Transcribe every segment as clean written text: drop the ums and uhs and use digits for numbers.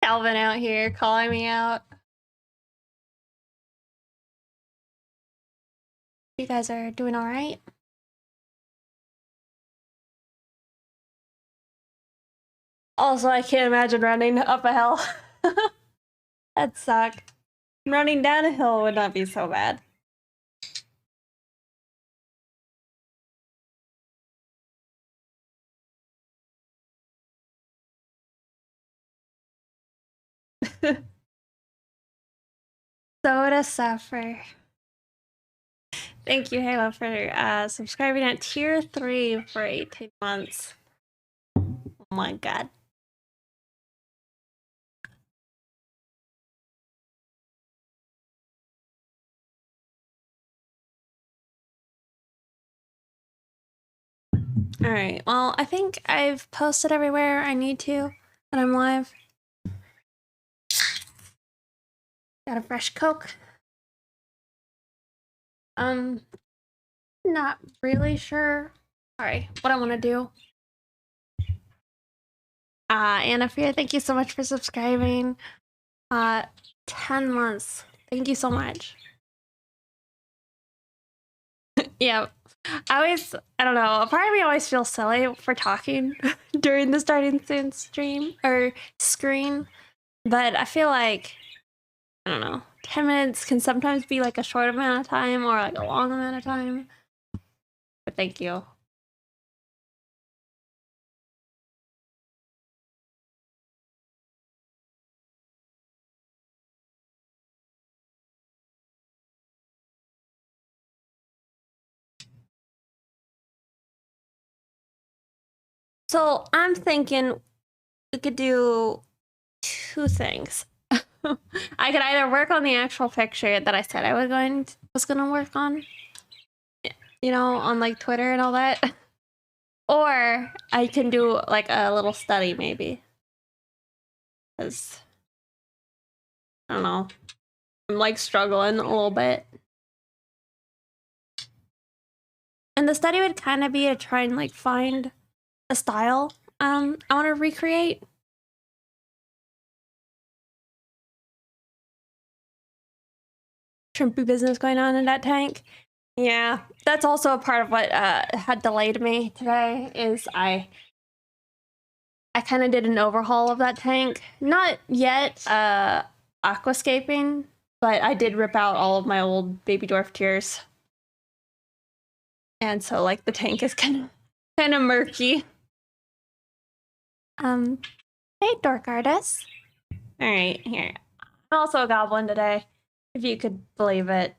Calvin out here calling me out. You guys are doing all right? Also, I can't imagine running up a hill. That'd suck. Running down a hill would not be so bad. So to suffer. Thank you, Halo, for subscribing at tier 3 for 18 months. Oh my god. Alright, well, I think I've posted everywhere I need to, and I'm live. Got a fresh Coke. Not really sure. Sorry, what I want to do. Anna Fear, thank you so much for subscribing. 10 months. Thank you so much. Yeah. I don't know, a part of me always feels silly for talking during the starting soon stream or screen, but I feel like, I don't know, 10 minutes can sometimes be like a short amount of time or like a long amount of time. But thank you. So I'm thinking we could do 2 things. I could either work on the actual picture that I said I was gonna work on, you know, on like Twitter and all that, or I can do like a little study maybe. Cause I don't know, I'm like struggling a little bit. And the study would kind of be to try and like find a style I want to recreate. Shrimpy business going on in that tank. Yeah, that's also a part of what had delayed me today. Is I kind of did an overhaul of that tank. Not yet aquascaping, but I did rip out all of my old baby dwarf tiers, and so like the tank is kind of murky. Hey, dork artist. All right, here. I'm also a goblin today, if you could believe it.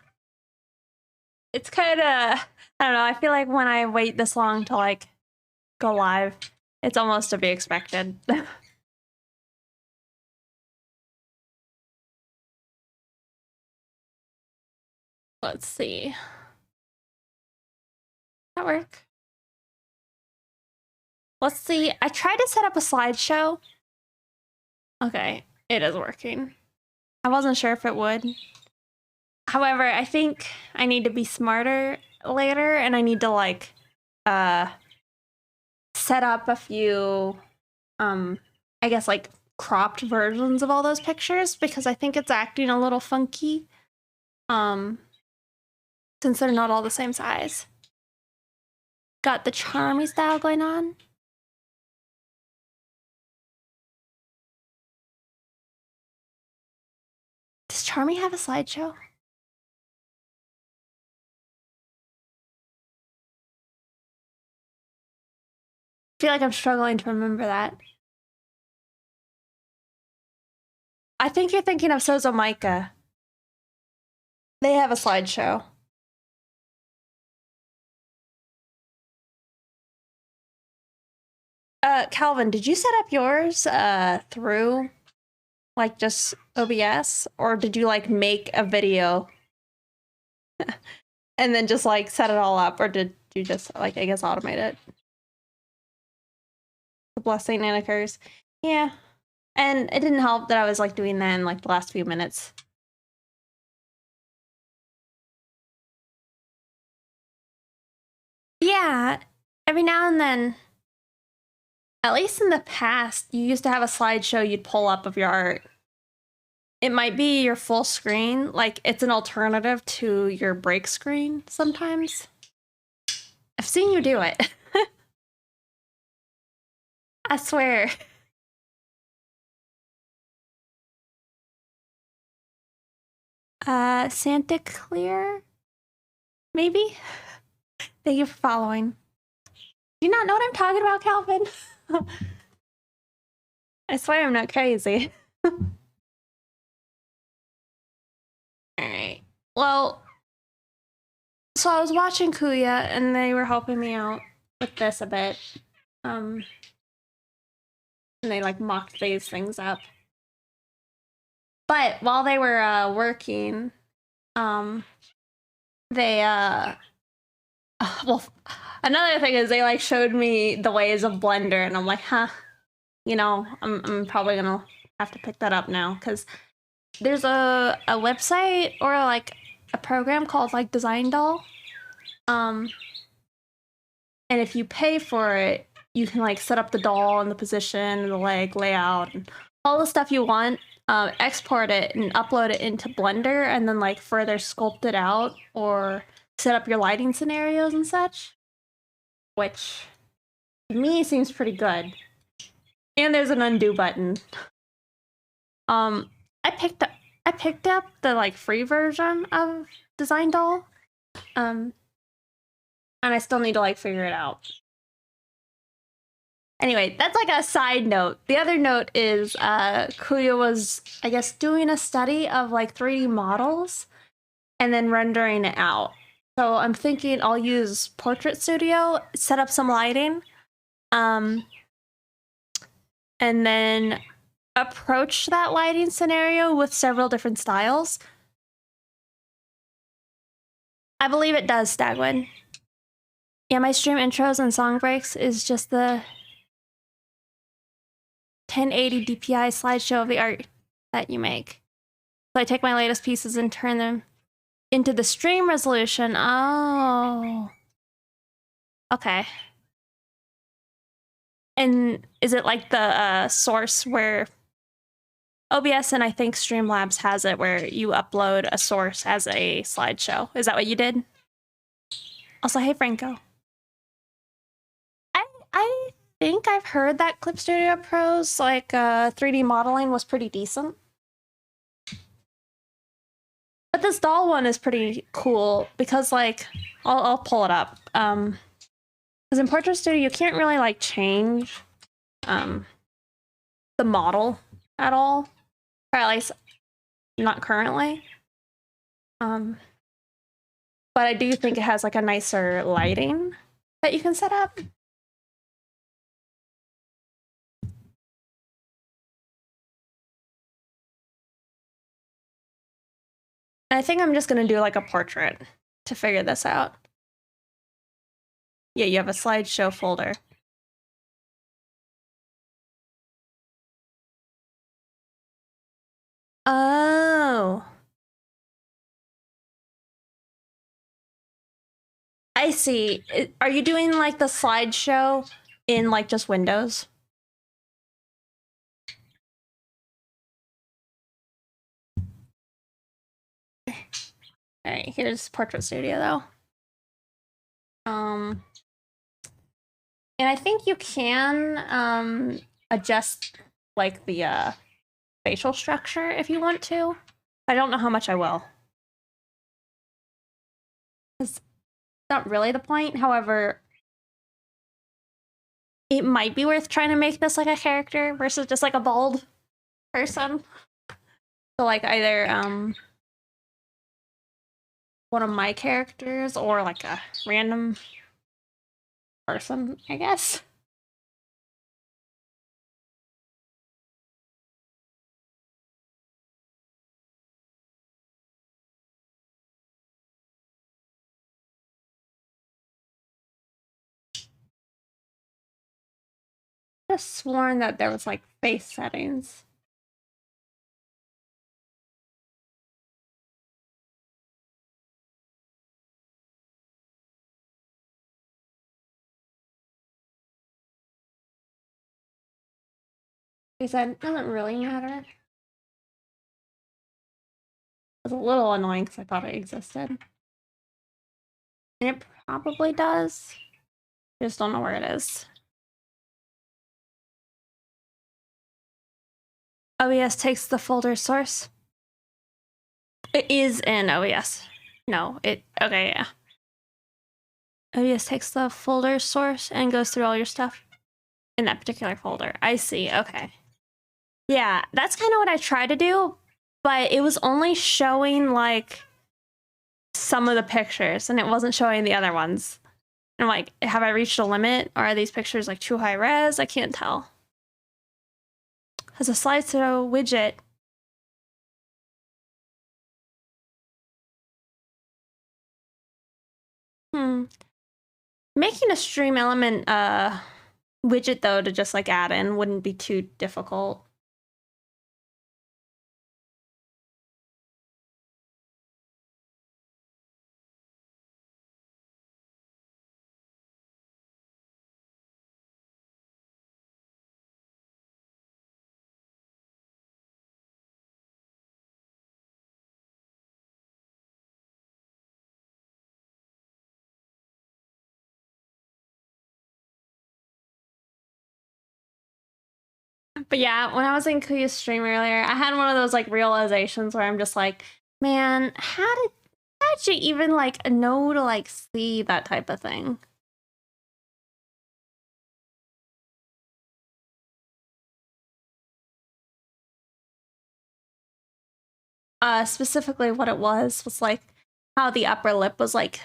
It's kind of, I don't know, I feel like when I wait this long to like go live, it's almost to be expected. Let's see. That work? Let's see. I tried to set up a slideshow. Okay, it is working. I wasn't sure if it would. However, I think I need to be smarter later, and I need to like set up a few I guess like cropped versions of all those pictures, because I think it's acting a little funky since they're not all the same size. Got the Charmy style going on. Does Charmy have a slideshow? I feel like I'm struggling to remember that. I think you're thinking of Sozo Micah. They have a slideshow. Calvin, did you set up yours through like just OBS, or did you like make a video and then just like set it all up, or did you just like, I guess, automate it? The blessing and occurs. Yeah. And it didn't help that I was like doing that in like the last few minutes. Yeah, every now and then At least in the past, you used to have a slideshow you'd pull up of your art. It might be your full screen, like it's an alternative to your break screen sometimes. I've seen you do it. I swear. Santa Clear? Maybe? Thank you for following. Do you not know what I'm talking about, Calvin? I swear I'm not crazy. Alright. Well, so I was watching Kuya and they were helping me out with this a bit. And they like mocked these things up. But while they were working, they well, another thing is they like showed me the ways of Blender and I'm like, huh, you know, I'm probably gonna have to pick that up now because there's a website or like a program called like Design Doll. And if you pay for it, you can like set up the doll and the position, the leg layout, and all the stuff you want. Export it and upload it into Blender, and then like further sculpt it out or set up your lighting scenarios and such. Which to me seems pretty good. And there's an undo button. I picked up the like free version of Design Doll. And I still need to like figure it out. Anyway, that's like a side note. The other note is Kuya was, I guess, doing a study of like 3D models and then rendering it out. So I'm thinking I'll use Portrait Studio, set up some lighting, and then approach that lighting scenario with several different styles. I believe it does, Stagwin. Yeah, my stream intros and song breaks is just the 1080 DPI slideshow of the art that you make. So I take my latest pieces and turn them into the stream resolution. Oh. Okay. And is it like the source where OBS and I think Streamlabs has it where you upload a source as a slideshow? Is that what you did? Also, hey, Franco. I think I've heard that Clip Studio Pro's like 3D modeling was pretty decent. But this doll one is pretty cool because like I'll pull it up. Because in Portrait Studio you can't really like change the model at all. Or at least not currently. But I do think it has like a nicer lighting that you can set up. And I think I'm just gonna do like a portrait to figure this out. Yeah, you have a slideshow folder. Oh. I see. Are you doing like the slideshow in like just Windows? All right, here's Portrait Studio though. And I think you can adjust like the facial structure if you want to. I don't know how much I will. It's not really the point. However, it might be worth trying to make this like a character versus just like a bald person. So like either one of my characters or like a random person, I guess. I just sworn that there was like face settings. Because that doesn't really matter. It's a little annoying because I thought it existed. And it probably does. I just don't know where it is. OBS takes the folder source. It is in OBS. No, okay, yeah. OBS takes the folder source and goes through all your stuff in that particular folder. I see, okay. Yeah, that's kind of what I tried to do, but it was only showing like some of the pictures and it wasn't showing the other ones. And I'm like, have I reached a limit? Or are these pictures like too high res? I can't tell. Has a slideshow widget. Making a stream element widget though to just like add in wouldn't be too difficult. But yeah, when I was in Kuya's stream earlier, I had one of those like realizations where I'm just like, man, how'd you even like know to like see that type of thing? Specifically what it was like how the upper lip was like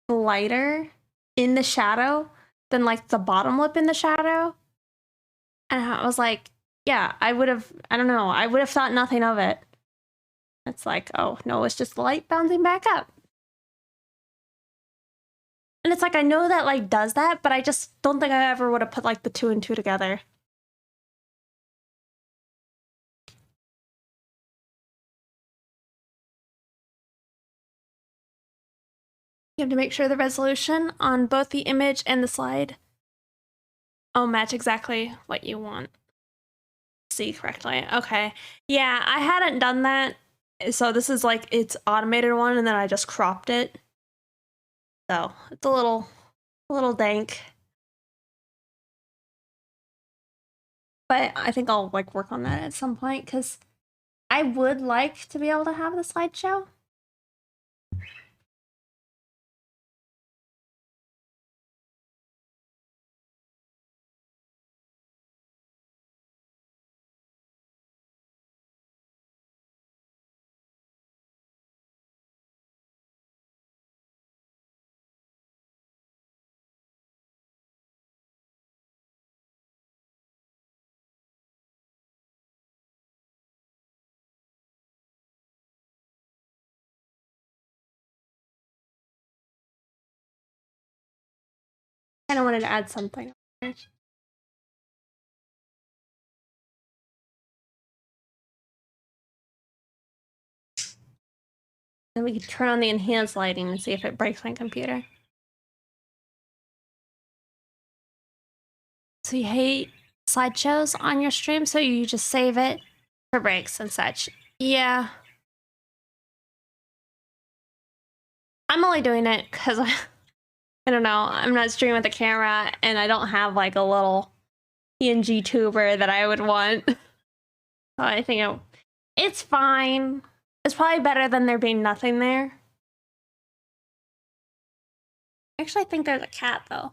lighter in the shadow than like the bottom lip in the shadow. And I was like, yeah, I don't know, I would have thought nothing of it. It's like, oh no, it's just the light bouncing back up. And it's like, I know that like does that, but I just don't think I ever would have put like the 2 and 2 together. You have to make sure the resolution on both the image and the slide match exactly what you want. See correctly. Okay. Yeah, I hadn't done that. So this is like its automated one, and then I just cropped it. So it's a little dank. But I think I'll like work on that at some point because I would like to be able to have the slideshow. I wanted to add something. Then we can turn on the enhanced lighting and see if it breaks my computer. So you hate slideshows on your stream, so you just save it for breaks and such. Yeah. I'm only doing it because I don't know, I'm not streaming with a camera and I don't have like a little PNG tuber that I would want. So I think it's fine. It's probably better than there being nothing there. Actually, I think there's a cat though.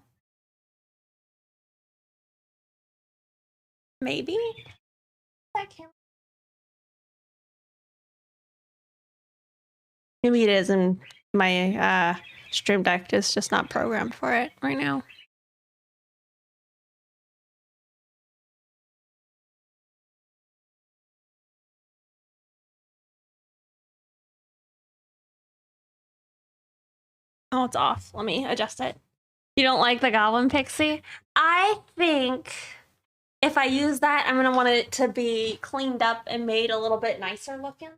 Maybe? That camera. Maybe it is, and my stream deck is just not programmed for it right now. Oh, it's off. Let me adjust it. You don't like the Goblin Pixie? I think if I use that, I'm gonna want it to be cleaned up and made a little bit nicer looking.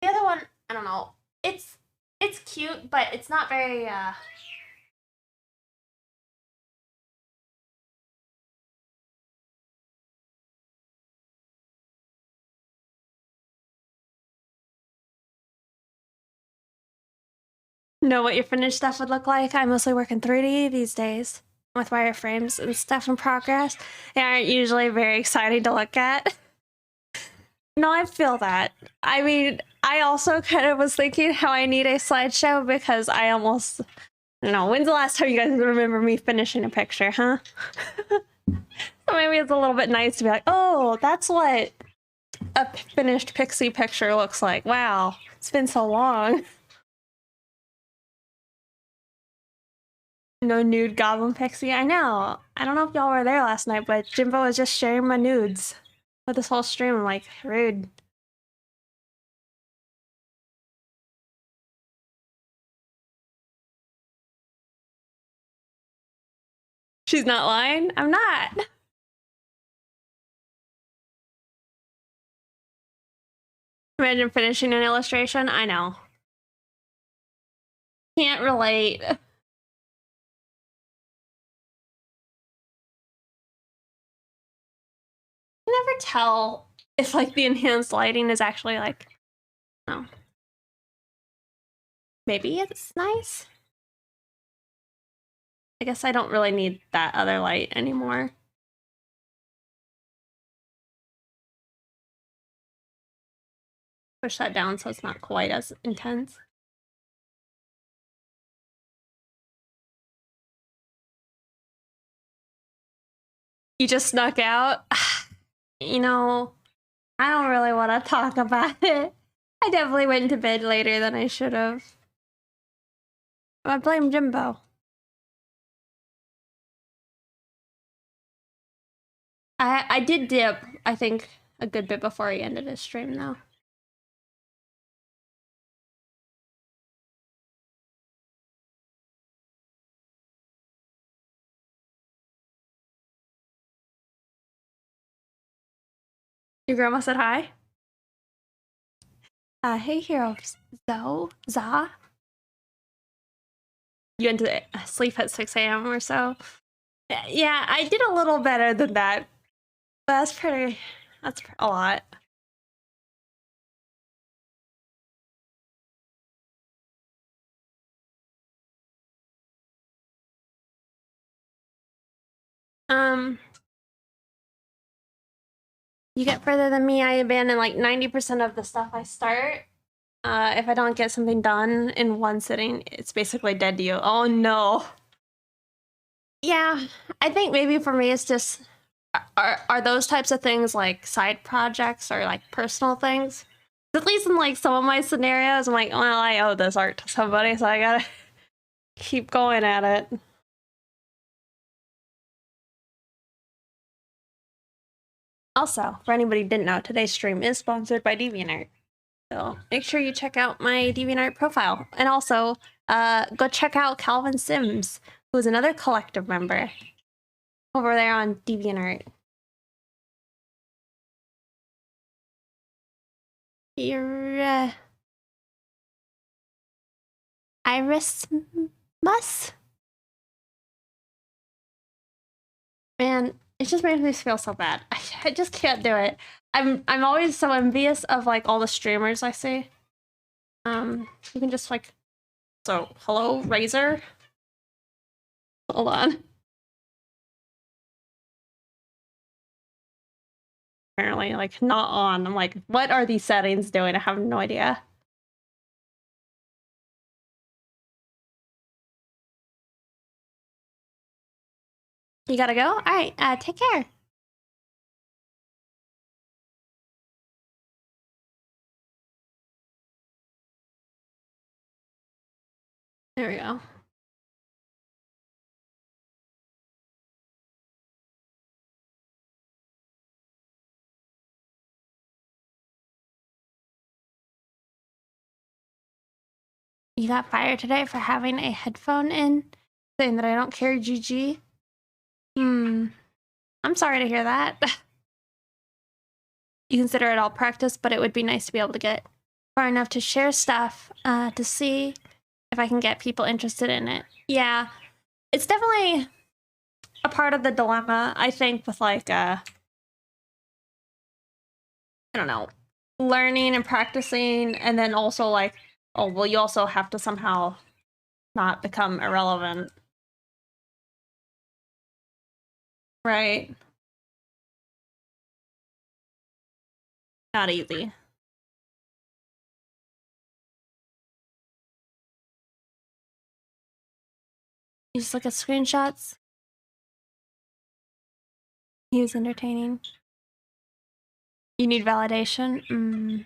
The other one, I don't know. It's cute, but it's not very know what your finished stuff would look like. I mostly work in 3D these days with wireframes and stuff in progress. They aren't usually very exciting to look at. No, I feel that. I mean, I also kind of was thinking how I need a slideshow because I almost, I don't know, when's the last time you guys remember me finishing a picture, huh? So maybe it's a little bit nice to be like, oh, that's what a finished pixie picture looks like. Wow, it's been so long. No nude goblin pixie. I know. I don't know if y'all were there last night, but Jimbo was just sharing my nudes with this whole stream. I'm like, rude. She's not lying? I'm not. Imagine finishing an illustration. I know. Can't relate. Never tell if like the enhanced lighting is actually like, no. Maybe it's nice. I guess I don't really need that other light anymore. Push that down so it's not quite as intense. You just snuck out? You know, I don't really want to talk about it. I definitely went to bed later than I should have. I blame Jimbo. I did dip, I think, a good bit before he ended his stream, though. Your grandma said hi? Hey, hero, Za? You went to sleep at 6 a.m. or so? Yeah, I did a little better than that. But that's a lot. You get further than me. I abandon like 90% of the stuff I start. If I don't get something done in one sitting, it's basically dead to you. Oh no. Yeah, I think maybe for me it's just, are those types of things like side projects or like personal things? At least in like some of my scenarios, I'm like, well, I owe this art to somebody, so I gotta keep going at it. Also, for anybody who didn't know, today's stream is sponsored by DeviantArt. So make sure you check out my DeviantArt profile. And also, go check out Calvin Sims, who is another collective member over there on DeviantArt. Your Iris Mus? Man, it just makes me feel so bad. I just can't do it. I'm always so envious of like all the streamers I see. You can just like, so hello Razor. Hold on. Apparently like not on. I'm like, what are these settings doing? I have no idea. You gotta go? All right, take care. There we go. You got fired today for having a headphone in, saying that I don't carry GG. I'm sorry to hear that. You consider it all practice, but it would be nice to be able to get far enough to share stuff, to see if I can get people interested in it. Yeah, it's definitely a part of the dilemma, I think, with like, I don't know, learning and practicing, and then also like, oh, well, you also have to somehow not become irrelevant. Right. Not easy. You just look at screenshots. He was entertaining. You need validation?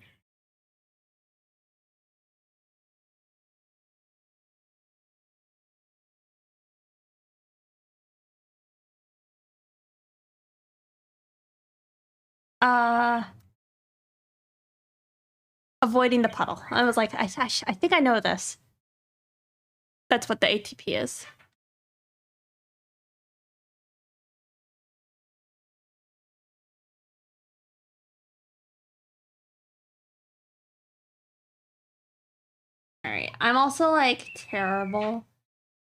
Avoiding the puddle. I was like, I think I know this. That's what the ATP is. All right. I'm also like terrible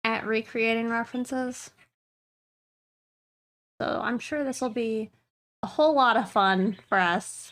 at recreating references. So I'm sure this will be a whole lot of fun for us.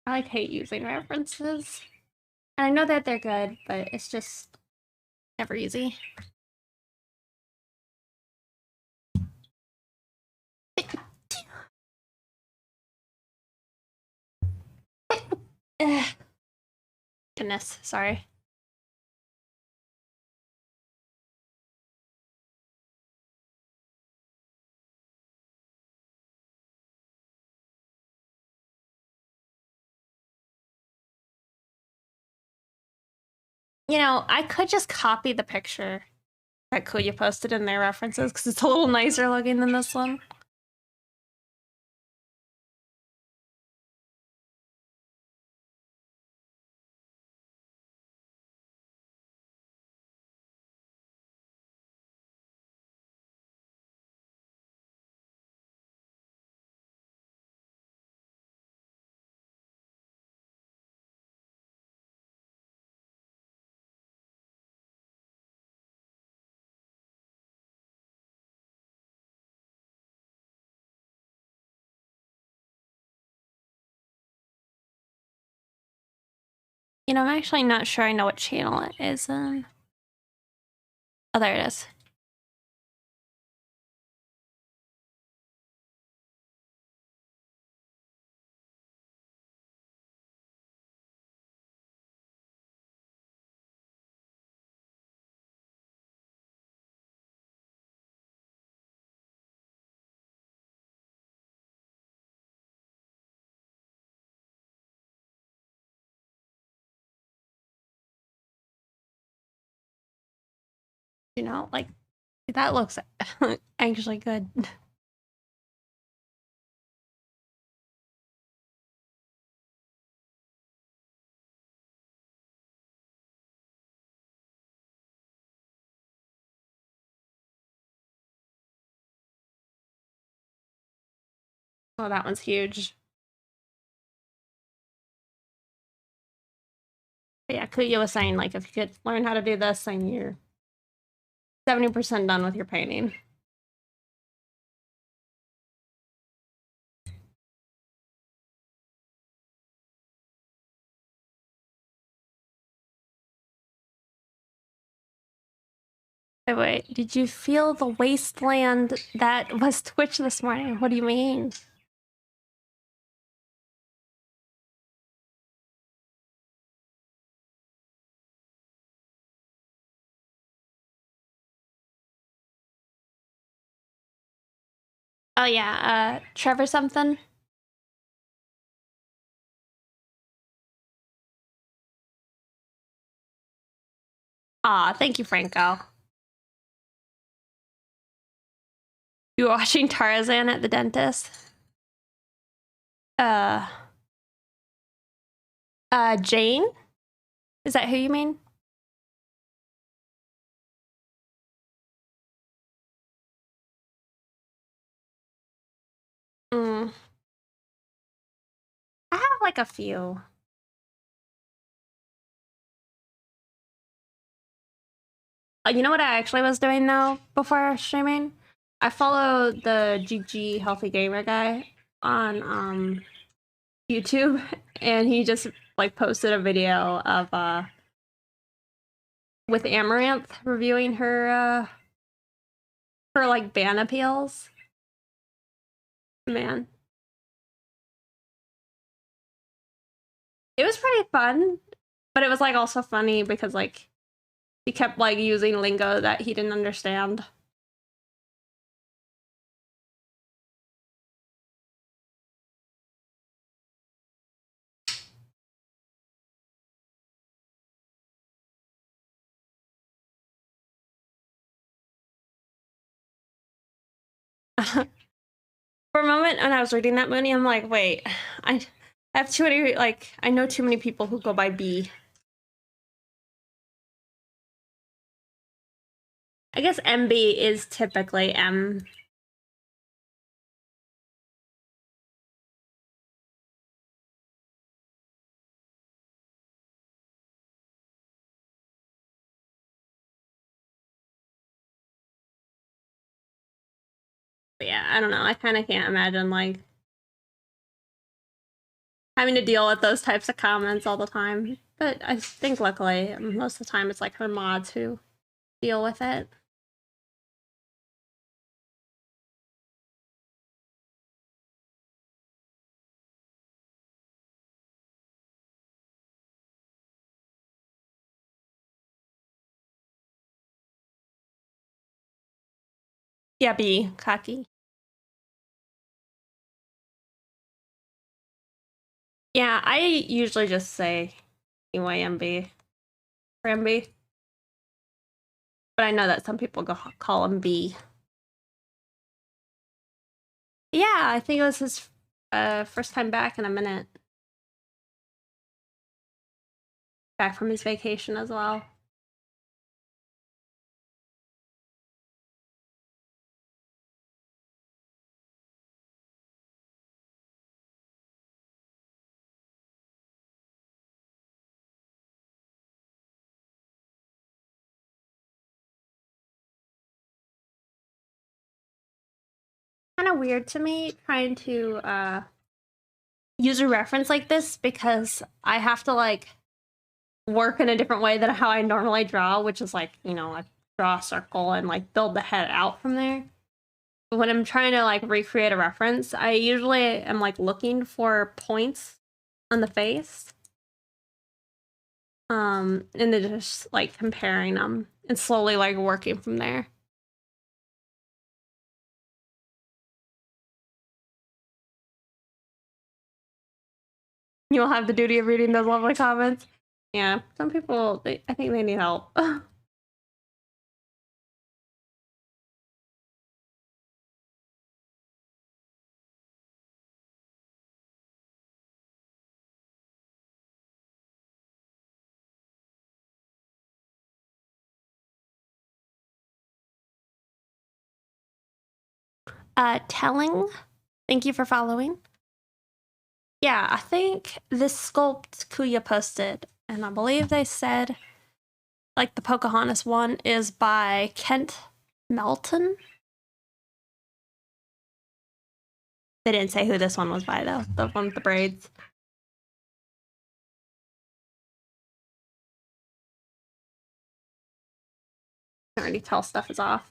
I like hate using references. And I know that they're good, but it's just never easy. Goodness, sorry. You know, I could just copy the picture that Kuya posted in their references because it's a little nicer looking than this one. You know, I'm actually not sure I know what channel it is in. Oh, there it is. You know, like, that looks actually good. Oh, that one's huge. But yeah, Kuya was saying, like, if you could learn how to do this, then you're 70% done with your painting. Wait, did you feel the wasteland that was Twitch this morning? What do you mean? Oh yeah, Trevor something? Aw, thank you, Franco. You were watching Tarzan at the dentist? Jane? Is that who you mean? like a few. You know what I actually was doing though before streaming? I followed the GG Healthy Gamer guy on YouTube, and he just like posted a video of with Amaranth reviewing her like ban appeals. Man, it was pretty fun, but it was like also funny because like he kept like using lingo that he didn't understand. For a moment when I was reading that Mooney, I'm like, wait, I have too many, like, I know too many people who go by B. I guess MB is typically M. But yeah, I don't know. I kind of can't imagine, like, having to deal with those types of comments all the time. But I think luckily, most of the time, it's like her mods who deal with it. Yeah, B, cocky. Yeah, I usually just say EYMB for MB. But I know that some people call him B. Yeah, I think it was his first time back in a minute. Back from his vacation as well. Kind of weird to me trying to use a reference like this because I have to like work in a different way than how I normally draw, which is like, you know, I draw a circle and like build the head out from there. But when I'm trying to like recreate a reference, I usually am like looking for points on the face. And then just like comparing them and slowly like working from there. You'll have the duty of reading those lovely comments. Yeah, some people, I think they need help. Telling, thank you for following. Yeah, I think this sculpt Kuya posted, and I believe they said, like, the Pocahontas one is by Kent Melton. They didn't say who this one was by, though. The one with the braids. I can already tell stuff is off.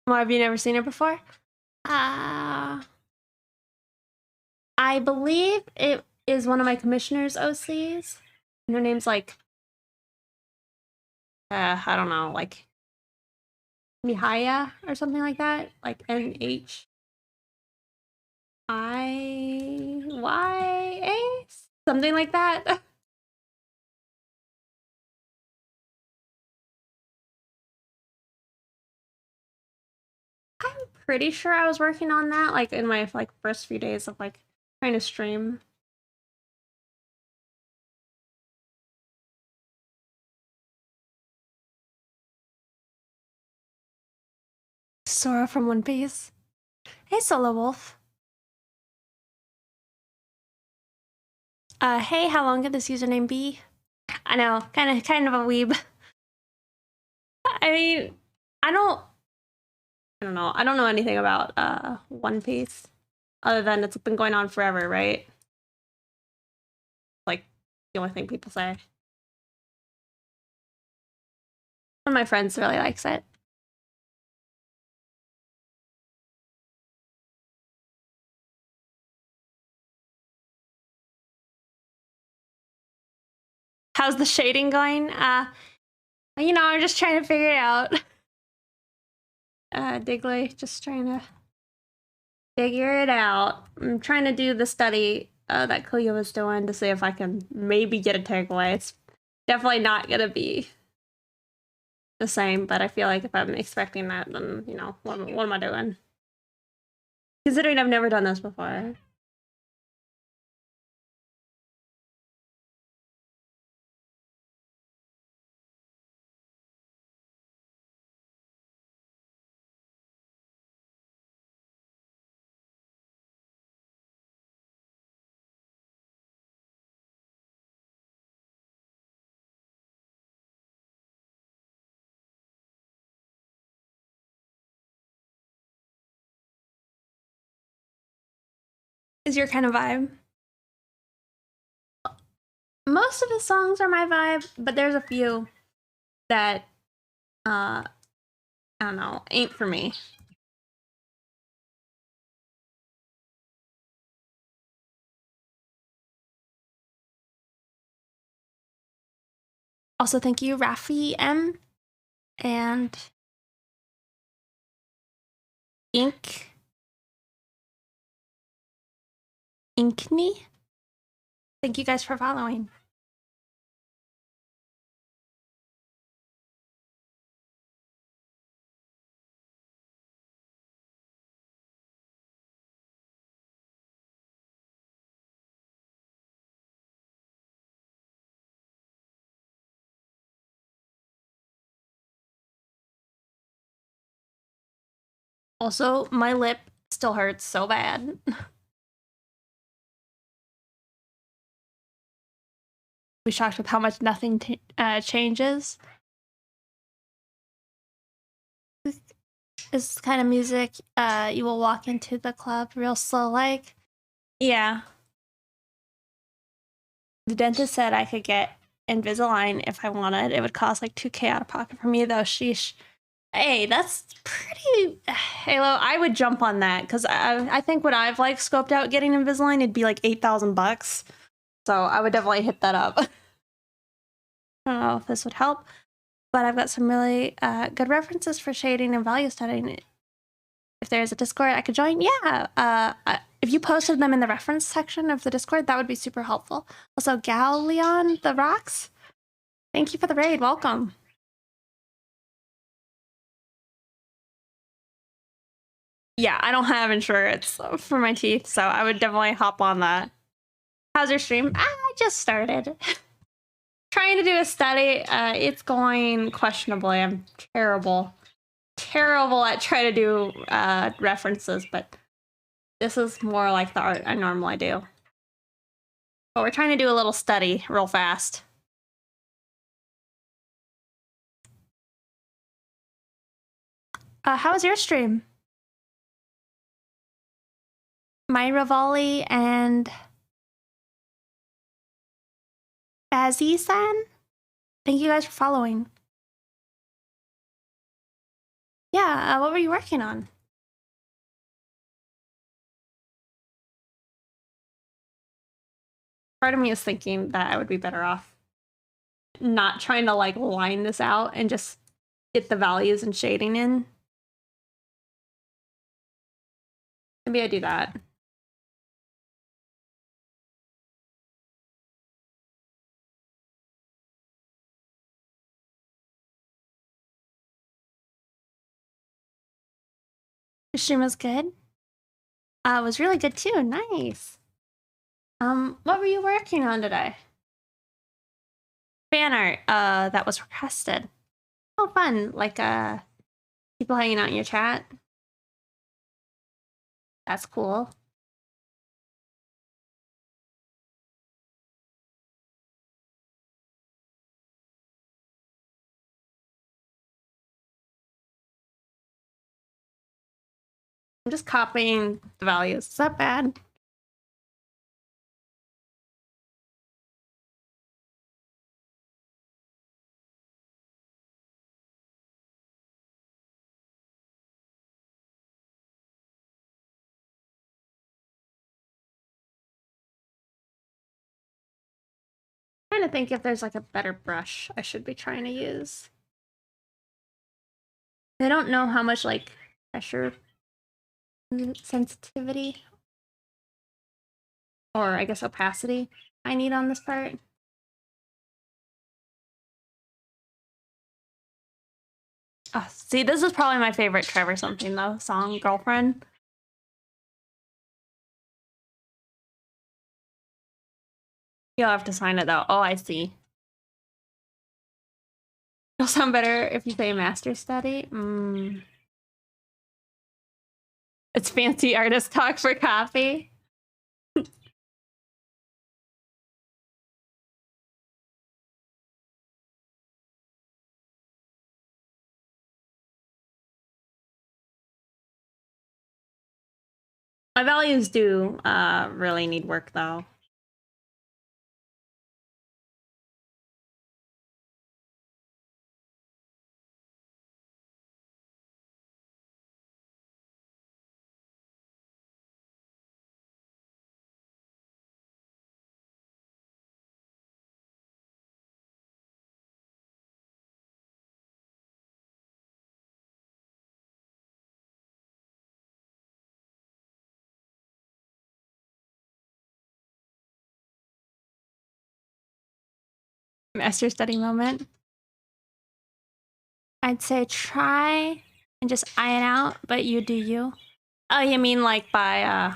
Why have you never seen it before? I believe it is one of my commissioner's OCs. And her name's like, I don't know, like Mihaya or something like that. Like NHIYA? Something like that. I'm pretty sure I was working on that, like, in my, like, first few days of, like, trying to stream. Sora from One Piece. Hey, Solo Wolf. Hey, how long could this username be? I know, kind of a weeb. I mean, I don't know. I don't know anything about One Piece other than it's been going on forever, right? Like the only thing people say. One of my friends really likes it. How's the shading going? You know, I'm just trying to figure it out. Digley, just trying to figure it out. I'm trying to do the study that Cleo was doing to see if I can maybe get a takeaway. It's definitely not gonna be the same, but I feel like if I'm expecting that, then, you know, what am I doing? Considering I've never done this before. Is your kind of vibe? Most of his songs are my vibe, but there's a few that I don't know, ain't for me. Also, thank you, Rafi M and Inkney. Thank you guys for following. Also, my lip still hurts so bad. Be shocked with how much nothing changes. This kind of music, you will walk into the club real slow, like. Yeah. The dentist said I could get Invisalign if I wanted. It would cost like $2K out of pocket for me, though. Sheesh. Hey, that's pretty. Halo, I would jump on that because I think when I've like scoped out getting Invisalign, it'd be like $8,000. So I would definitely hit that up. I don't know if this would help, but I've got some really good references for shading and value studying. If there's a Discord I could join, yeah. If you posted them in the reference section of the Discord, that would be super helpful. Also, Gal Leon the Rocks, thank you for the raid. Welcome. Yeah, I don't have insurance for my teeth, so I would definitely hop on that. How's your stream? I just started. Trying to do a study. It's going questionably. I'm terrible at trying to do references, but this is more like the art I normally do. But we're trying to do a little study real fast. How was your stream? My Rivali and Bazzy-san? Thank you guys for following. Yeah, what were you working on? Part of me is thinking that I would be better off not trying to like line this out and just get the values and shading in. Maybe I do that. Your stream was good? It was really good too. Nice. What were you working on today? Fan art, that was requested. Oh, fun. Like, people hanging out in your chat. That's cool. I'm just copying the values. Is that bad? I'm trying to think if there's like a better brush I should be trying to use. I don't know how much like pressure sensitivity or I guess opacity I need on this part. Oh, see, this is probably my favorite Trevor something though song, Girlfriend. You'll have to sign it though. Oh, I see. It'll sound better if you say master study. It's fancy artist talk for coffee. My values do really need work though. Master study moment. I'd say try and just eye it out, but you do you. Oh, you mean like by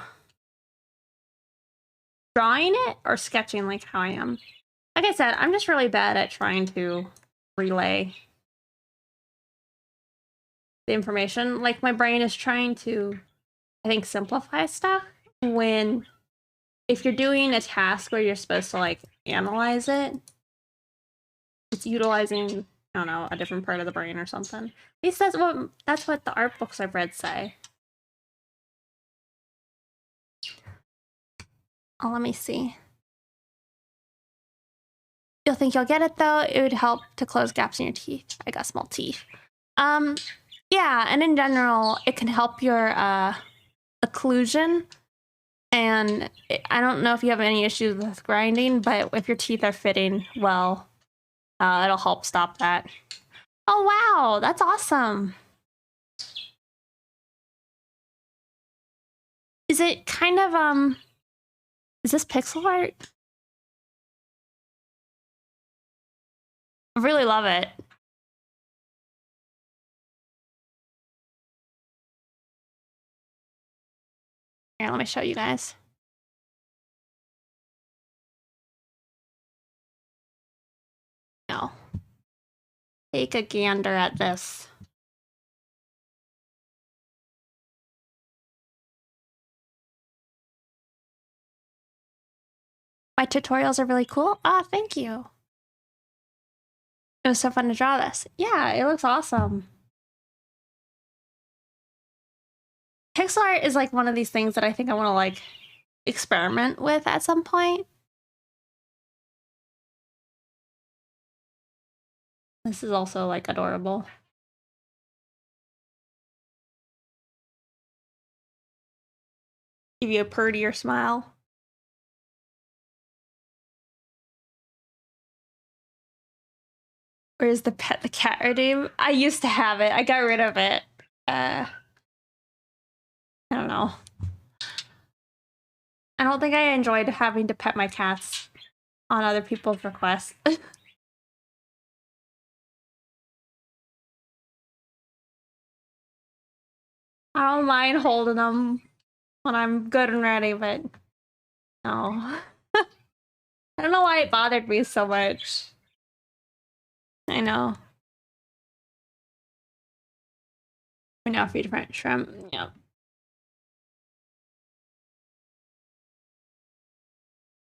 drawing it or sketching like how I am? Like I said, I'm just really bad at trying to relay the information. Like my brain is trying to, I think, simplify stuff when if you're doing a task where you're supposed to like analyze it, it's utilizing, I don't know, a different part of the brain or something. At least that's what the art books I've read say. Oh, let me see. You'll think you'll get it though. It would help to close gaps in your teeth. I got small teeth. Yeah, and in general, it can help your occlusion. And I don't know if you have any issues with grinding, but if your teeth are fitting well, it'll help stop that. Oh wow, that's awesome. Is it kind of is this pixel art? I really love it. Here, let me show you guys. No. Take a gander at this. My tutorials are really cool. Ah, thank you. It was so fun to draw this. Yeah, it looks awesome. Pixel art is like one of these things that I think I want to like experiment with at some point. This is also like adorable. Give you a purtier smile. Where's the pet the cat redeem? I used to have it. I got rid of it. I don't know. I don't think I enjoyed having to pet my cats on other people's requests. I don't mind holding them when I'm good and ready, but no. I don't know why it bothered me so much. I know. We now feed different shrimp. Yep.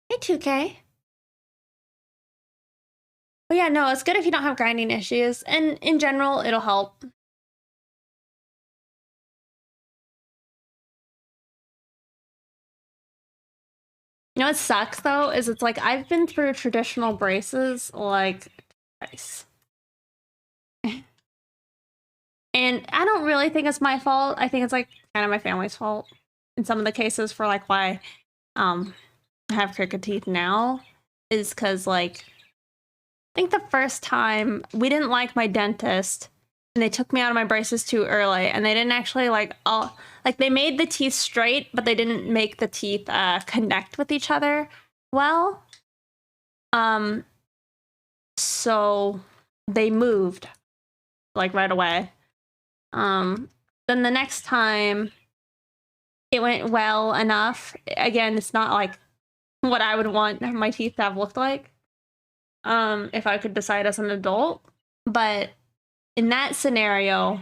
Hey, 2K. But yeah, no, it's good if you don't have grinding issues. And in general, it'll help. You know what sucks, though, is it's like I've been through traditional braces, like, twice. And I don't really think it's my fault. I think it's, like, kind of my family's fault in some of the cases for, like, why I have crooked teeth now is because, like, I think the first time we didn't like my dentist and they took me out of my braces too early and they didn't actually like they made the teeth straight, but they didn't make the teeth connect with each other well. So they moved like right away. Then the next time it went well enough. Again, it's not like what I would want my teeth to have looked like. If I could decide as an adult. But in that scenario,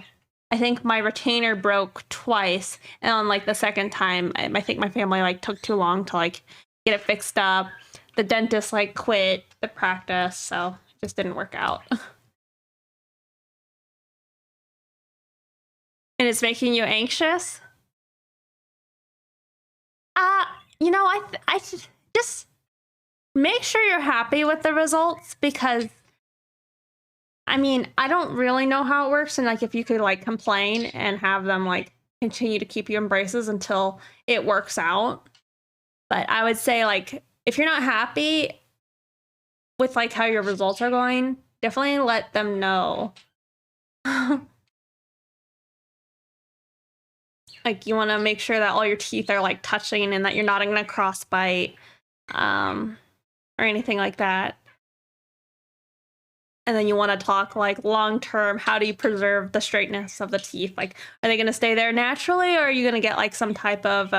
I think my retainer broke twice. And on like the second time, I think my family like took too long to like get it fixed up. The dentist like quit the practice, so it just didn't work out. And it's making you anxious? You know, I just make sure you're happy with the results because I mean, I don't really know how it works and like if you could like complain and have them like continue to keep you in braces until it works out. But I would say like if you're not happy with like how your results are going, definitely let them know. Like you want to make sure that all your teeth are like touching and that you're not going to crossbite or anything like that. And then you want to talk like long term, how do you preserve the straightness of the teeth? Like, are they going to stay there naturally or are you going to get like some type of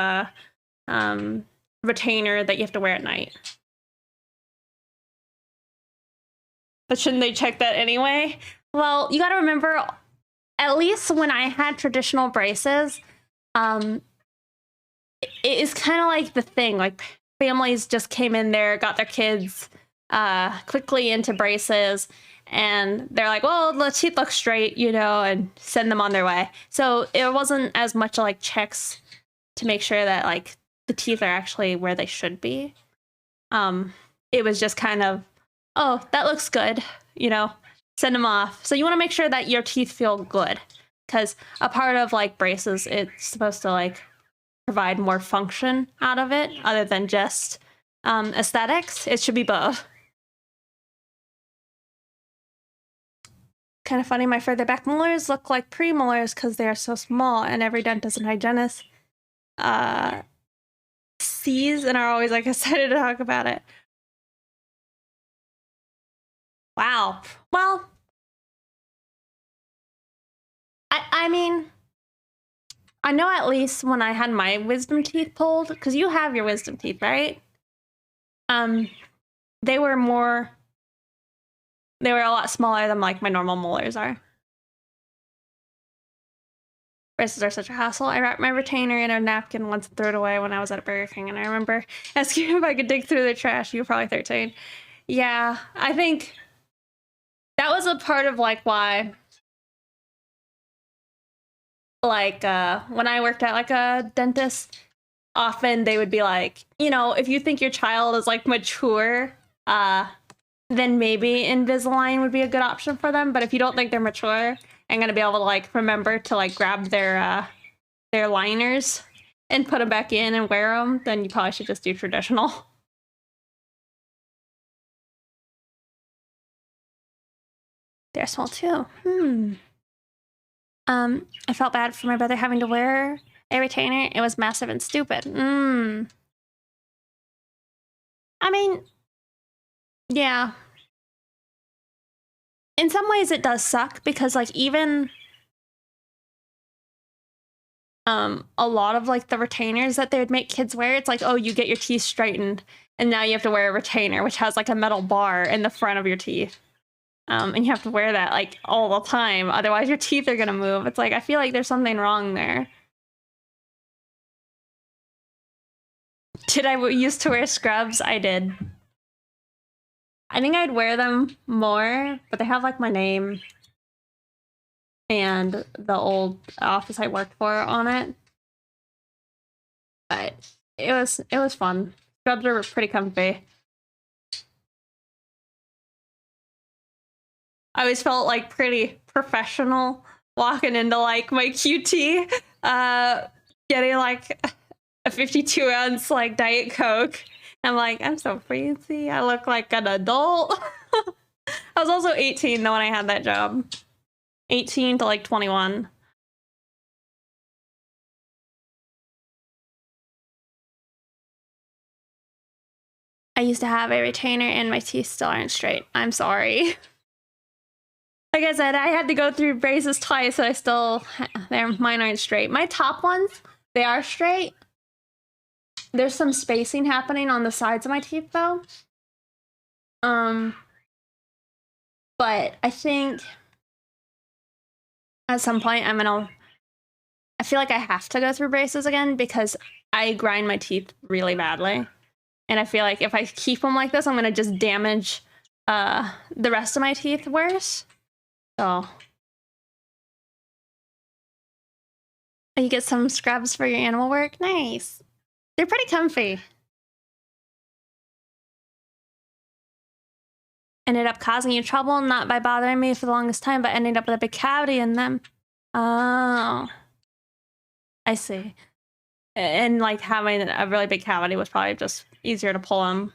retainer that you have to wear at night? But shouldn't they check that anyway? Well, you got to remember, at least when I had traditional braces, it is kind of like the thing, like families just came in there, got their kids quickly into braces, and they're like, well, the teeth look straight, you know, and send them on their way. So it wasn't as much like checks to make sure that like the teeth are actually where they should be. It was just kind of, oh, that looks good, you know, send them off. So you want to make sure that your teeth feel good because a part of like braces, it's supposed to like provide more function out of it other than just aesthetics. It should be both. Kind of funny, my further back molars look like premolars because they are so small, and every dentist and hygienist sees and are always like excited to talk about it. Wow. Well, I mean, I know at least when I had my wisdom teeth pulled, because you have your wisdom teeth, right? They were a lot smaller than like my normal molars are. Braces are such a hassle. I wrapped my retainer in a napkin once and threw it away when I was at Burger King, and I remember asking if I could dig through the trash. You were probably 13. Yeah, I think that was a part of like why, like when I worked at like a dentist, often they would be like, you know, if you think your child is like mature, then maybe Invisalign would be a good option for them. But if you don't think they're mature and gonna be able to like remember to like grab their liners and put them back in and wear them, then you probably should just do traditional. They're small too. I felt bad for my brother having to wear a retainer. It was massive and stupid. I mean, yeah. In some ways it does suck because like even a lot of like the retainers that they would make kids wear, it's like, oh, you get your teeth straightened and now you have to wear a retainer, which has like a metal bar in the front of your teeth. And you have to wear that like all the time. Otherwise your teeth are gonna move. It's like, I feel like there's something wrong there. Did I used to wear scrubs? I did. I think I'd wear them more, but they have like my name and the old office I worked for on it. But it was fun. Scrubs are pretty comfy. I always felt like pretty professional walking into like my QT, getting like a 52-ounce like Diet Coke. I'm like, I'm so fancy. I look like an adult. I was also 18 though when I had that job. 18 to like 21. I used to have a retainer and my teeth still aren't straight. I'm sorry. Like I said, I had to go through braces twice, so mine aren't straight. My top ones, they are straight. There's some spacing happening on the sides of my teeth though. But I think at some point I feel like I have to go through braces again because I grind my teeth really badly. And I feel like if I keep them like this, I'm gonna just damage the rest of my teeth worse. So you get some scrubs for your animal work? Nice. They're pretty comfy. Ended up causing you trouble, not by bothering me for the longest time, but ending up with a big cavity in them. Oh. I see. And like having a really big cavity was probably just easier to pull them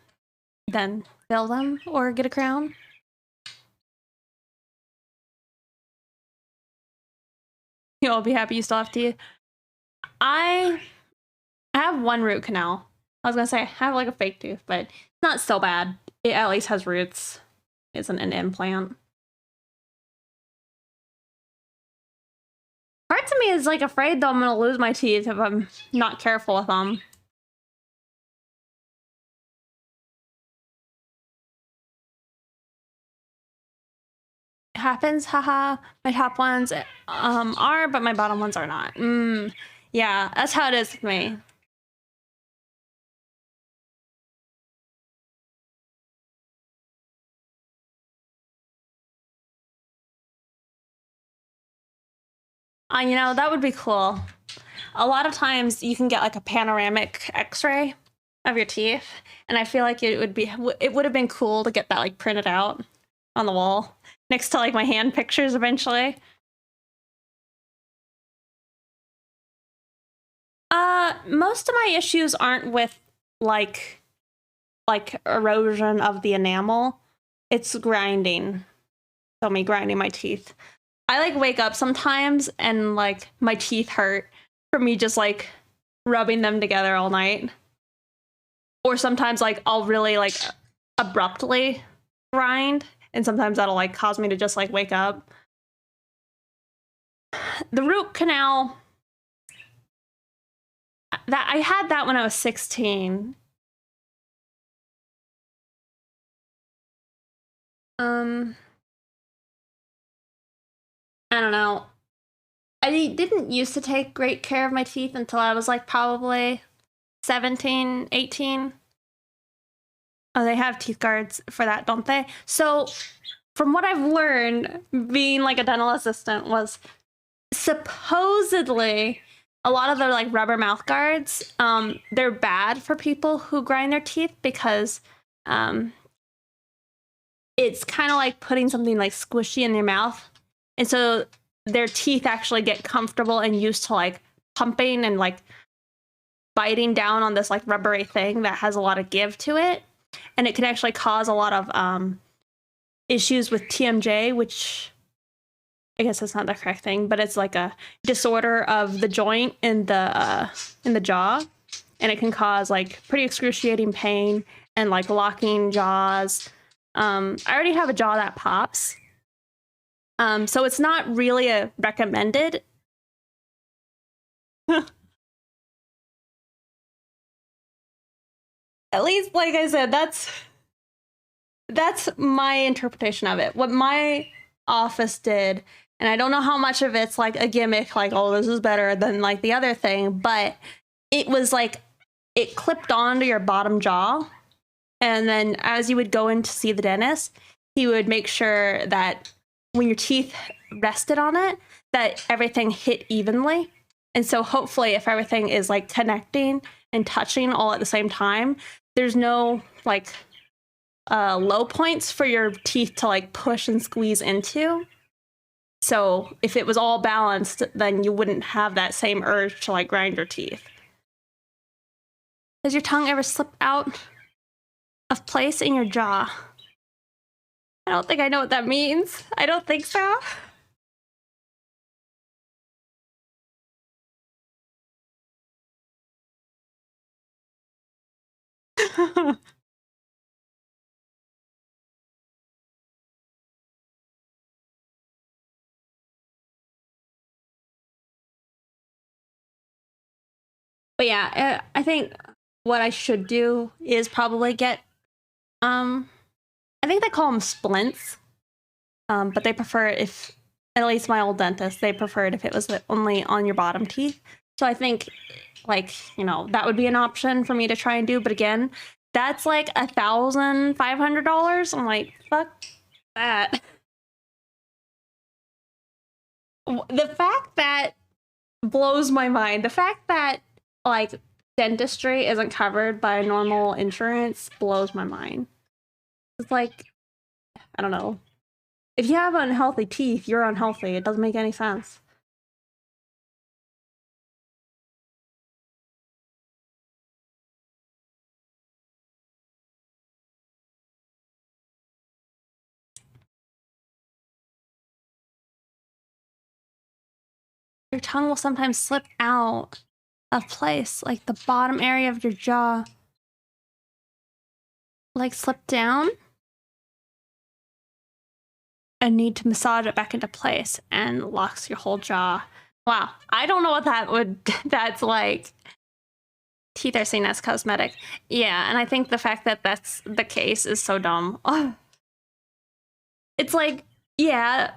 than fill them or get a crown. You'll be happy you still have teeth. I have one root canal. I was gonna say I have like a fake tooth, but it's not so bad. It at least has roots. It isn't an implant. Part of me is like afraid though I'm gonna lose my teeth if I'm not careful with them. It happens, haha. My top ones are, but my bottom ones are not. Yeah, that's how it is with me. You know, that would be cool. A lot of times you can get like a panoramic x-ray of your teeth, and I feel like it would have been cool to get that like printed out on the wall next to like my hand pictures eventually. Most of my issues aren't with like erosion of the enamel. It's grinding. So me grinding my teeth. I like wake up sometimes and like my teeth hurt from me just like rubbing them together all night. Or sometimes like I'll really like abruptly grind, and sometimes that'll like cause me to just like wake up. The root canal, that I had that when I was 16. I don't know. I didn't used to take great care of my teeth until I was like probably 17, 18. Oh, they have teeth guards for that, don't they? So from what I've learned, being like a dental assistant, was supposedly a lot of the like rubber mouth guards, they're bad for people who grind their teeth because it's kind of like putting something like squishy in their mouth. And so their teeth actually get comfortable and used to like pumping and like biting down on this like rubbery thing that has a lot of give to it. And it can actually cause a lot of issues with TMJ, which I guess that's not the correct thing, but it's like a disorder of the joint in the jaw. And it can cause like pretty excruciating pain and like locking jaws. I already have a jaw that pops. So it's not really a recommended. At least, like I said, that's my interpretation of it. What my office did, and I don't know how much of it's like a gimmick, like, oh, this is better than like the other thing, but it was like it clipped onto your bottom jaw. And then as you would go in to see the dentist, he would make sure that when your teeth rested on it, that everything hit evenly. And so hopefully if everything is like connecting and touching all at the same time, there's no like low points for your teeth to like push and squeeze into. So if it was all balanced, then you wouldn't have that same urge to like grind your teeth. Does your tongue ever slip out of place in your jaw? I don't think I know what that means. I don't think so. But yeah, I think what I should do is probably get, I think they call them splints, but they prefer if, at least my old dentist, they preferred if it was only on your bottom teeth. So I think, like, you know, that would be an option for me to try and do. But again, that's like $1,500. I'm like, fuck that. The fact that blows my mind. The fact that like dentistry isn't covered by normal insurance blows my mind. It's like, I don't know. If you have unhealthy teeth, you're unhealthy. It doesn't make any sense. Your tongue will sometimes slip out of place, like the bottom area of your jaw. Like slip down. And need to massage it back into place and locks your whole jaw. Wow. I don't know what that would, that's like. Teeth are seen as cosmetic. Yeah, and I think the fact that that's the case is so dumb. Oh. It's like, yeah,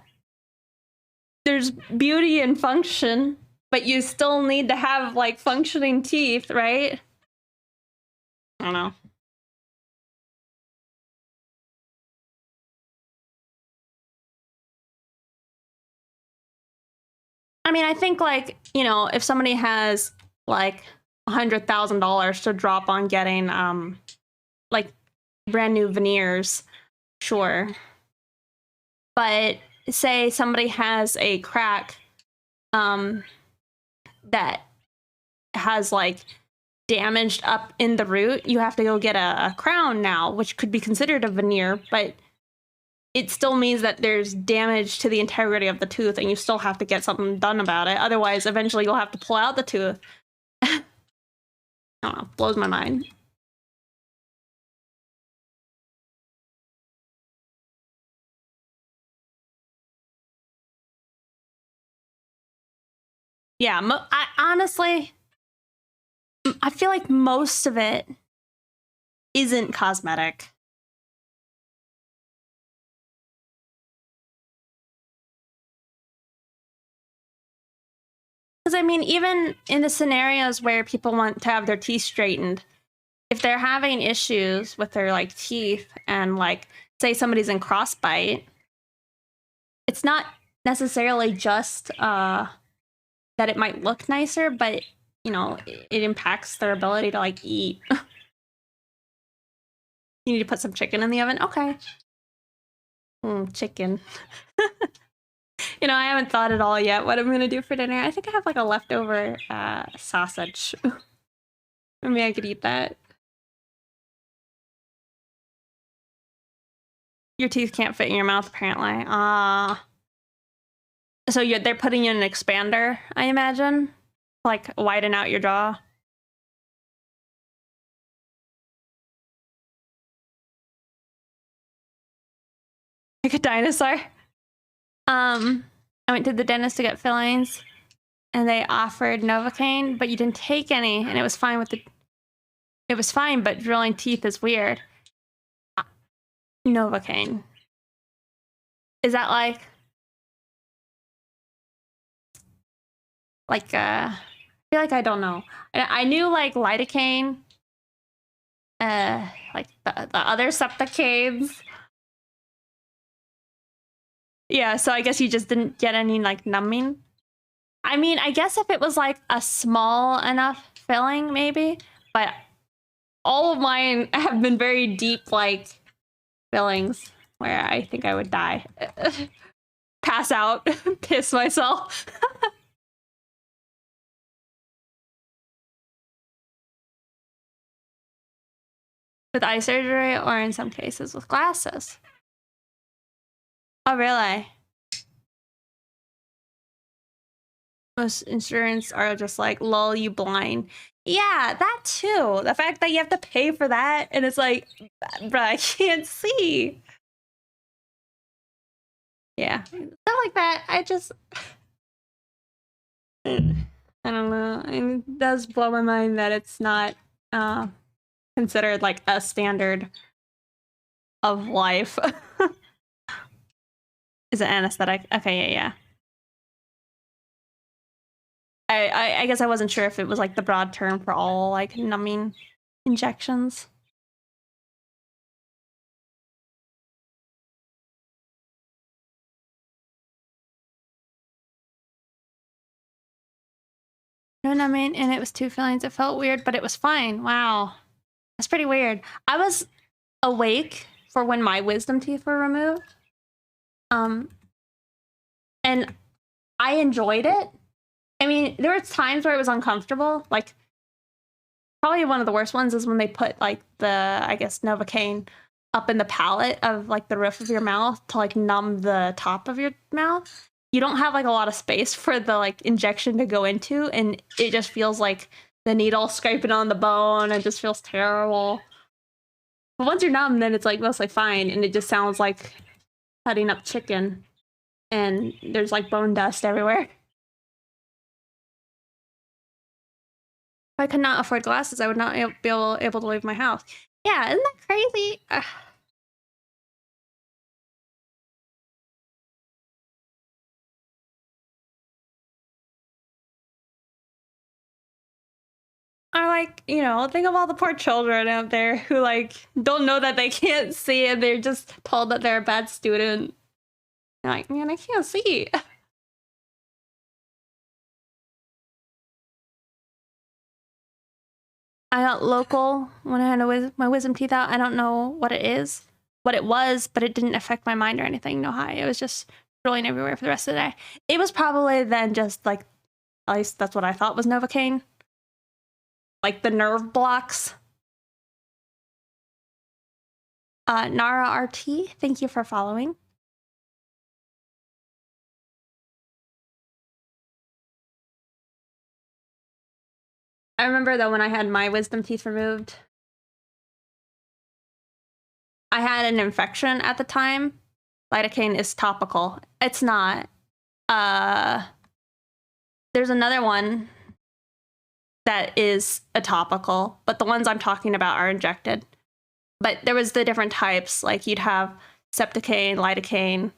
there's beauty and function, but you still need to have like functioning teeth, right? I don't know. I mean, I think like, you know, if somebody has like $100,000 to drop on getting like brand new veneers, sure. But say somebody has a crack that has like damaged up in the root, you have to go get a crown now, which could be considered a veneer, but it still means that there's damage to the integrity of the tooth and you still have to get something done about it. Otherwise, eventually you'll have to pull out the tooth. I don't know, blows my mind. Yeah, I honestly, I feel like most of it isn't cosmetic. Because I mean, even in the scenarios where people want to have their teeth straightened, if they're having issues with their like teeth and like say somebody's in crossbite, it's not necessarily just that it might look nicer, but you know, it impacts their ability to like eat. You need to put some chicken in the oven? Okay. Chicken. You know, I haven't thought at all yet what I'm gonna do for dinner. I think I have like a leftover sausage. Maybe I could eat that. Your teeth can't fit in your mouth, apparently. So they're putting you in an expander, I imagine? Like, widen out your jaw? Like a dinosaur? I went to the dentist to get fillings, and they offered Novocaine, but you didn't take any, and it was fine with it was fine, but drilling teeth is weird. Novocaine. Is that like I feel like I don't know. I knew like lidocaine, like the other Septicaines. Yeah, so I guess you just didn't get any like numbing. I mean, I guess if it was like a small enough filling, maybe, but all of mine have been very deep like fillings where I think I would die. Pass out, piss myself. With eye surgery, or in some cases with glasses. Oh, really? Most insurance are just like, lol, you blind. Yeah, that too. The fact that you have to pay for that, and it's like, bruh, I can't see. Yeah, stuff like that. I just, I don't know. It does blow my mind that it's not considered like a standard of life. Is it anesthetic? Okay, yeah. I guess I wasn't sure if it was like the broad term for all like numbing injections. No numbing, and it was two fillings. It felt weird, but it was fine. Wow, that's pretty weird. I was awake for when my wisdom teeth were removed, and I enjoyed it. I mean, there were times where it was uncomfortable. Like, probably one of the worst ones is when they put like the, I guess, Novocaine up in the palate of like the roof of your mouth to like numb the top of your mouth. You don't have like a lot of space for the like injection to go into, and it just feels like the needle scraping on the bone and just feels terrible. But once you're numb, then it's like mostly fine, and it just sounds like cutting up chicken, and there's like bone dust everywhere. If I could not afford glasses, I would not be able to leave my house. Yeah, isn't that crazy? Or like, you know, think of all the poor children out there who like don't know that they can't see, and they're just told that they're a bad student. They're like, man, I can't see. I got local when I had my wisdom teeth out. I don't know what it is, what it was, but it didn't affect my mind or anything. No high. It was just rolling everywhere for the rest of the day. It was probably then just like, at least that's what I thought was Novocaine. Like the nerve blocks. Nara RT, thank you for following. I remember though when I had my wisdom teeth removed, I had an infection at the time. Lidocaine is topical. It's not. There's another one that is a topical, but the ones I'm talking about are injected. But there was the different types. Like you'd have Septicaine, Lidocaine.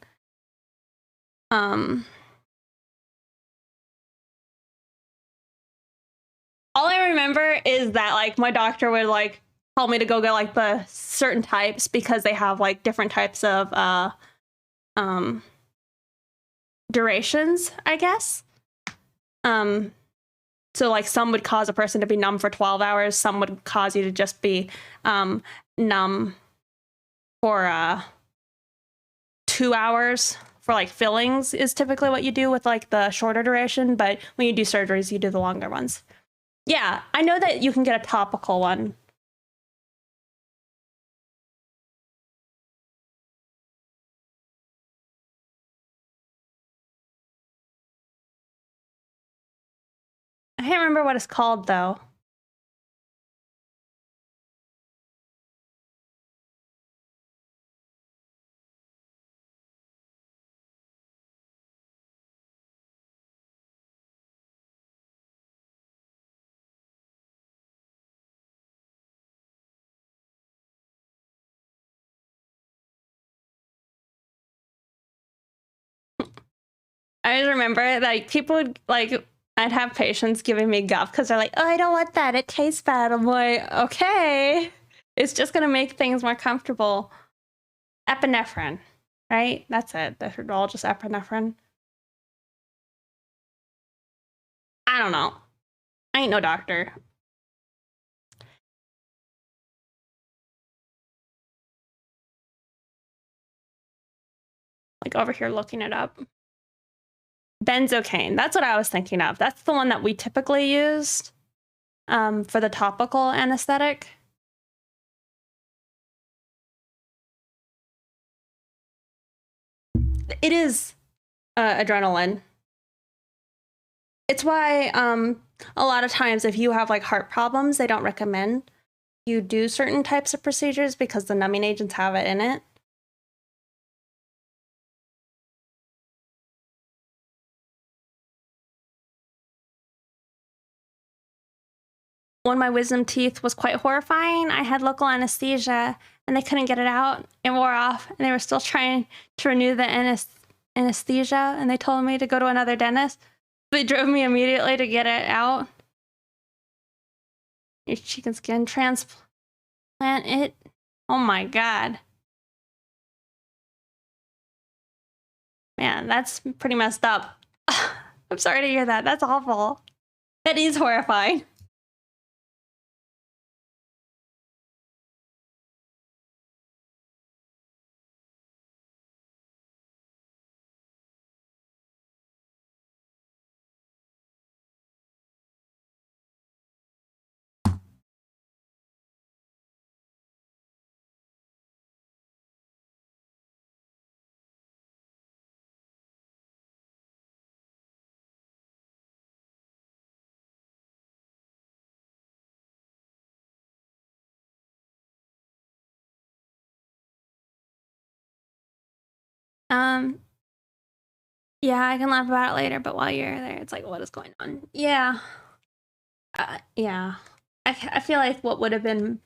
All I remember is that like my doctor would like tell me to go get like the certain types because they have like different types of durations, I guess. So like some would cause a person to be numb for 12 hours, some would cause you to just be numb for 2 hours. For like fillings is typically what you do with like the shorter duration, but when you do surgeries, you do the longer ones. Yeah, I know that you can get a topical one. I can't remember what it's called though. I remember like people would like I'd have patients giving me guff because they're like, "Oh, I don't want that. It tastes bad." I'm like, "Okay, it's just gonna make things more comfortable." Epinephrine, right? That's it. They're all just epinephrine. I don't know. I ain't no doctor. Like over here looking it up. Benzocaine. That's what I was thinking of. That's the one that we typically used for the topical anesthetic. It is adrenaline. It's why a lot of times if you have like heart problems, they don't recommend you do certain types of procedures because the numbing agents have it in it. When my wisdom teeth was quite horrifying, I had local anesthesia and they couldn't get it out. It wore off and they were still trying to renew the anesthesia and they told me to go to another dentist. They drove me immediately to get it out. Your chicken skin transplant it. Oh my God. Man, that's pretty messed up. I'm sorry to hear that. That's awful. That is horrifying. Um, yeah, I can laugh about it later, but while you're there, it's like, what is going on? Yeah. Yeah. I feel like what would have been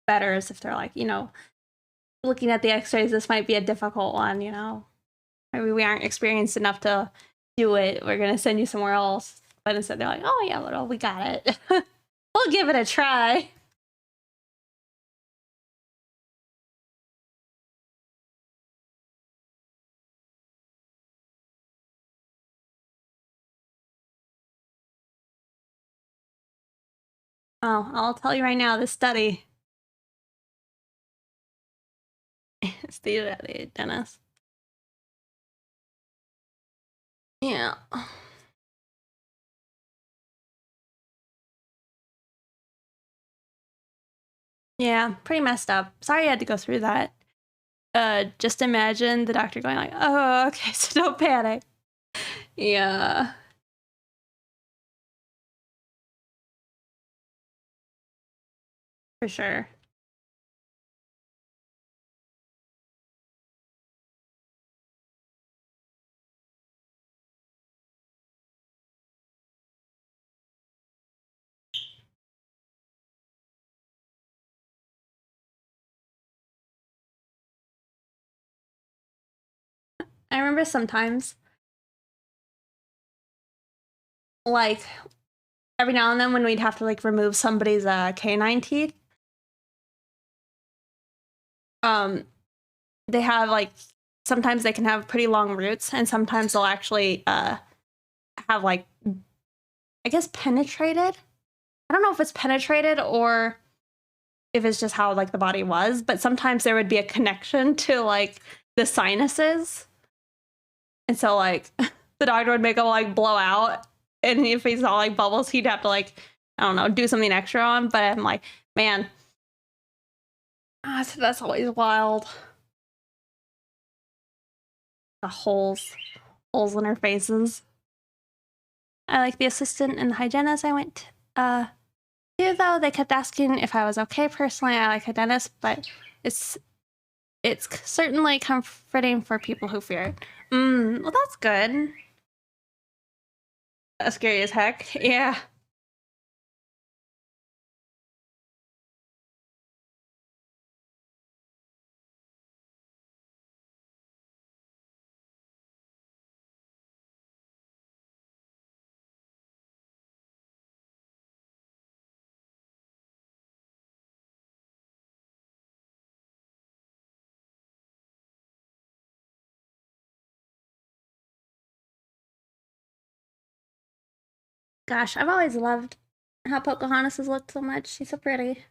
better is if they're like, looking at the x-rays, this might be a difficult one, Maybe we aren't experienced enough to do it. We're going to send you somewhere else. But instead they're like, oh yeah, well, we got it. We'll give it a try. Oh, I'll tell you right now, this study. It's the dentist. Yeah. Yeah, pretty messed up. Sorry you had to go through that. Just imagine the doctor going like, oh, okay, so don't panic. Yeah, for sure. I remember sometimes, like, every now and then when we'd have to, like, remove somebody's canine teeth, um, they have, like, sometimes they can have pretty long roots, and sometimes they'll actually have, like, I guess penetrated? I don't know if it's penetrated or if it's just how, like, the body was, but sometimes there would be a connection to, like, the sinuses. And so, like, the doctor would make him, like, blow out. And if he saw, like, bubbles, he'd have to, like, I don't know, do something extra on. But I'm like, man, that's always wild. The holes in her faces. I like the assistant and the hygienist I went to, though. They kept asking if I was okay personally. I like a dentist, but it's certainly comforting for people who fear it. Well, that's good. That's scary as heck. Yeah. Gosh, I've always loved how Pocahontas has looked so much. She's so pretty.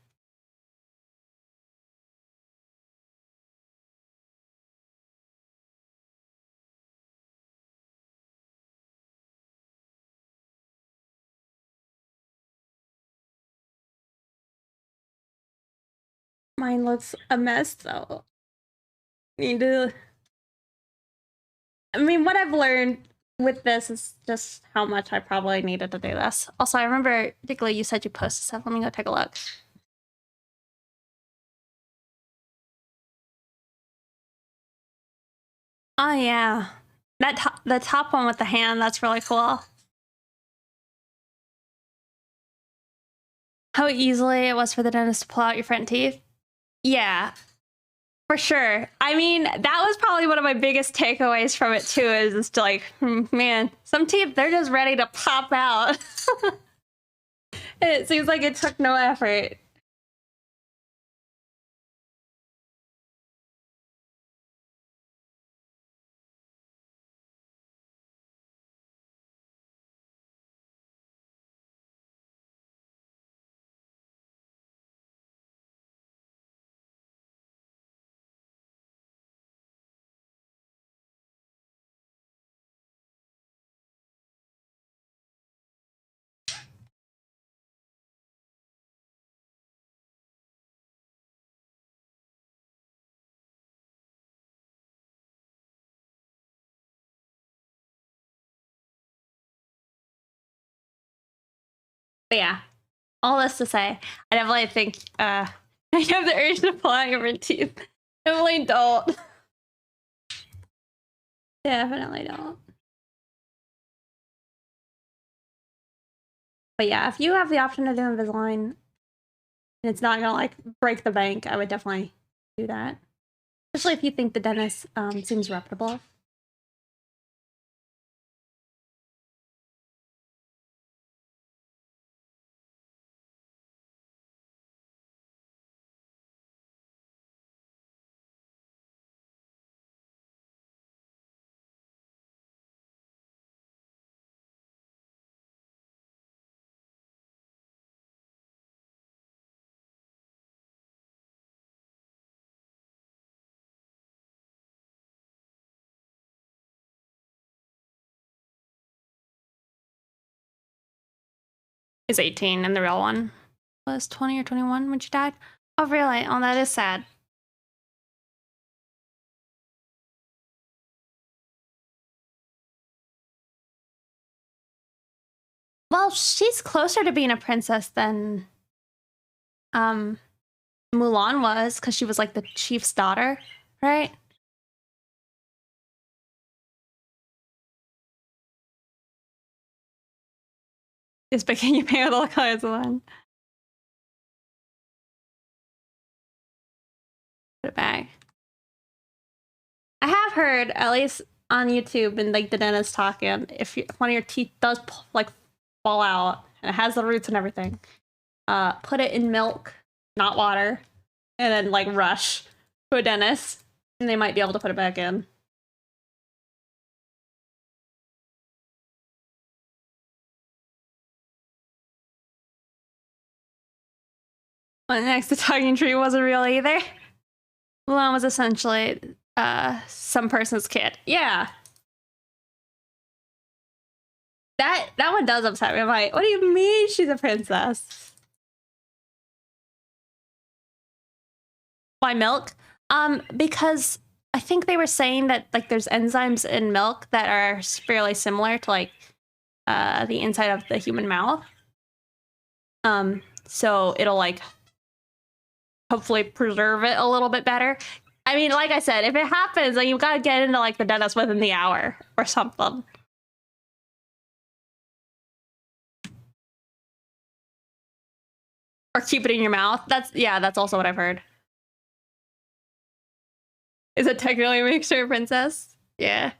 Mine looks a mess though. Need to. I mean, what I've learned with this is just how much I probably needed to do this. Also, I remember particularly you said you posted stuff. Let me go take a look. Oh yeah, the top one with the hand. That's really cool. How easily it was for the dentist to pull out your front teeth. Yeah, for sure. I mean, that was probably one of my biggest takeaways from it too, is just like, man, some teeth, they're just ready to pop out. It seems like it took no effort. But yeah, all this to say, I definitely think I have the urge to pull out your front teeth. Definitely don't. Definitely don't. But yeah, if you have the option to do Invisalign and it's not gonna like break the bank, I would definitely do that. Especially if you think the dentist seems reputable. Is 18 and the real one was 20 or 21 when she died. Oh really? Oh, that is sad. Well, she's closer to being a princess than Mulan was, because she was like the chief's daughter, right? Is Can you pay with all colors one? Put it back. I have heard, at least on YouTube and like the dentist talking, if one of your teeth does like fall out and it has the roots and everything, put it in milk, not water, and then like rush to a dentist, and they might be able to put it back in. Well, next, the talking tree wasn't real either. Mulan was essentially some person's kid. Yeah. That one does upset me. I'm like, what do you mean she's a princess? Why milk? Because I think they were saying that like there's enzymes in milk that are fairly similar to like the inside of the human mouth. So it'll like hopefully preserve it a little bit better. I mean, like I said, if it happens, then you've got to get into like the dentist within the hour or something. Or keep it in your mouth. That's also what I've heard. Is it technically a mixture princess? Yeah.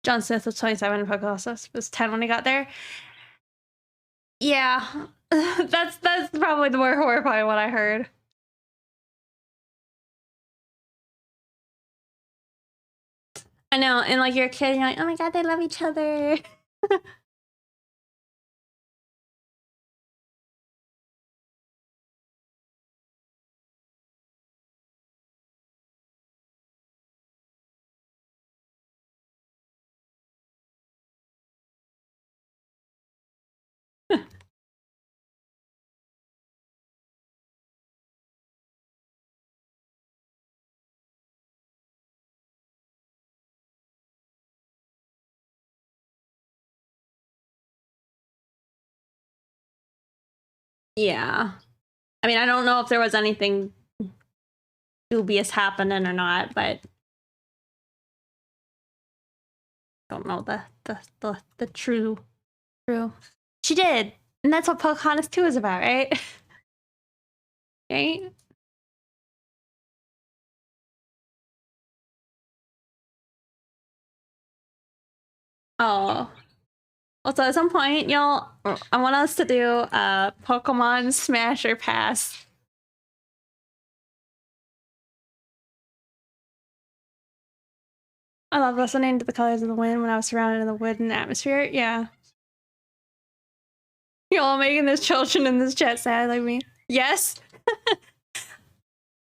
John Smith was 27 and Pocahontas was 10 when he got there. Yeah. that's probably the more horrifying one I heard. I know, and like you're a kid, and you're like, oh my god, they love each other. Yeah. I mean, I don't know if there was anything dubious happening or not, but don't know the true. She did, and that's what Pocahontas 2 is about, right? Right? Oh. Also, at some point, y'all, I want us to do a Pokemon Smash or Pass. I love listening to the colors of the wind when I was surrounded in the wooden atmosphere. Yeah. Y'all making those children in this chat sad like me. Yes.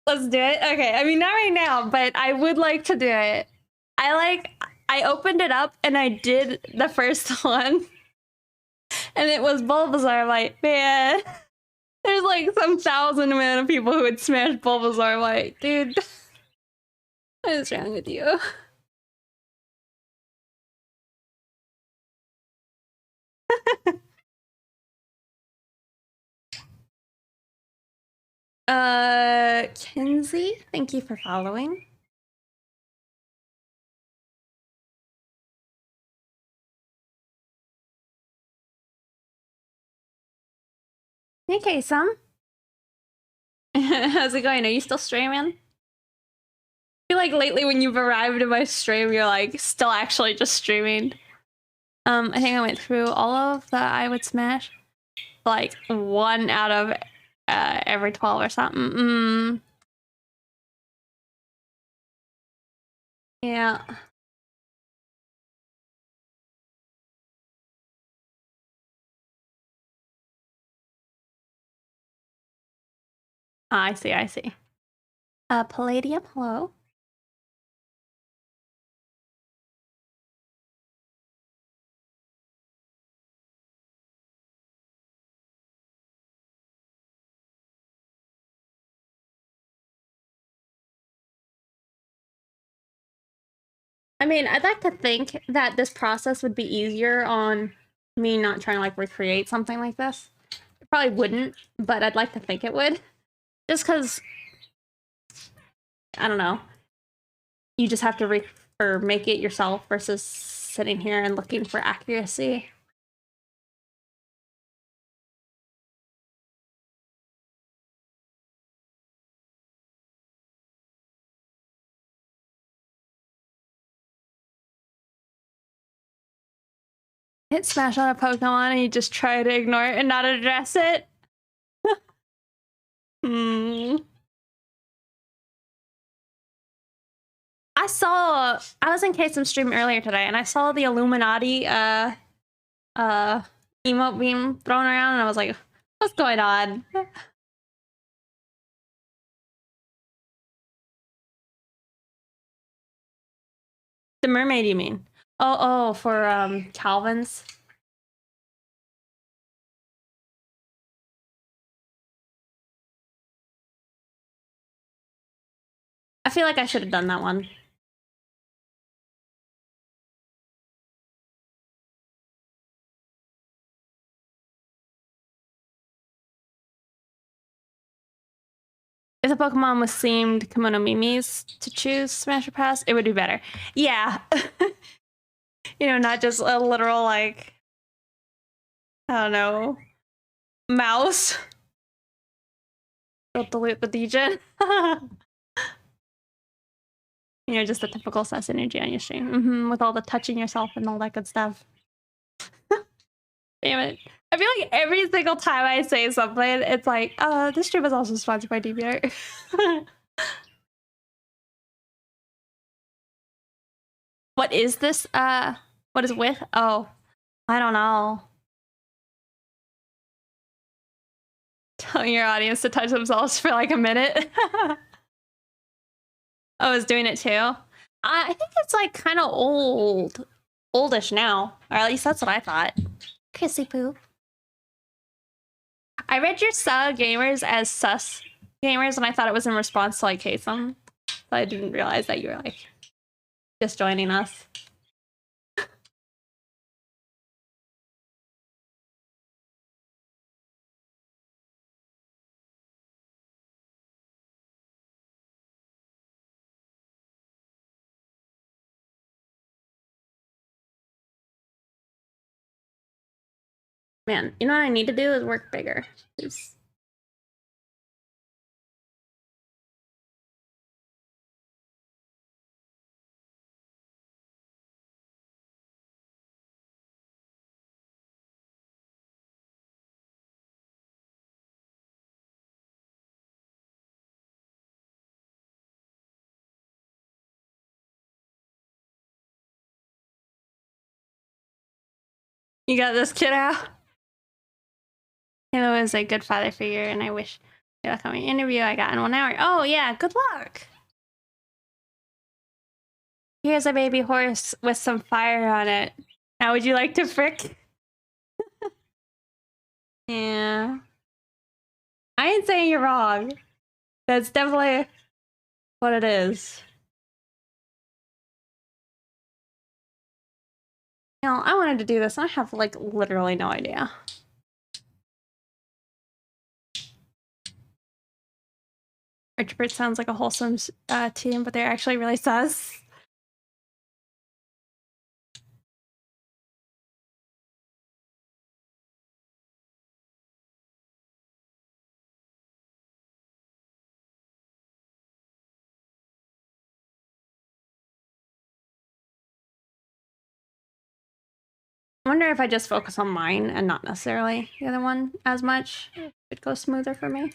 Let's do it. Okay. I mean, not right now, but I would like to do it. I opened it up and I did the first one. And it was Bulbasaur. I'm like, man, there's like some thousand amount of people who would smash Bulbasaur. I'm like, dude, what is wrong with you? Kinsey, thank you for following. Okay, Sam. How's it going? Are you still streaming? I feel like lately when you've arrived in my stream, you're like still actually just streaming. I think I went through all of the I would smash. Like 1 out of every 12 or something. Yeah. I see, I see. Palladium, hello. I mean, I'd like to think that this process would be easier on me not trying to like recreate something like this. It probably wouldn't, but I'd like to think it would. Just because, I don't know, you just have to or make it yourself versus sitting here and looking for accuracy. Hit smash on a Pokemon and you just try to ignore it and not address it. I was in Kasem's stream earlier today and I saw the Illuminati emote being thrown around and I was like, what's going on? The mermaid, you mean? Oh, for Calvin's. I feel like I should have done that one. If the Pokemon was themed Kimono Mimis to choose Smash or Pass, it would be better. Yeah. You know, not just a literal, like, I don't know, mouse. Don't delete the degen. You know, just the typical sus energy on your stream. With all the touching yourself and all that good stuff. Damn it. I feel like every single time I say something, it's like, this stream is also sponsored by DeviantArt. What is this? What is with? Oh, I don't know. Telling your audience to touch themselves for like a minute. I was doing it too. I think it's like kind of oldish now, or at least that's what I thought. Kissy poo. I read your gamers as sus gamers, and I thought it was in response to like hate them. So I didn't realize that you were like just joining us. Man, you know what I need to do is work bigger. You got this, kiddo. Halo is a good father figure, and I wish the upcoming interview I got in 1 hour. Oh yeah, good luck. Here's a baby horse with some fire on it. How would you like to frick? Yeah. I ain't saying you're wrong. That's definitely what it is. You know, I wanted to do this, and I have, like, literally no idea. Archibert sounds like a wholesome team, but they're actually really sus. I wonder if I just focus on mine and not necessarily the other one as much, it'd go smoother for me.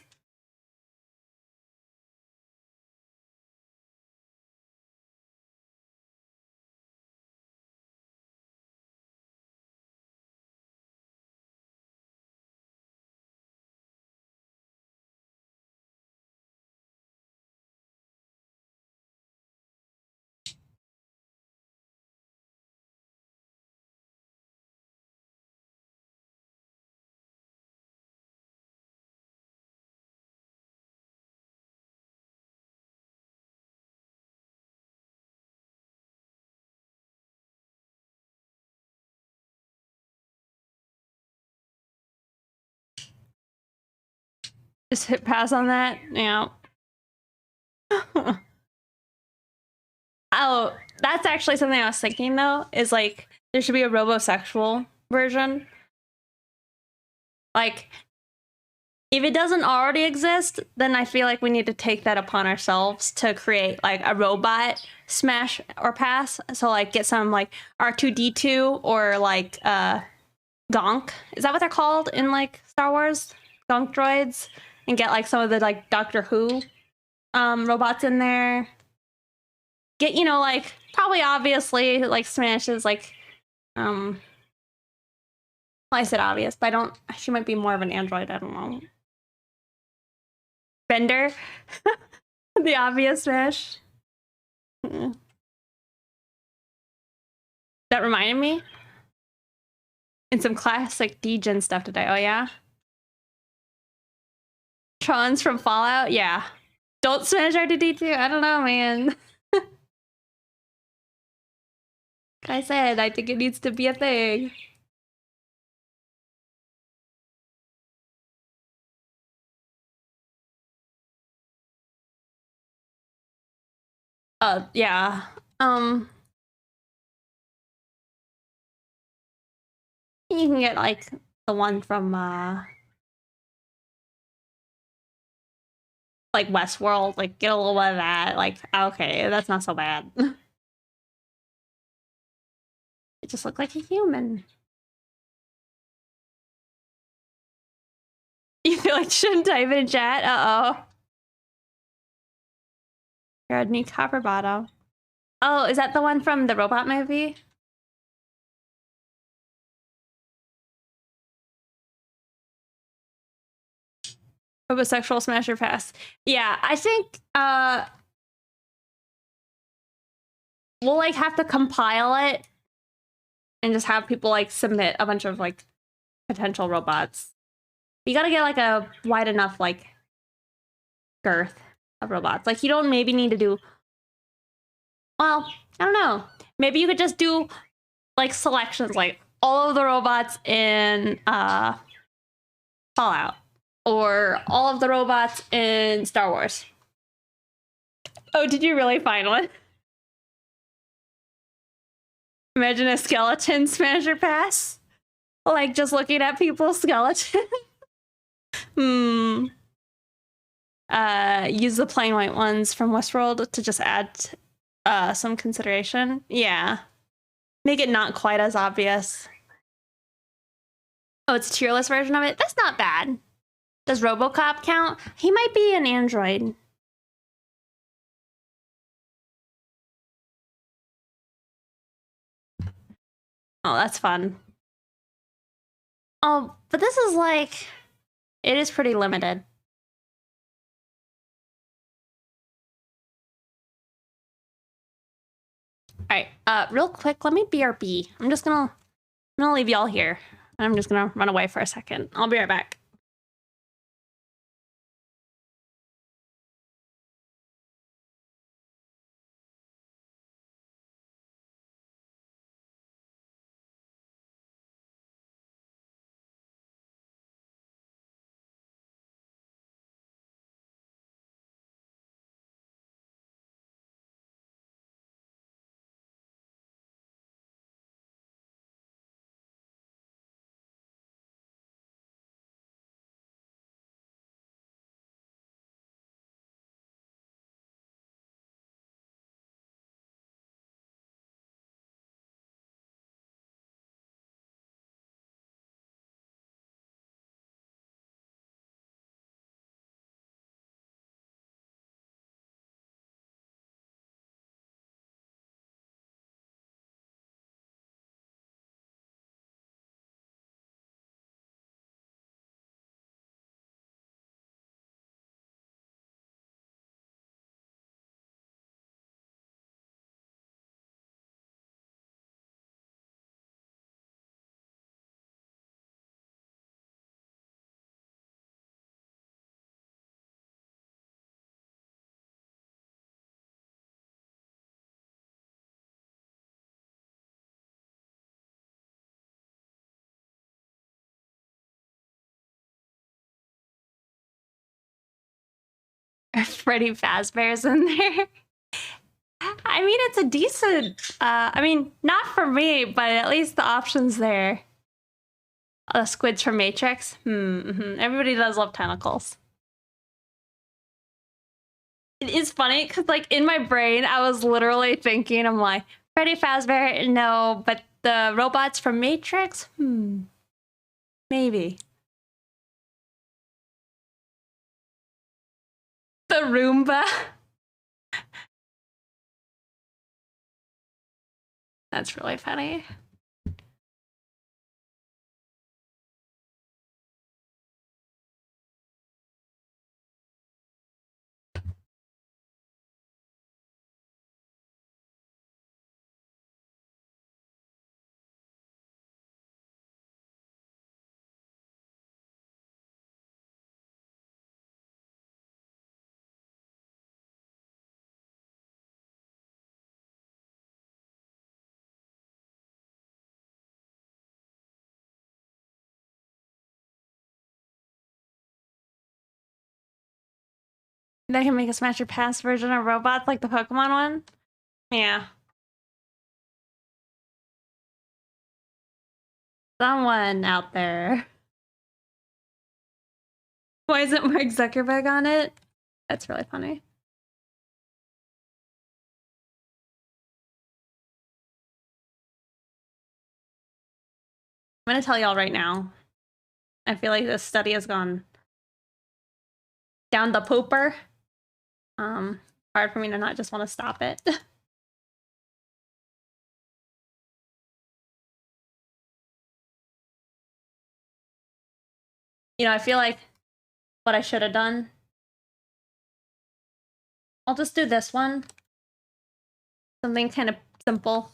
Just hit pass on that. Yeah. Oh, that's actually something I was thinking though, is like there should be a robosexual version. Like, if it doesn't already exist, then I feel like we need to take that upon ourselves to create like a robot smash or pass. So like get some like R2D2 or like Gonk. Is that what they're called in like Star Wars? Gonk droids, and get like some of the like Doctor Who robots in there. Get, you know, like probably obviously like Smash is like well, I said obvious, but I don't, she might be more of an android, I don't know. Bender. The obvious Smash. That reminded me. And some classic Degen stuff today. Oh yeah? Trons from Fallout? Yeah. Don't smash R2D2? I don't know, man. Like I said, I think it needs to be a thing. Yeah. You can get like the one from like Westworld, like get a little bit of that. Like, okay, that's not so bad. It just looked like a human. You feel like you shouldn't type it in chat? Uh-oh. You're a new copper bottom. Oh, is that the one from the robot movie? Homosexual Smasher Pass. Yeah, I think we'll like have to compile it and just have people like submit a bunch of like potential robots. You gotta get like a wide enough like girth of robots. Like you don't maybe need to do, well, I don't know. Maybe you could just do like selections, like all of the robots in Fallout, or all of the robots in Star Wars. Oh, did you really find one? Imagine a skeleton smasher pass. Like just looking at people's skeletons. Use the plain white ones from Westworld to just add some consideration. Yeah. Make it not quite as obvious. Oh, it's a tier list version of it? That's not bad. Does RoboCop count? He might be an android. Oh, that's fun. Oh, but this is like, it is pretty limited. All right, real quick, let me BRB. I'm gonna leave y'all here. I'm just gonna run away for a second. I'll be right back. Freddy Fazbear's in there. I mean, it's a decent, I mean, not for me, but at least the option's there. Squids from Matrix. Everybody does love tentacles. It is funny because, like, in my brain, I was literally thinking, I'm like, Freddy Fazbear, no, but the robots from Matrix, maybe. The Roomba. That's really funny. They can make a Smasher Pass version of robots like the Pokemon one? Yeah. Someone out there. Why isn't Mark Zuckerberg on it? That's really funny. I'm gonna tell y'all right now. I feel like this study has gone down the pooper. Hard for me to not just want to stop it. You know, I feel like what I should have done. I'll just do this one. Something kind of simple.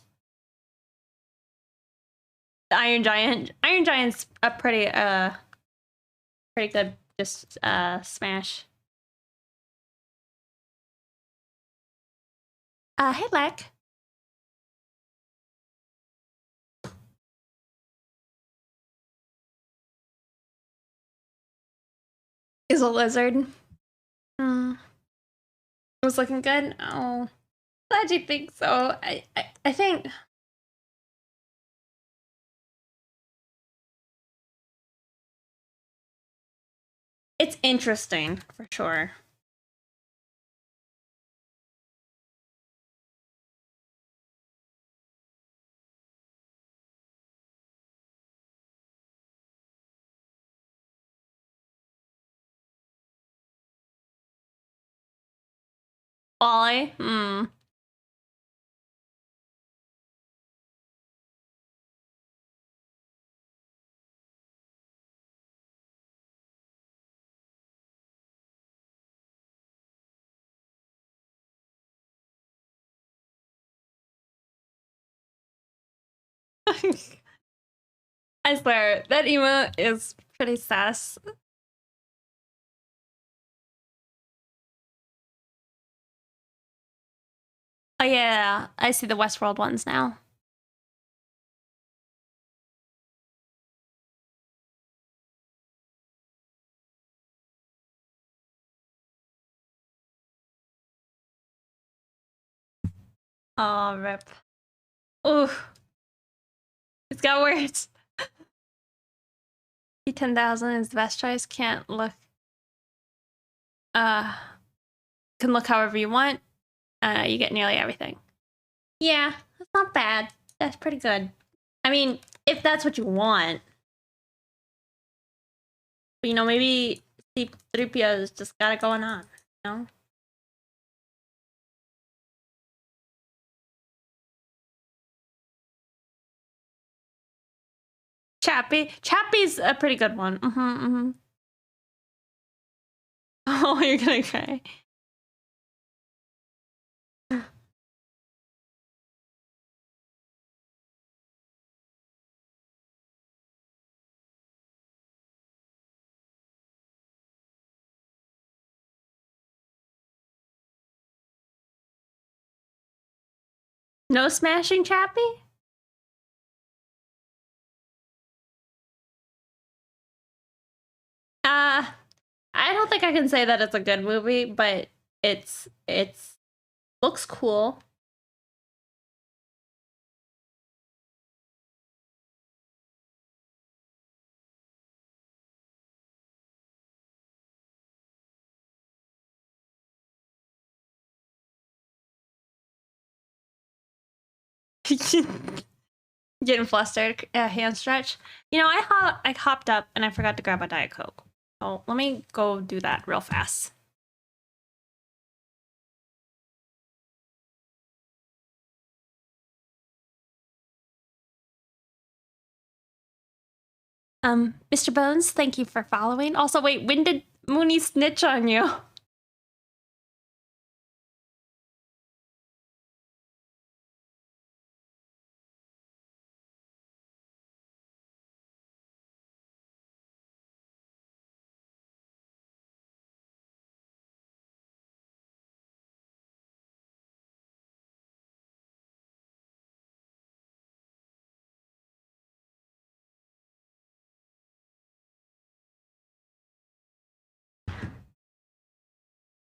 The Iron Giant. Iron Giant's a pretty good just smash. Hey Lek. Is a lizard. Hmm. It was looking good. Oh, glad you think so. I think it's interesting for sure. Wally. Hmm. I swear that emote is pretty sus. Oh yeah, I see the Westworld ones now. Oh rip. Ooh, it's got worse. T10,000 is the best choice. Can't look. Uh, can look however you want. You get nearly everything. Yeah, that's not bad. That's pretty good. I mean, if that's what you want. But, you know, maybe C-3PO's just got it going on, you know? Chappie's a pretty good one. Oh, you're gonna cry. No smashing Chappie? I don't think I can say that it's a good movie, but it's looks cool. Getting flustered, hand stretch. You know, I hopped up and I forgot to grab a Diet Coke. So let me go do that real fast. Mr. Bones, thank you for following. Also, wait, when did Mooney snitch on you?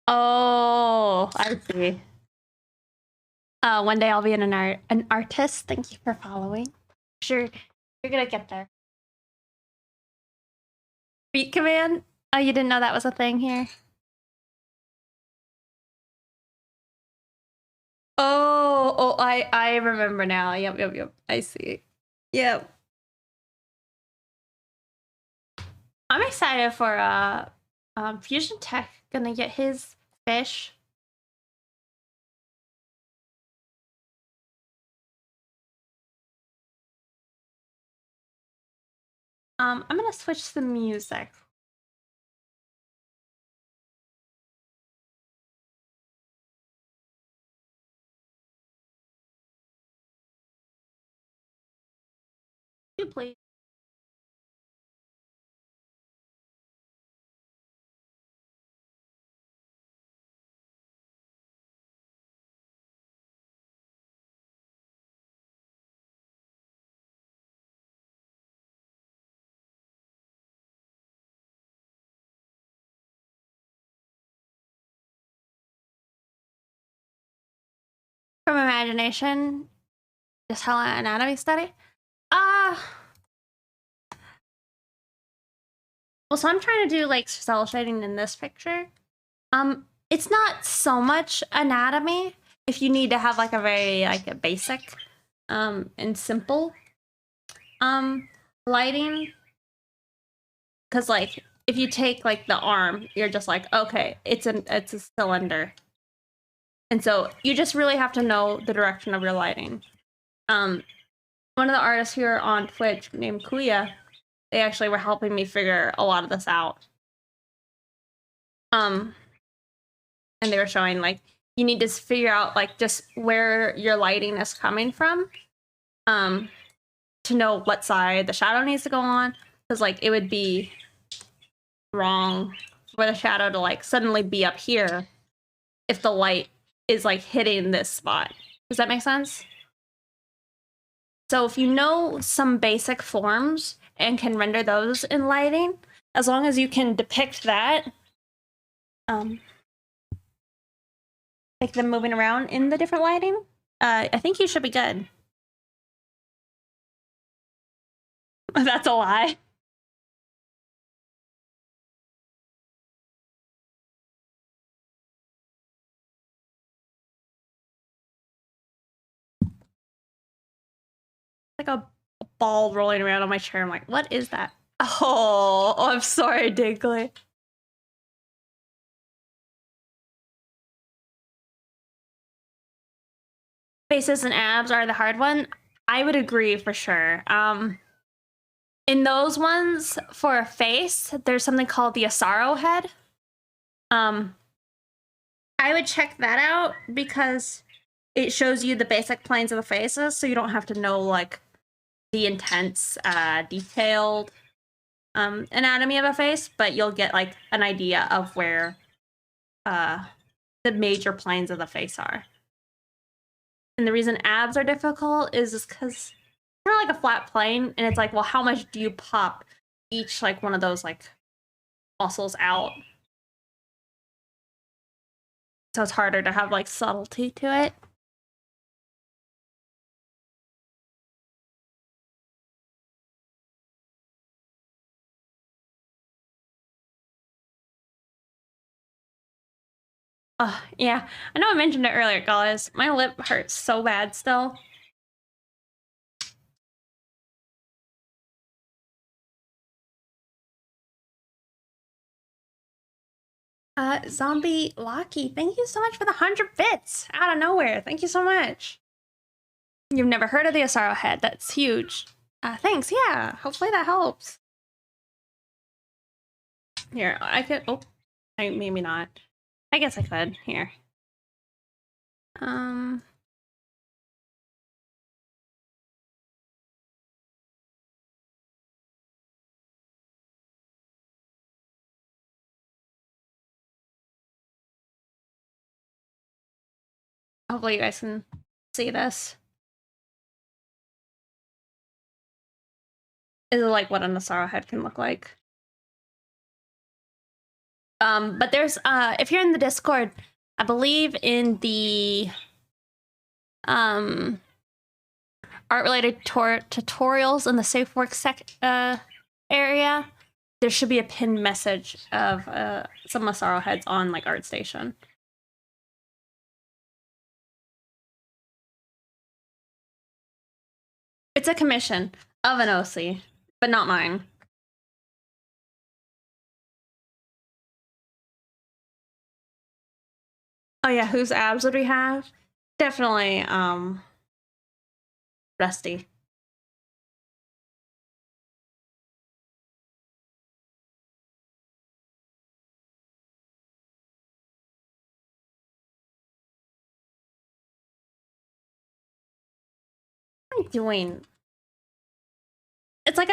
Oh, I see. One day I'll be an artist. Thank you for following. Sure, you're gonna get there. Beat command? Oh, you didn't know that was a thing here? Oh, I remember now. Yep. I see. Yep. I'm excited for Fusion Tech gonna get his fish. I'm gonna switch the music you please? From imagination, just how an anatomy study? Well, so I'm trying to do like cell shading in this picture. It's not so much anatomy if you need to have like a very like a basic and simple lighting. Cause like if you take like the arm, you're just like, okay, it's a cylinder. And so you just really have to know the direction of your lighting. One of the artists here on Twitch named Kuya, they actually were helping me figure a lot of this out. And they were showing like you need to figure out like just where your lighting is coming from, to know what side the shadow needs to go on. Because like it would be wrong for the shadow to like suddenly be up here if the light is like hitting this spot. Does that make sense? So if you know some basic forms and can render those in lighting, as long as you can depict that, like them moving around in the different lighting, I think you should be good. That's a lie. Like a ball rolling around on my chair. I'm like, what is that? Oh, I'm sorry, Dinkley. Faces and abs are the hard one. I would agree for sure. In those ones, for a face, there's something called the Asaro head. I would check that out because it shows you the basic planes of the faces, so you don't have to know like the intense, detailed anatomy of a face, but you'll get like an idea of where the major planes of the face are. And the reason abs are difficult is just because it's kind of like a flat plane, and it's like, well, how much do you pop each like one of those like muscles out? So it's harder to have like subtlety to it. Yeah, I know I mentioned it earlier, guys. My lip hurts so bad still. Zombie Locky, thank you so much for the 100 bits out of nowhere. Thank you so much. You've never heard of the Asaro head. That's huge. Thanks. Yeah, hopefully that helps. Here, I could. Oh, maybe not. I guess I could. Here. Hopefully you guys can see this. This is like what an Asaro head can look like. But there's if you're in the Discord, I believe in the art related tutorials in the safe work area, there should be a pinned message of some Asaro heads on like ArtStation. It's a commission of an OC, but not mine. Oh yeah, whose abs would we have? Definitely Rusty. What am I doing? It's like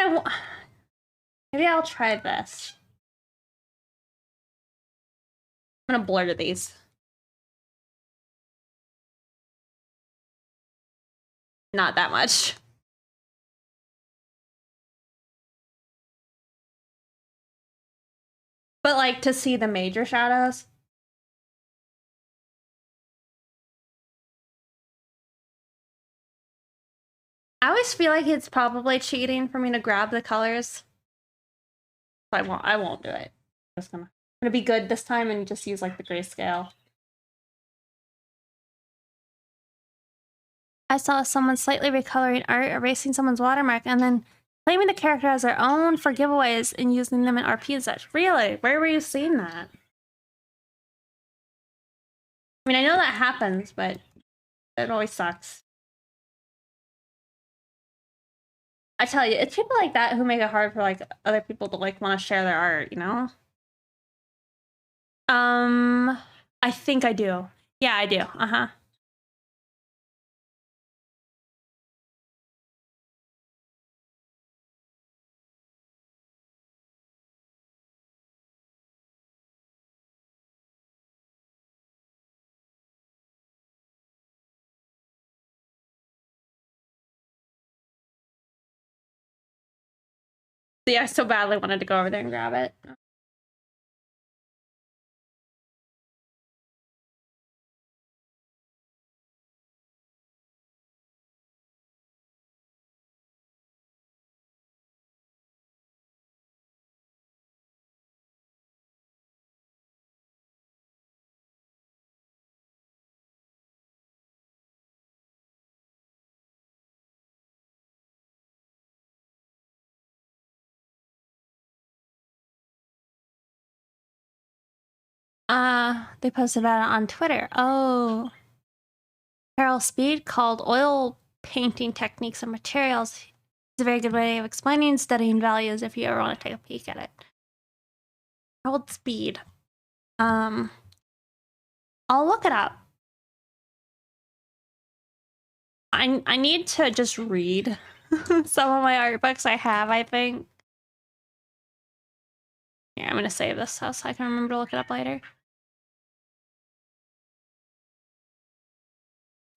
maybe I'll try this. I'm gonna blur these. Not that much. But like to see the major shadows. I always feel like it's probably cheating for me to grab the colors. I won't do it. I'm just gonna be good this time and just use like the grayscale. I saw someone slightly recoloring art, erasing someone's watermark, and then claiming the character as their own for giveaways and using them in RP and such. Really? Where were you seeing that? I mean, I know that happens, but it always sucks. I tell you, it's people like that who make it hard for like other people to like want to share their art, you know? I think I do. Yeah, I do. Uh-huh. See, I so badly wanted to go over there and grab it. They posted about it on Twitter. Oh. Carol Speed called oil painting techniques and materials. It's a very good way of explaining and studying values if you ever want to take a peek at it. Harold Speed. I'll look it up. I need to just read some of my art books I have, I think. Yeah, I'm gonna save this so I can remember to look it up later.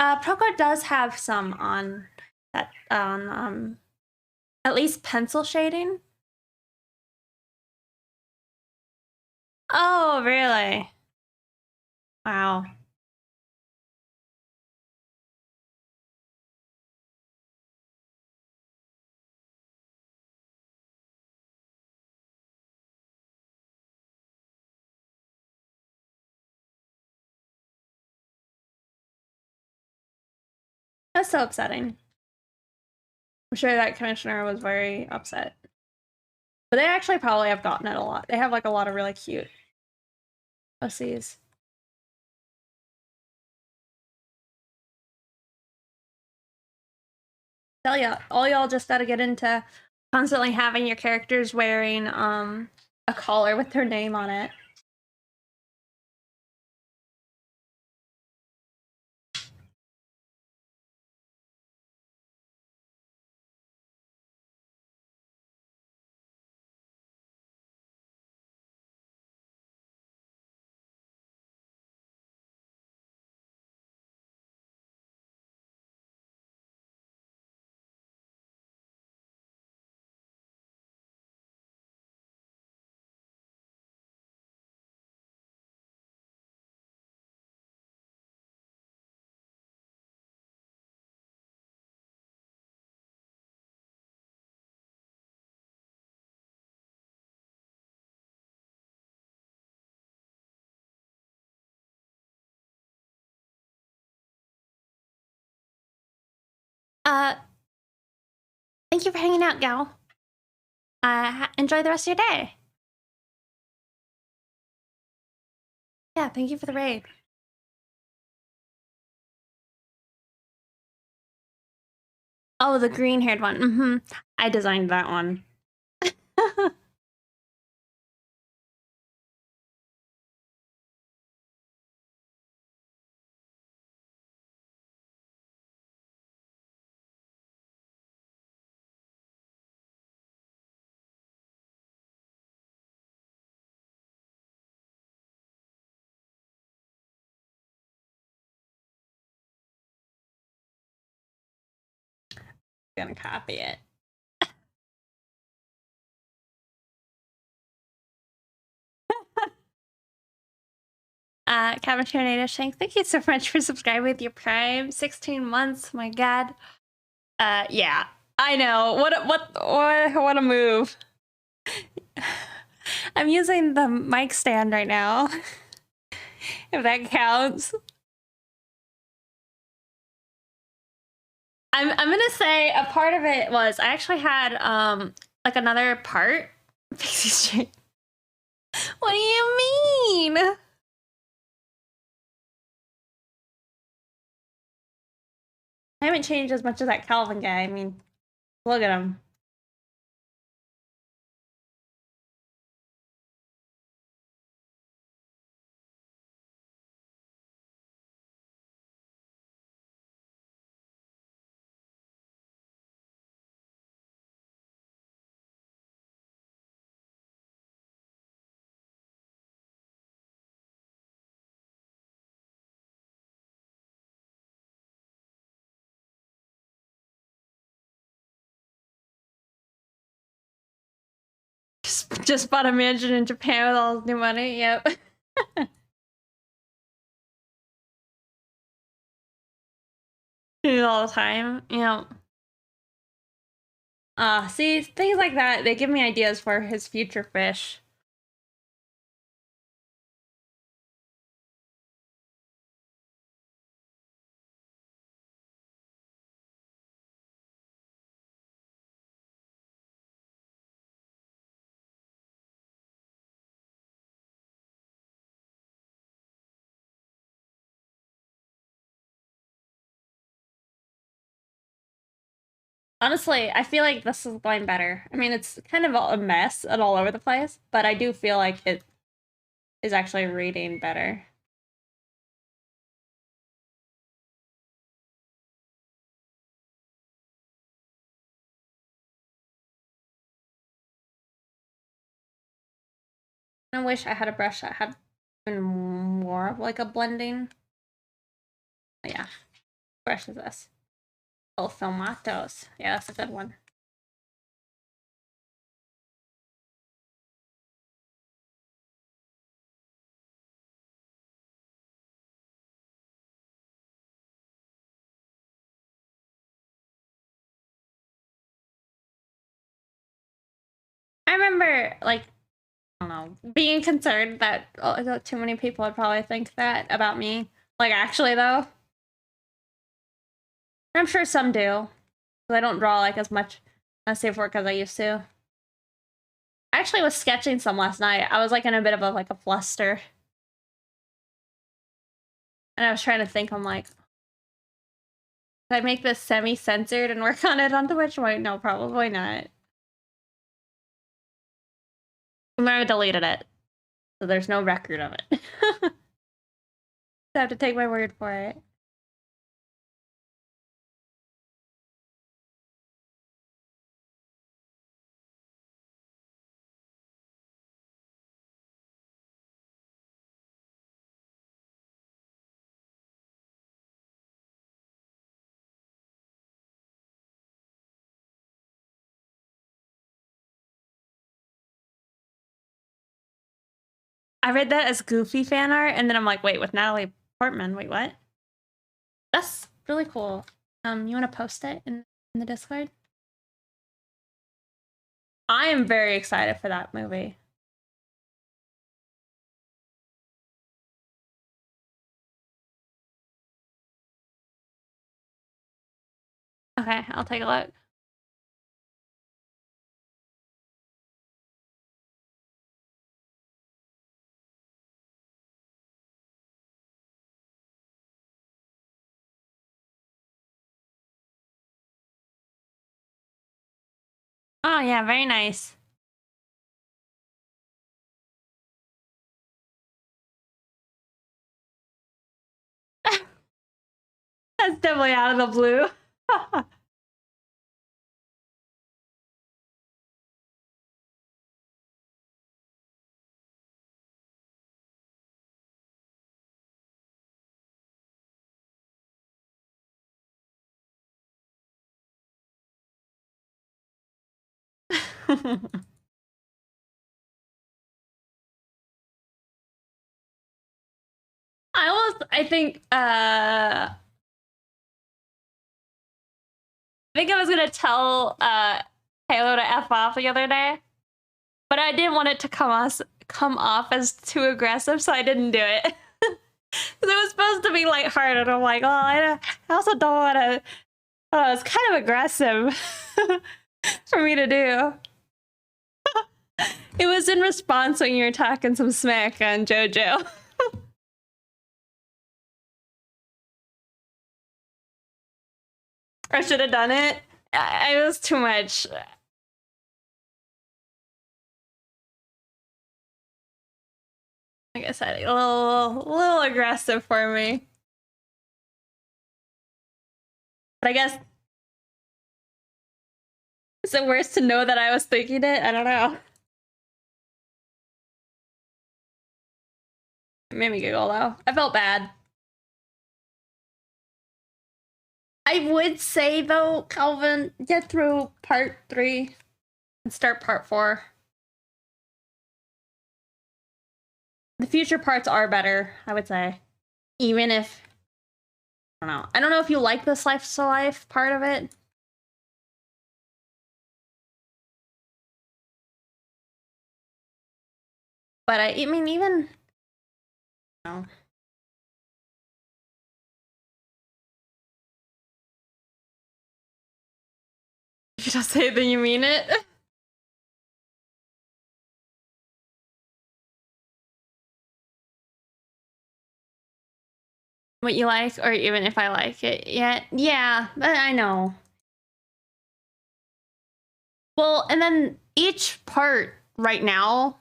Proco does have some on that at least pencil shading. Oh, really? Wow. That's so upsetting. I'm sure that commissioner was very upset. But they actually probably have gotten it a lot. They have like a lot of really cute OCs. Tell ya, all y'all just gotta get into constantly having your characters wearing a collar with their name on it. Thank you for hanging out, gal. Enjoy the rest of your day. Yeah, thank you for the raid. Oh, the green-haired one. Mm-hmm. I designed that one. gonna copy it. Cabin Tornado Shank, thank you so much for subscribing with your Prime. 16 months, my god. Yeah, I know. What a move. I'm using the mic stand right now. If that counts. I'm gonna say a part of it was I actually had like another part. Pixie Street. What do you mean? I haven't changed as much as that Calvin guy. I mean, look at him. Just bought a mansion in Japan with all his new money. Yep. All the time. Yep. See, things like that, they give me ideas for his future fish. Honestly, I feel like this is going better. I mean, it's kind of a mess and all over the place, but I do feel like it is actually reading better. I wish I had a brush that had even more of like a blending. But yeah, brush is this. Oh, Filmatos. Yeah, that's a good one. I remember, like, I don't know, being concerned that too many people would probably think that about me. Like, actually, though, I'm sure some do. But I don't draw, like, as much on safe work as I used to. I actually was sketching some last night. I was, like, in a bit of a, like, a fluster. And I was trying to think, I'm like, should I make this semi-censored and work on it on Twitch? Wait, no, probably not. I deleted it. So there's no record of it. I have to take my word for it. I read that as Goofy fan art, and then I'm like, wait, with Natalie Portman, wait, what? That's really cool. You want to post it in the Discord? I am very excited for that movie. Okay, I'll take a look. Oh yeah, very nice. That's definitely out of the blue. I think I was gonna tell Halo to F off the other day, but I didn't want it to come off as too aggressive, so I didn't do it. Because it was supposed to be lighthearted. And I'm like, well, I also don't want to. Oh, it's kind of aggressive for me to do. It was in response when you were talking some smack on JoJo. I should have done it. It was too much. Like I said, a little aggressive for me. But I guess, is it worse to know that I was thinking it? I don't know. It made me giggle though. I felt bad. I would say though, Calvin, get through part 3 and start part 4. The future parts are better, I would say. Even if, I don't know. I don't know if you like the slice of life part of it. But I mean, even, no. If you don't say it, then you mean it. What you like, or even if I like it yet. Yeah, I know. Well, and then each part right now,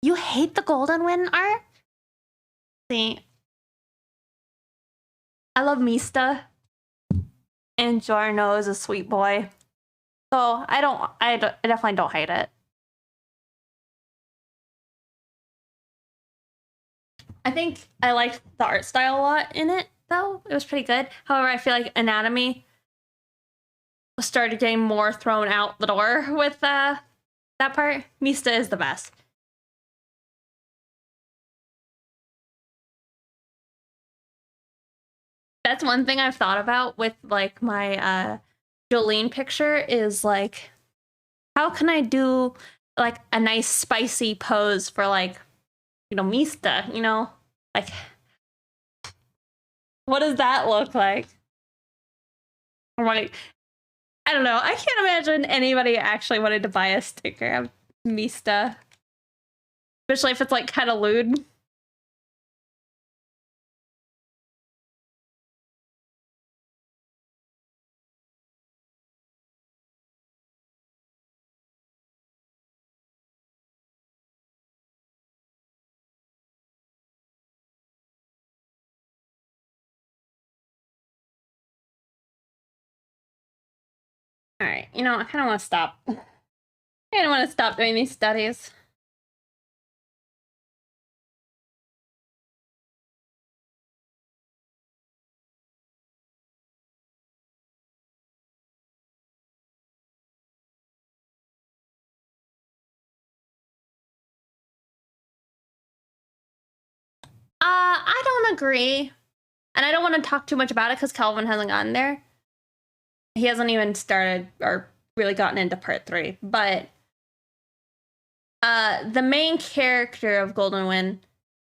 you hate the Golden Wind arc? See, I love Mista, and Giorno is a sweet boy. So I definitely don't hate it. I think I liked the art style a lot in it, though. It was pretty good. However, I feel like anatomy started getting more thrown out the door with that part. Mista is the best. That's one thing I've thought about with like my Jolene picture is like, how can I do like a nice spicy pose for like, you know, Mista, you know? Like, what does that look like? I don't know. I can't imagine anybody actually wanted to buy a sticker of Mista. Especially if it's like kind of lewd. All right, you know, I kind of want to stop. I kind of want to stop doing these studies. I don't agree. And I don't want to talk too much about it because Calvin hasn't gotten there. He hasn't even started or really gotten into part 3. But the main character of Golden Wind,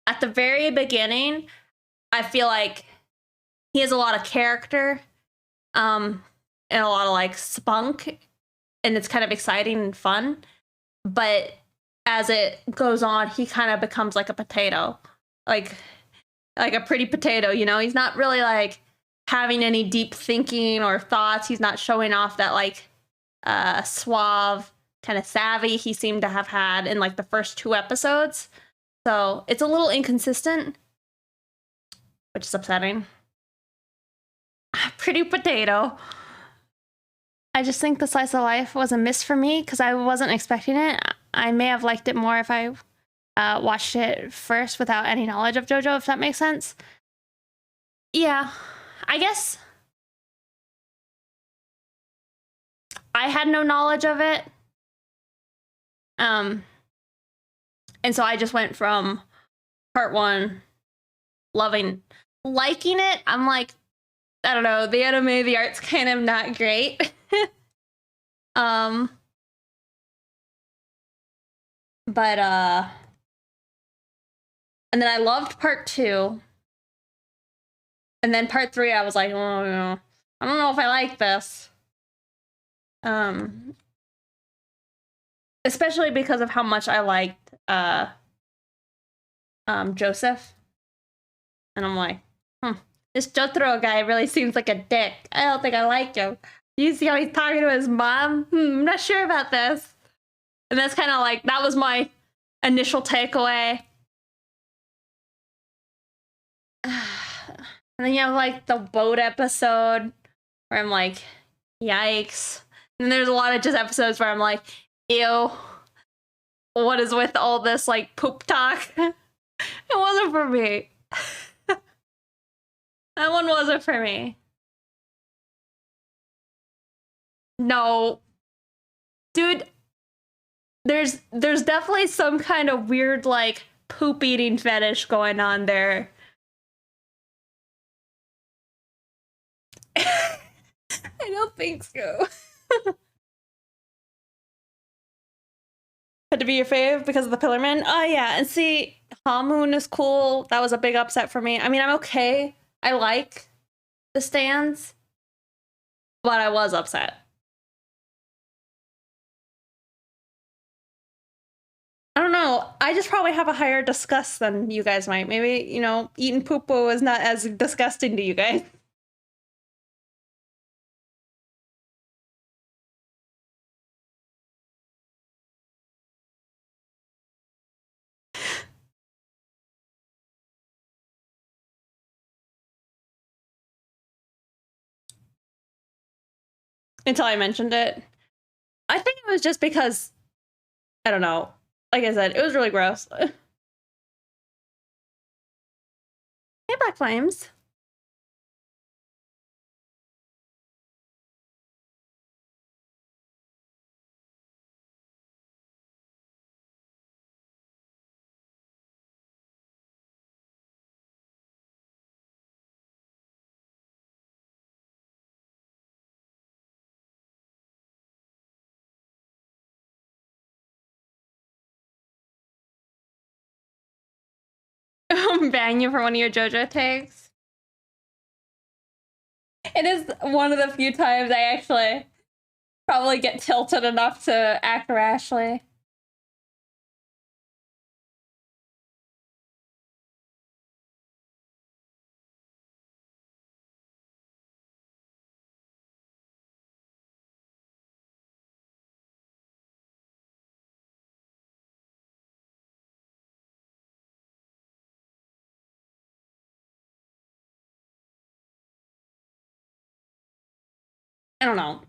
at the very beginning, I feel like he has a lot of character, and a lot of like spunk, and it's kind of exciting and fun. But as it goes on, he kind of becomes like a potato, like a pretty potato. You know, he's not really like having any deep thinking or thoughts. He's not showing off that like suave kind of savvy he seemed to have had in like the first 2 episodes. So it's a little inconsistent, which is upsetting. Pretty potato. I just think the slice of life was a miss for me because I wasn't expecting it. I may have liked it more if I watched it first without any knowledge of JoJo, if that makes sense. Yeah, I guess I had no knowledge of it. And so I just went from part 1 liking it. I'm like, I don't know, the anime, the art's kind of not great. But and then I loved part 2. And then part 3 I was like, oh no, I don't know if I like this. Especially because of how much I liked Joseph. And I'm like, this Jotaro guy really seems like a dick. I don't think I like him. You see how he's talking to his mom? I'm not sure about this. And that's kind of like, that was my initial takeaway. And then you have like the boat episode where I'm like, yikes. And there's a lot of just episodes where I'm like, ew, what is with all this like poop talk? It wasn't for me. That one wasn't for me. No. Dude, there's definitely some kind of weird like poop eating fetish going on there. I don't think so. Had to be your fave because of the Pillarman? Oh yeah, and see, Hamoon is cool. That was a big upset for me. I mean, I'm okay. I like the stands, but I was upset. I don't know. I just probably have a higher disgust than you guys might. Maybe, you know, eating poo-poo is not as disgusting to you guys. Until I mentioned it. I think it was just because, I don't know. Like I said, it was really gross. Hey, Black Flames. Ban you for one of your JoJo takes. It is one of the few times I actually probably get tilted enough to act rashly. I don't know.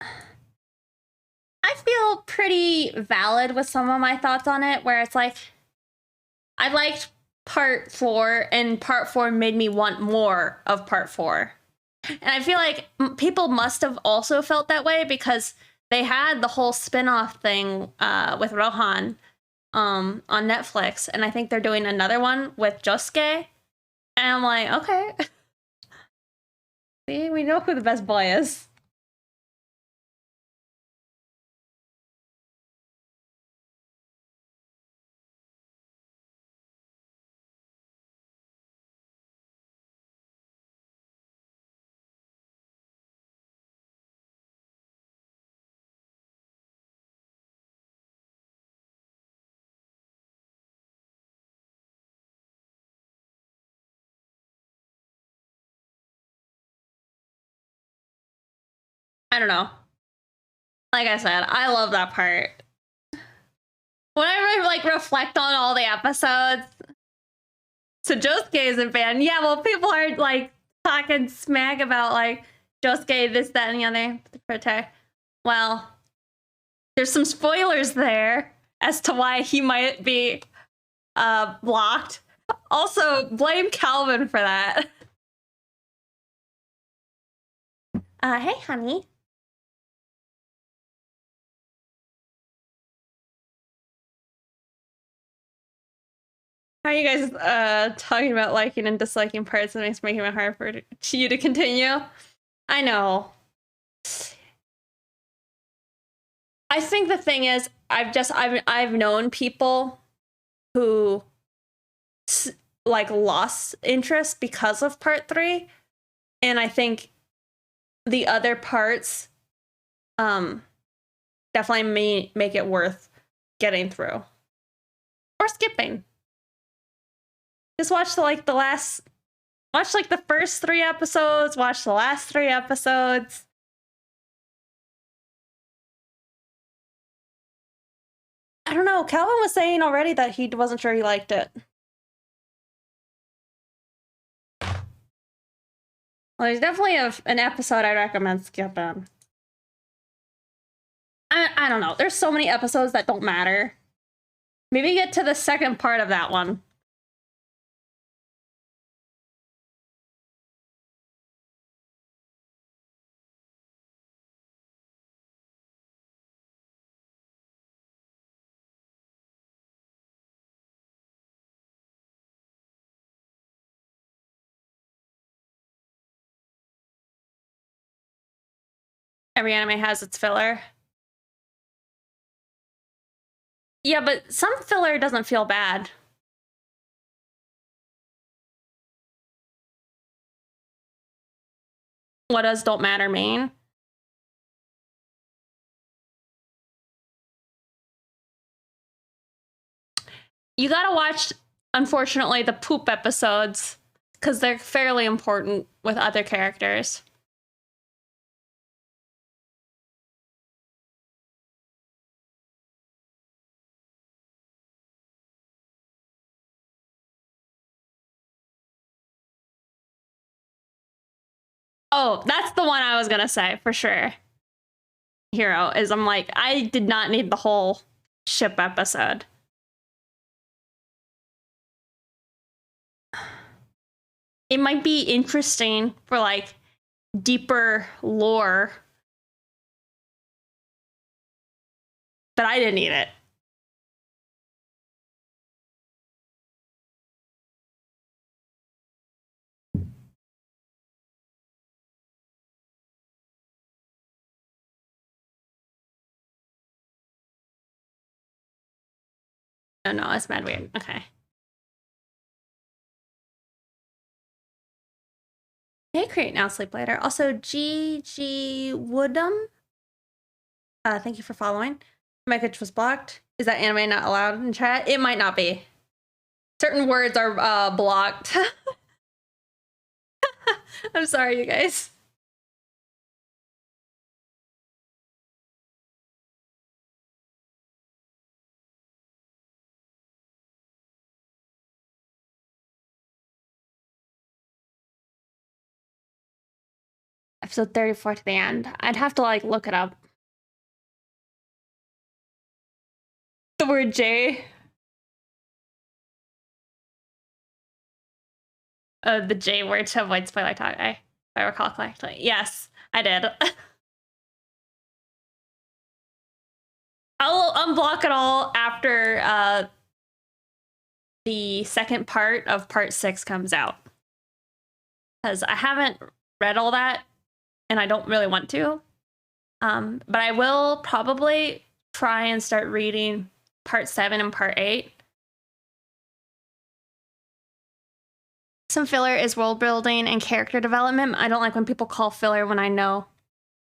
I feel pretty valid with some of my thoughts on it, where it's like, I liked part 4, and part 4 made me want more of part 4. And I feel like people must have also felt that way because they had the whole spin-off thing with Rohan on Netflix, and I think they're doing another one with Josuke. And I'm like, okay. See, we know who the best boy is. I don't know. Like I said, I love that part. Whenever I like reflect on all the episodes, so Josuke isn't banned. Yeah, well, people are like talking smack about like Josuke, this, that, and the other. Protect. Well, there's some spoilers there as to why he might be blocked. Also, blame Calvin for that. Hey, honey. How are you guys talking about liking and disliking parts that makes making it hard for you to continue? I know. I think the thing is, I've known people who like lost interest because of part 3, and I think the other parts definitely make it worth getting through or skipping. Just watch watch like the first 3 episodes, watch the last 3 episodes. I don't know. Calvin was saying already that he wasn't sure he liked it. Well, there's definitely an episode I'd recommend skipping. I don't know. There's so many episodes that don't matter. Maybe get to the second part of that one. Every anime has its filler. Yeah, but some filler doesn't feel bad. What does don't matter mean? You gotta watch, unfortunately, the poop episodes, because they're fairly important with other characters. Oh, that's the one I was gonna say, for sure. Hero is, I'm like, I did not need the whole ship episode. It might be interesting for like deeper lore, but I didn't need it. Oh no, it's mad weird. Okay. Hey, create now, sleep later. Also, GG Woodham. Thank you for following. My pitch was blocked. Is that anime not allowed in chat? It might not be. Certain words are blocked. I'm sorry, you guys. Episode 34 to the end. I'd have to like look it up. The word J. The J word to avoid spoiler talk. If I recall correctly. Yes, I did. I'll unblock it all after the second part of part 6 comes out. Because I haven't read all that, and I don't really want to. But I will probably try and start reading part 7 and part 8. Some filler is world building and character development. I don't like when people call filler when I know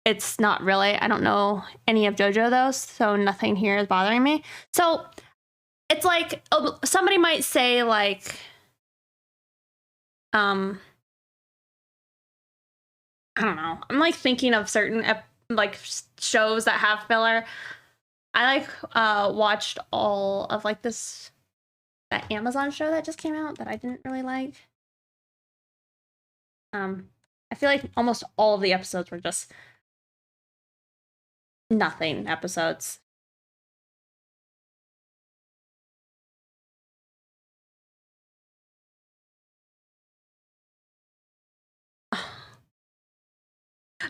it's not really. I don't know any of JoJo though, so nothing here is bothering me. So it's like somebody might say like, I don't know. I'm like thinking of certain like shows that have filler. I like watched all of like that Amazon show that just came out that I didn't really like. I feel like almost all of the episodes were just nothing episodes.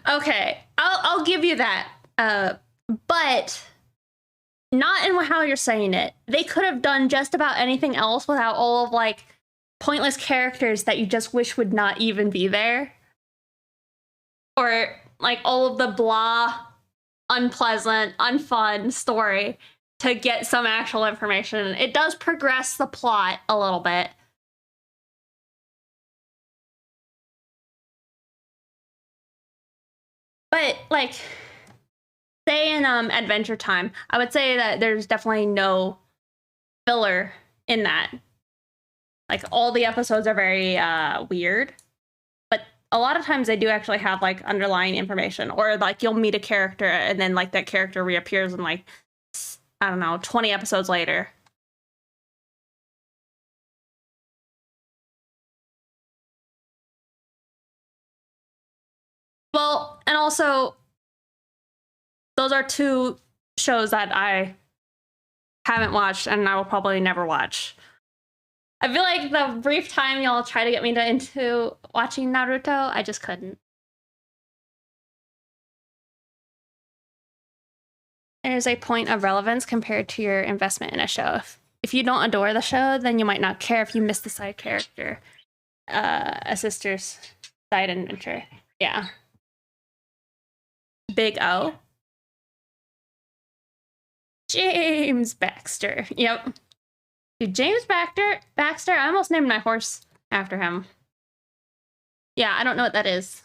Okay, I'll give you that. But not in how you're saying it. They could have done just about anything else without all of like pointless characters that you just wish would not even be there. Or like all of the blah, unpleasant, unfun story to get some actual information. It does progress the plot a little bit. But like, say in Adventure Time, I would say that there's definitely no filler in that. Like all the episodes are very weird, but a lot of times they do actually have like underlying information, or like you'll meet a character and then like that character reappears in like, I don't know, 20 episodes later. Well, and also those are two shows that I haven't watched and I will probably never watch. I feel like the brief time y'all try to get me into watching Naruto, I just couldn't. There's a point of relevance compared to your investment in a show. If you don't adore the show, then you might not care if you miss the side character. A sister's side adventure. Yeah. Big O. James Baxter. Yep. Dude, James Baxter, I almost named my horse after him. Yeah, I don't know what that is.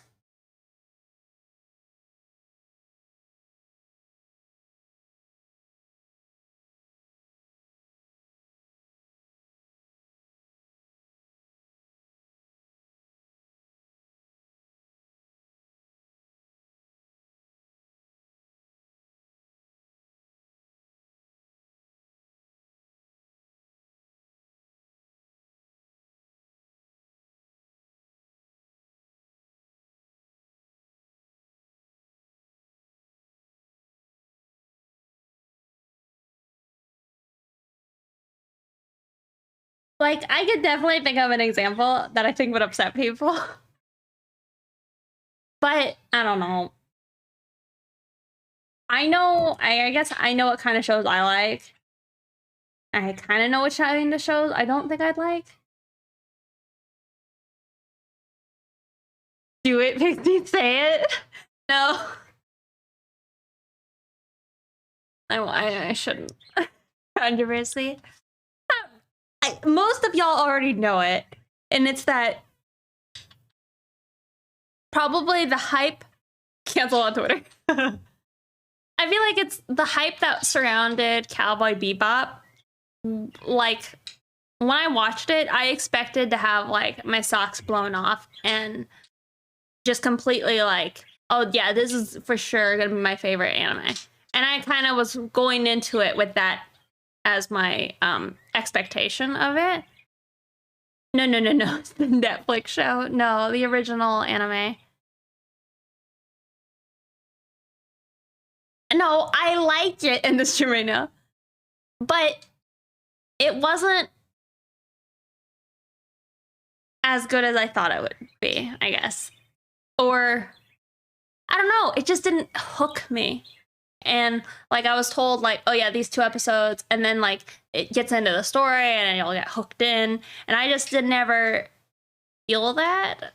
Like, I could definitely think of an example that I think would upset people. But, I don't know. I guess I know what kind of shows I like. I kind of know which kind of shows I don't think I'd like. Do it, Pixie, say it. No. I shouldn't. Controversy. Most of y'all already know it, and it's that probably the hype. Cancel on Twitter. I feel like it's the hype that surrounded Cowboy Bebop. Like, when I watched it, I expected to have like my socks blown off and just completely like, oh yeah, this is for sure gonna be my favorite anime. And I kind of was going into it with that as my expectation of it. No. It's the Netflix show. No, the original anime. No, I liked it in the stream right now. But it wasn't as good as I thought it would be, I guess. Or, I don't know, it just didn't hook me. And like I was told, like, oh yeah, these 2 episodes, and then like it gets into the story and you'll get hooked in. And I just did never feel that.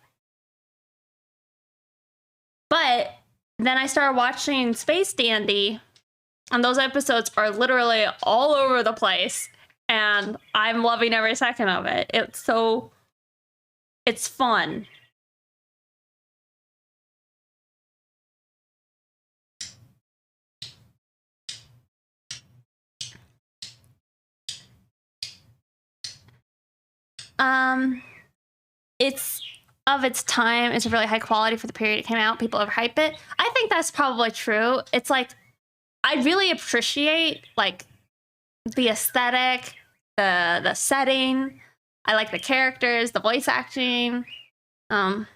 But then I started watching Space Dandy, and those episodes are literally all over the place. And I'm loving every second of it. It's fun. It's of its time. It's really high quality for the period it came out. People overhype it. I think that's probably true. It's like, I really appreciate like the aesthetic, the setting. I like the characters, the voice acting. There's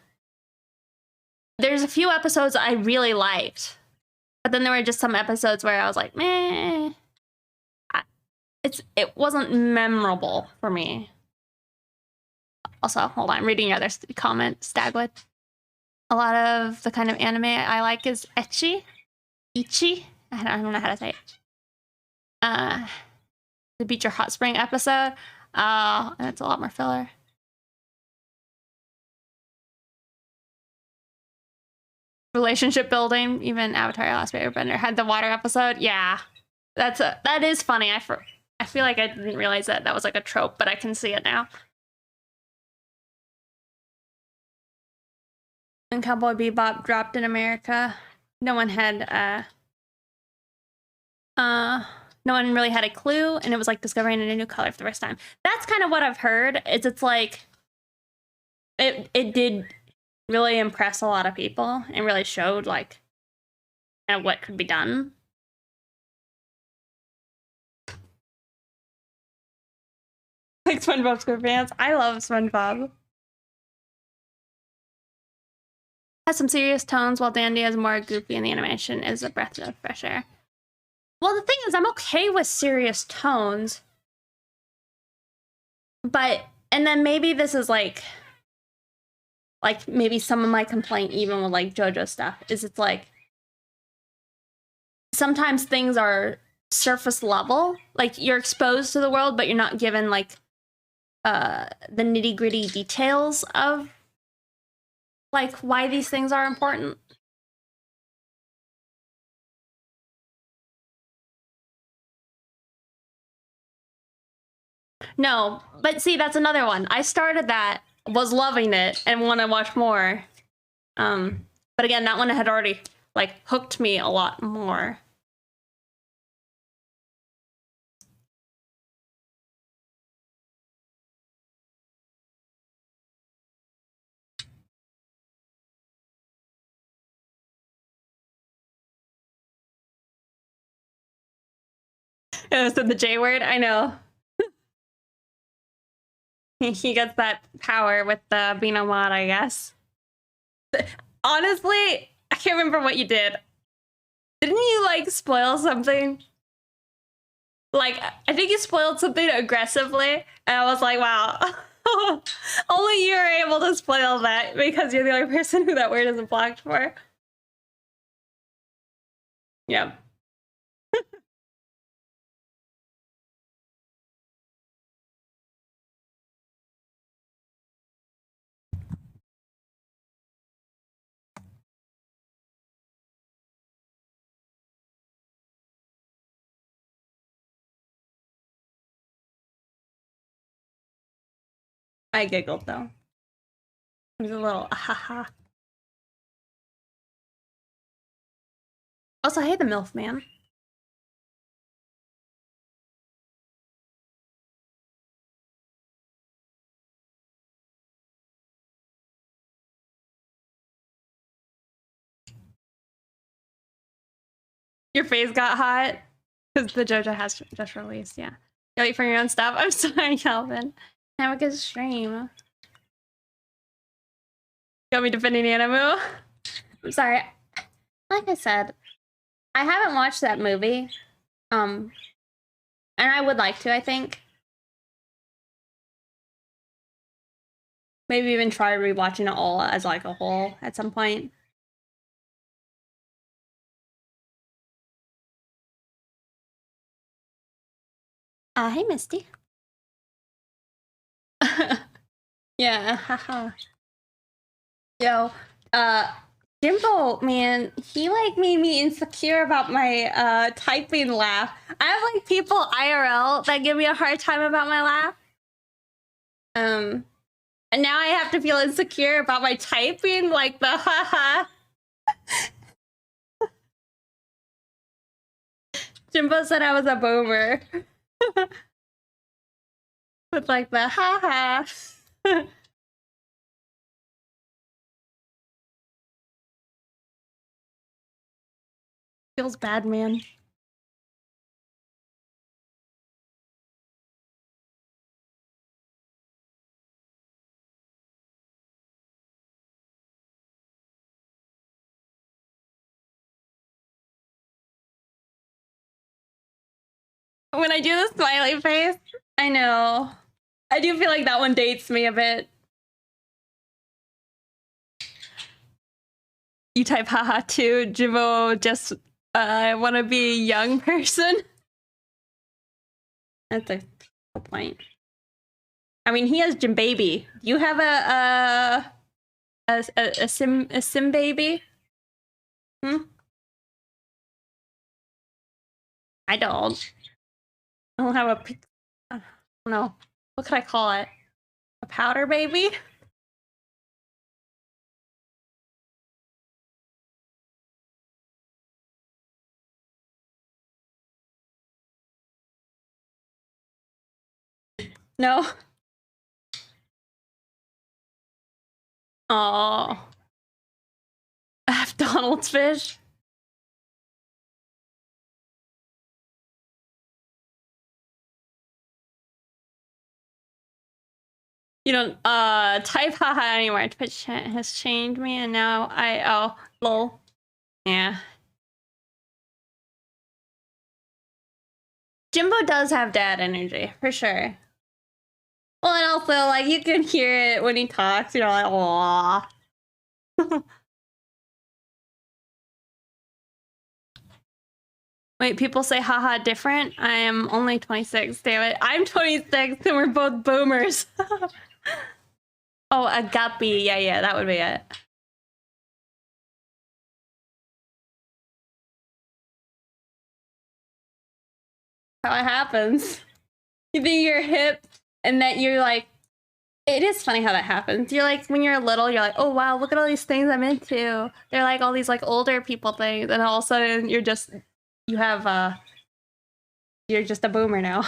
a few episodes I really liked, but then there were just some episodes where I was like, meh. It wasn't memorable for me. Also, hold on, I'm reading your other comment, Stagwood. A lot of the kind of anime I like is ecchi. Ichi? I don't know how to say it. the Beach or Hot Spring episode. And it's a lot more filler. Relationship building, even Avatar: Last Airbender had the water episode. Yeah, that is funny. I feel like I didn't realize that was like a trope, but I can see it now. When Cowboy Bebop dropped in America, no one really had a clue, and it was like discovering a new color for the first time. That's kind of what I've heard. It's like it did really impress a lot of people and really showed like what could be done. Like SpongeBob SquarePants. I love SpongeBob. Has some serious tones, while Dandy is more goofy, and the animation is a breath of fresh air. Well, the thing is, I'm okay with serious tones, but and then maybe this is like maybe some of my complaint even with like JoJo stuff is it's like sometimes things are surface level, like you're exposed to the world, but you're not given like the nitty-gritty details of like why these things are important. No, but see, that's another one. I started that, was loving it, and want to watch more. But again, that one had already like hooked me a lot more. It was the J word. I know. He gets that power with the Binamat, I guess. Honestly, I can't remember what you did. Didn't you like spoil something? Like, I think you spoiled something aggressively, and I was like, wow. Only you are able to spoil that because you're the only person who that word isn't blocked for. Yeah. I giggled though. It was a little haha. Also, hey, the MILF man. Your face got hot because the JoJo has just released. Yeah. You wait for your own stuff. I'm sorry, Calvin. Have a good stream. You want me defending Animu? I'm sorry. Like I said, I haven't watched that movie. And I would like to, I think. Maybe even try rewatching it all as like a whole at some point. Hey, Misty. Yeah, haha. Yo, Jimbo, man, he like made me insecure about my typing laugh. I have like people IRL that give me a hard time about my laugh. And now I have to feel insecure about my typing, like the haha. Jimbo said I was a boomer. With like the haha. Feels bad, man. When I do the smiley face, I know. I do feel like that one dates me a bit. You type haha too, Jimbo, just I want to be a young person. That's a good point. I mean, he has Jim Baby. You have a sim baby? Hmm? I don't. I don't have I don't know. What could I call it? A powder baby? No. Oh. I have Donald's fish. You don't type haha anymore. Twitch has changed me and now lol. Yeah. Jimbo does have dad energy, for sure. Well, and also, like, you can hear it when he talks. You're like, aww. Wait, people say haha different? I am only 26, damn it. I'm 26 and we're both boomers. Oh, a guppy. Yeah, that would be it. How it happens. You think you're hip and that you're like, it is funny how that happens. You're like, when you're little, you're like, oh wow, look at all these things I'm into. They're like all these like older people things, and all of a sudden you're just you're just a boomer now.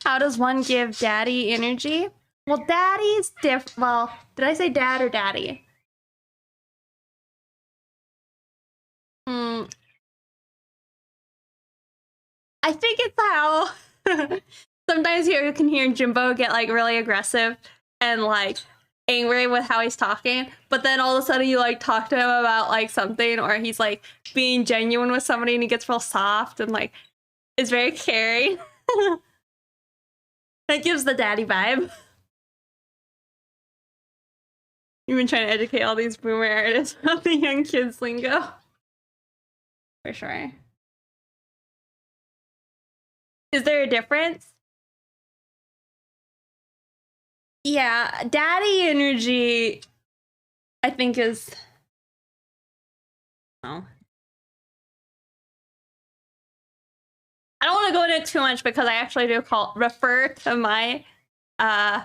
How does one give daddy energy? Well, daddy's well, did I say dad or daddy? I think it's how sometimes you can hear Jimbo get like really aggressive and like angry with how he's talking, but then all of a sudden you like talk to him about like something, or he's like being genuine with somebody and he gets real soft and like is very caring. That gives the daddy vibe. You've been trying to educate all these boomer artists about the young kids lingo. For sure. Is there a difference? Yeah, daddy energy, I think is... Oh. I don't want to go into it too much because I actually do refer to my dad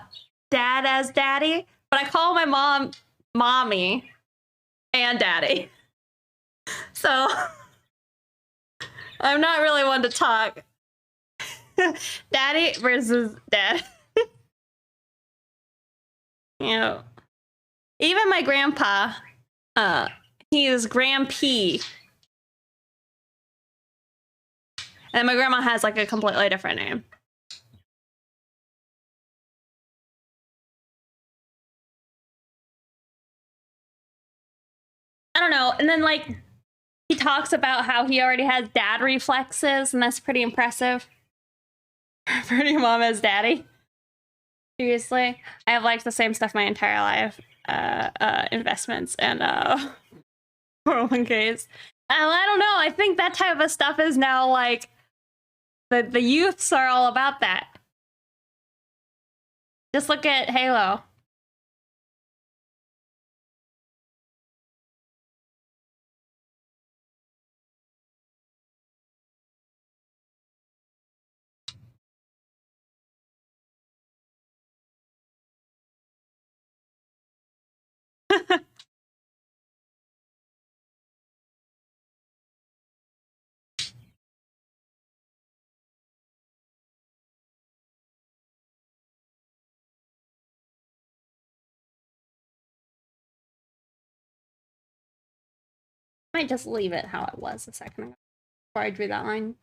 as daddy, but I call my mom mommy and daddy. So I'm not really one to talk. Daddy versus dad. You know, even my grandpa, he is Grandp. And my grandma has like a completely different name. I don't know. And then like he talks about how he already has dad reflexes, and that's pretty impressive. Pretty mom as daddy. Seriously, I have like the same stuff my entire life. Investments and 401ks. I don't know. I think that type of stuff is now like the youths are all about that. Just look at Halo. Might just leave it how it was a second ago before I drew that line.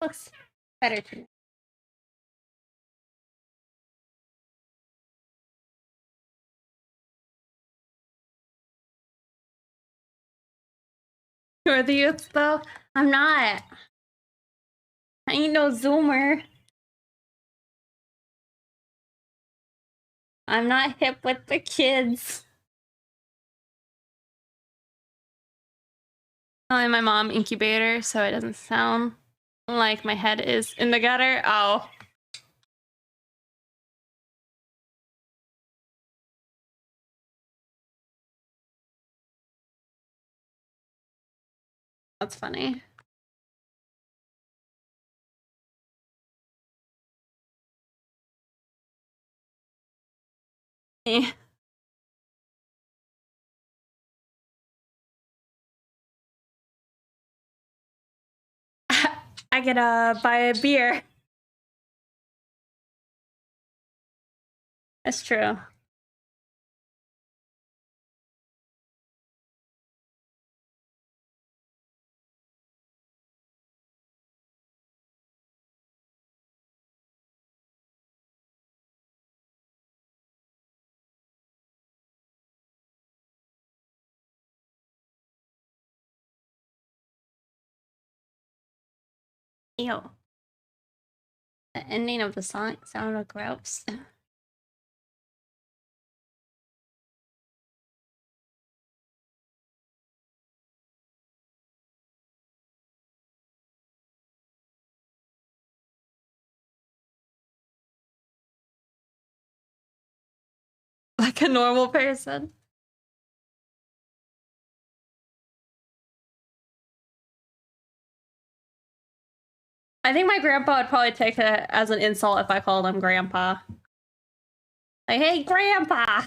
Looks better to me. Who are the youths though? I'm not. I ain't no Zoomer. I'm not hip with the kids. I'm my mom incubator, so it doesn't sound Like my head is in the gutter. Oh. That's funny. Eh. I gotta buy a beer. That's true. Ew. The ending of the song sounded gross. Like a normal person. I think my grandpa would probably take it as an insult if I called him grandpa. Like, hey, grandpa!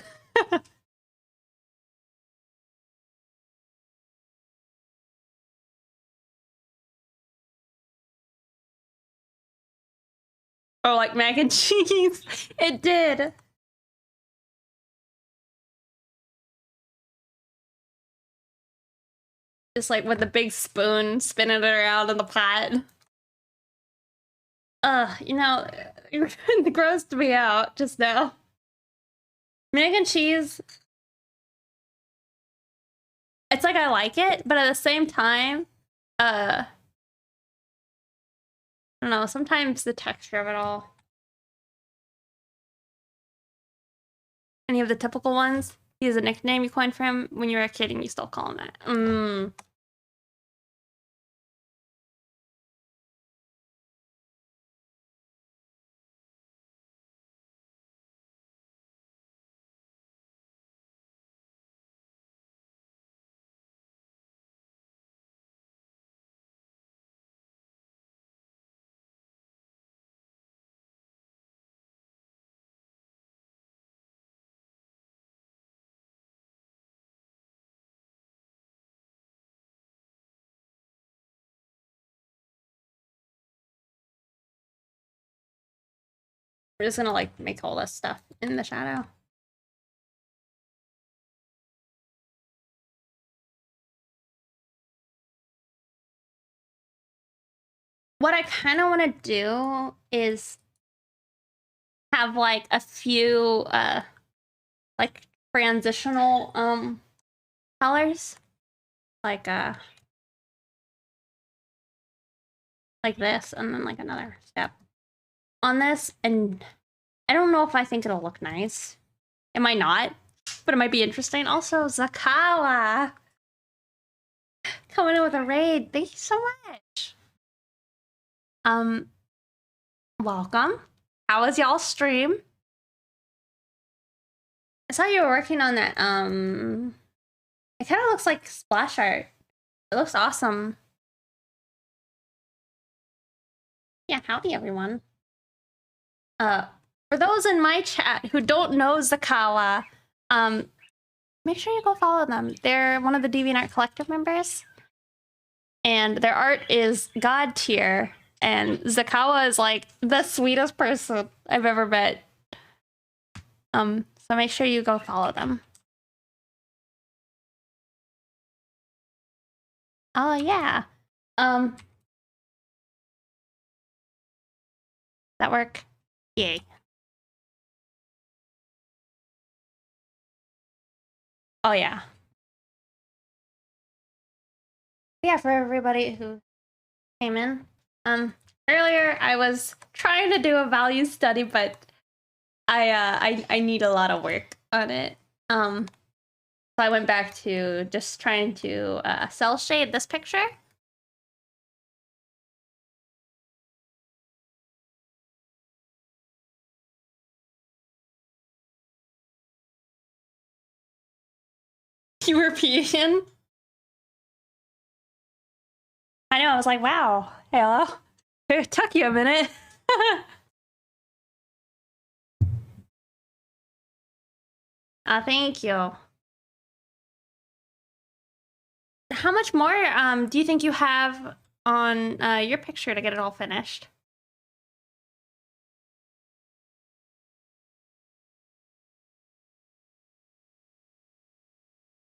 Or like mac and cheese. It did. Just like with a big spoon, spinning it around in the pot. You know, it grossed me out just now. Mac and cheese, it's like I like it, but at the same time, I don't know, sometimes the texture of it all. Any of the typical ones? He has a nickname you coined for him when you were a kid and you still call him that. We're just gonna like make all this stuff in the shadow. What I kind of want to do is have like a few like transitional colors, like this, and then like another step on this. And I don't know if I think it'll look nice. It might not, but it might be interesting. Also, Zakawa coming in with a raid. Thank you so much. Welcome. How was y'all's stream? I saw you were working on that. It kind of looks like splash art. It looks awesome. Yeah, howdy everyone. For those in my chat who don't know Zakawa, make sure you go follow them. They're one of the DeviantArt Collective members, and their art is god tier. And Zakawa is like the sweetest person I've ever met. So make sure you go follow them. Oh yeah. That work? Yay. Oh yeah. Yeah, for everybody who came in. Earlier I was trying to do a value study, but I need a lot of work on it. So I went back to just trying to cell shade this picture. European. I know, I was like, wow, hello. It took you a minute. Thank you. How much more do you think you have on your picture to get it all finished?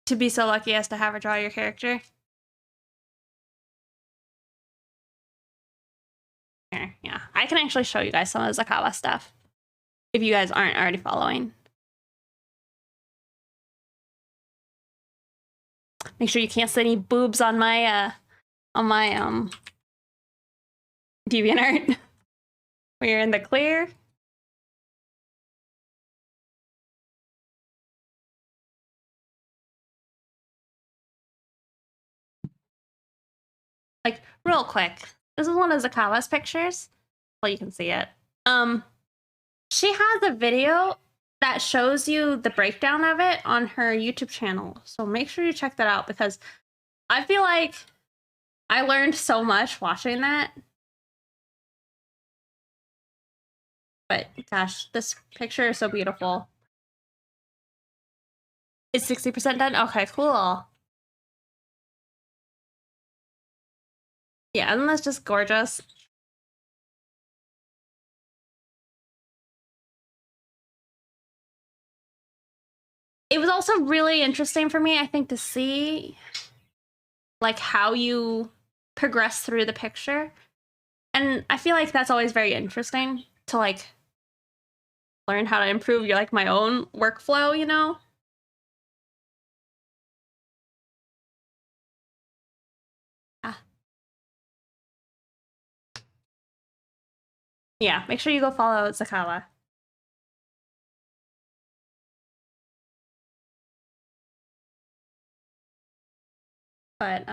To be so lucky as to have her draw your character? Here, yeah. I can actually show you guys some of the Zakawa stuff if you guys aren't already following. Make sure you can't see any boobs on my DeviantArt. We're in the clear. Like, real quick. This is one of Zakawa's pictures. Well, you can see it. She has a video that shows you the breakdown of it on her YouTube channel. So make sure you check that out because I feel like I learned so much watching that. But gosh, this picture is so beautiful. Is 60% done? Okay, cool. Yeah, and that's just gorgeous. It was also really interesting for me, I think, to see like how you progress through the picture. And I feel like that's always very interesting to like learn how to improve your like my own workflow, you know? Yeah, make sure you go follow Zakawa. But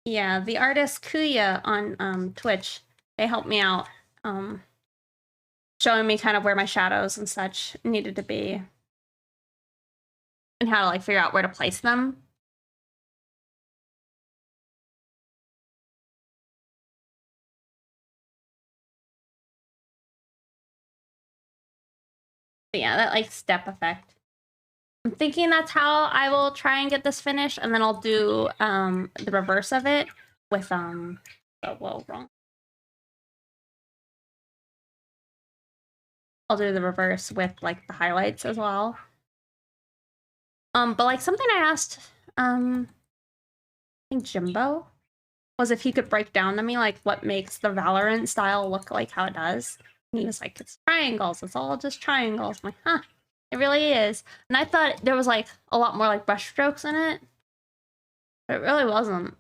yeah, the artist Kuya on Twitch, they helped me out, showing me kind of where my shadows and such needed to be and how to like figure out where to place them. But yeah, that like step effect. I'm thinking that's how I will try and get this finished, and then I'll do the reverse of it with oh whoa, wrong. I'll do the reverse with like the highlights as well. But like something I asked I think Jimbo was if he could break down to me like what makes the Valorant style look like how it does. And he was like, it's triangles, it's all just triangles. I'm like, huh, it really is. And I thought there was like a lot more like brush strokes in it. But it really wasn't.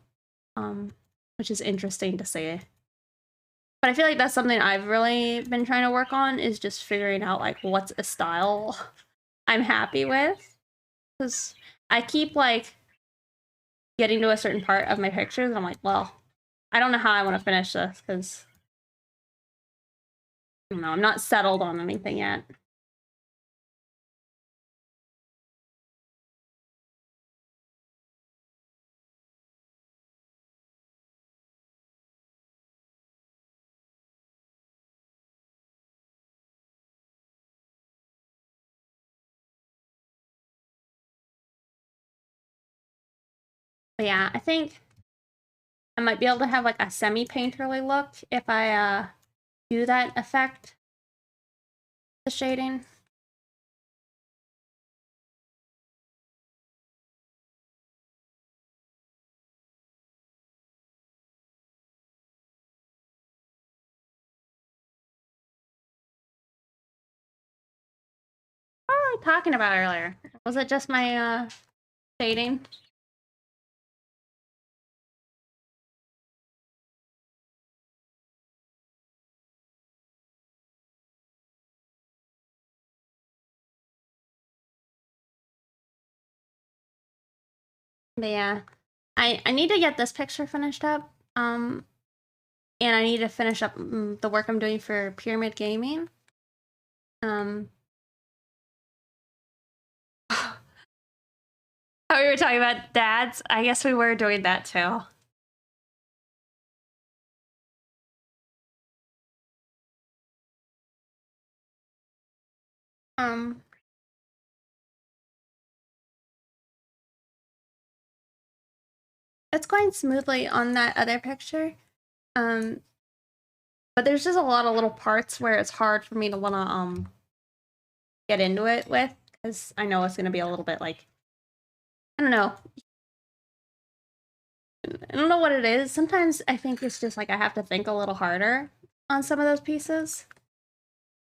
Which is interesting to see. But I feel like that's something I've really been trying to work on is just figuring out like what's a style I'm happy with. Because I keep like getting to a certain part of my pictures and I'm like, well, I don't know how I want to finish this because I don't know, I'm not settled on anything yet. But yeah, I think I might be able to have like a semi-painterly look if I do that effect, the shading. What were we talking about earlier? Was it just my shading? But yeah, I need to get this picture finished up. And I need to finish up the work I'm doing for Pyramid Gaming. I Oh, we were talking about dads? I guess we were doing that too. It's going smoothly on that other picture. But there's just a lot of little parts where it's hard for me to want to get into it with, because I know it's going to be a little bit like, I don't know. I don't know what it is. Sometimes I think it's just like I have to think a little harder on some of those pieces,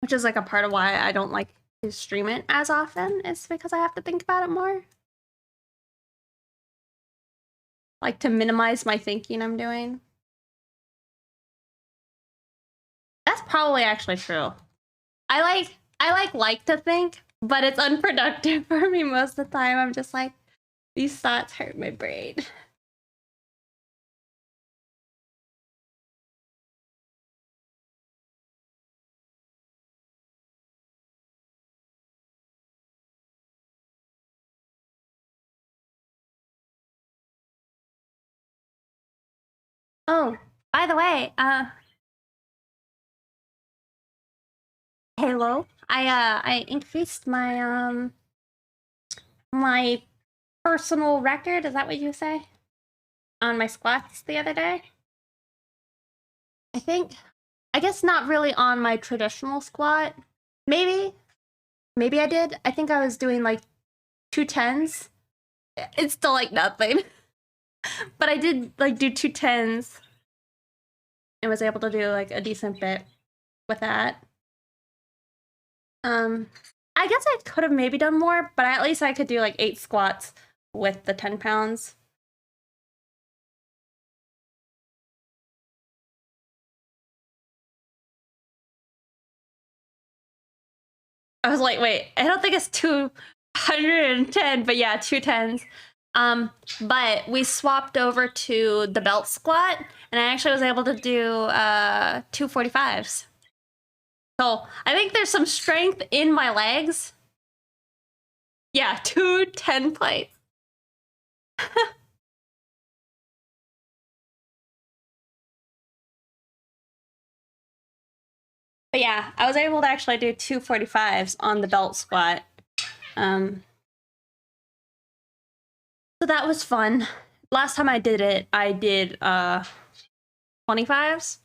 which is like a part of why I don't like to stream it as often. It's because I have to think about it more. Like to minimize my thinking I'm doing. That's probably actually true. I like to think, but it's unproductive for me most of the time. I'm just like, these thoughts hurt my brain. Oh, by the way, Halo, I increased my my personal record, is that what you say? On my squats the other day. I guess not really on my traditional squat. Maybe I did. I think I was doing like 210s. It's still like nothing. But I did like do 210s and was able to do like a decent bit with that. I guess I could have maybe done more, but at least I could do like 8 squats with the 10 pounds. I was like, wait, I don't think it's 210, but yeah, 210s. But we swapped over to the belt squat, and I actually was able to do 245s. So I think there's some strength in my legs. Yeah, 210 plates. But yeah, I was able to actually do 245s on the belt squat. So that was fun. Last time I did it, I did 25s.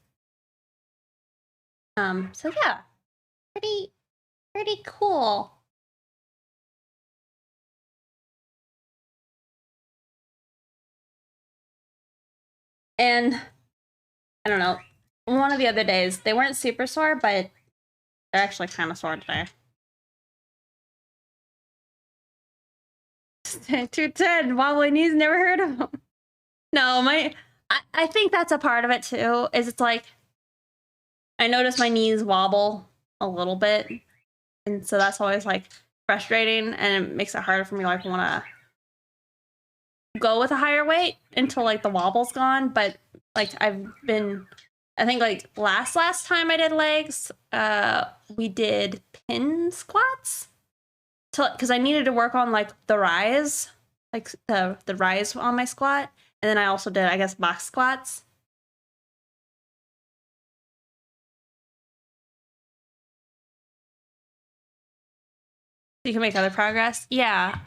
So yeah, pretty cool. And I don't know, one of the other days, they weren't super sore, but they're actually kind of sore today. 210, wobbly knees, never heard of them. No, I think that's a part of it too, is it's like, I notice my knees wobble a little bit, and so that's always like frustrating, and it makes it harder for me to like want to go with a higher weight until like the wobble's gone. But like I think like last time I did legs, we did pin squats, because I needed to work on like the rise, like the rise on my squat, and then I also did, I guess, box squats. So you can make other progress. Yeah.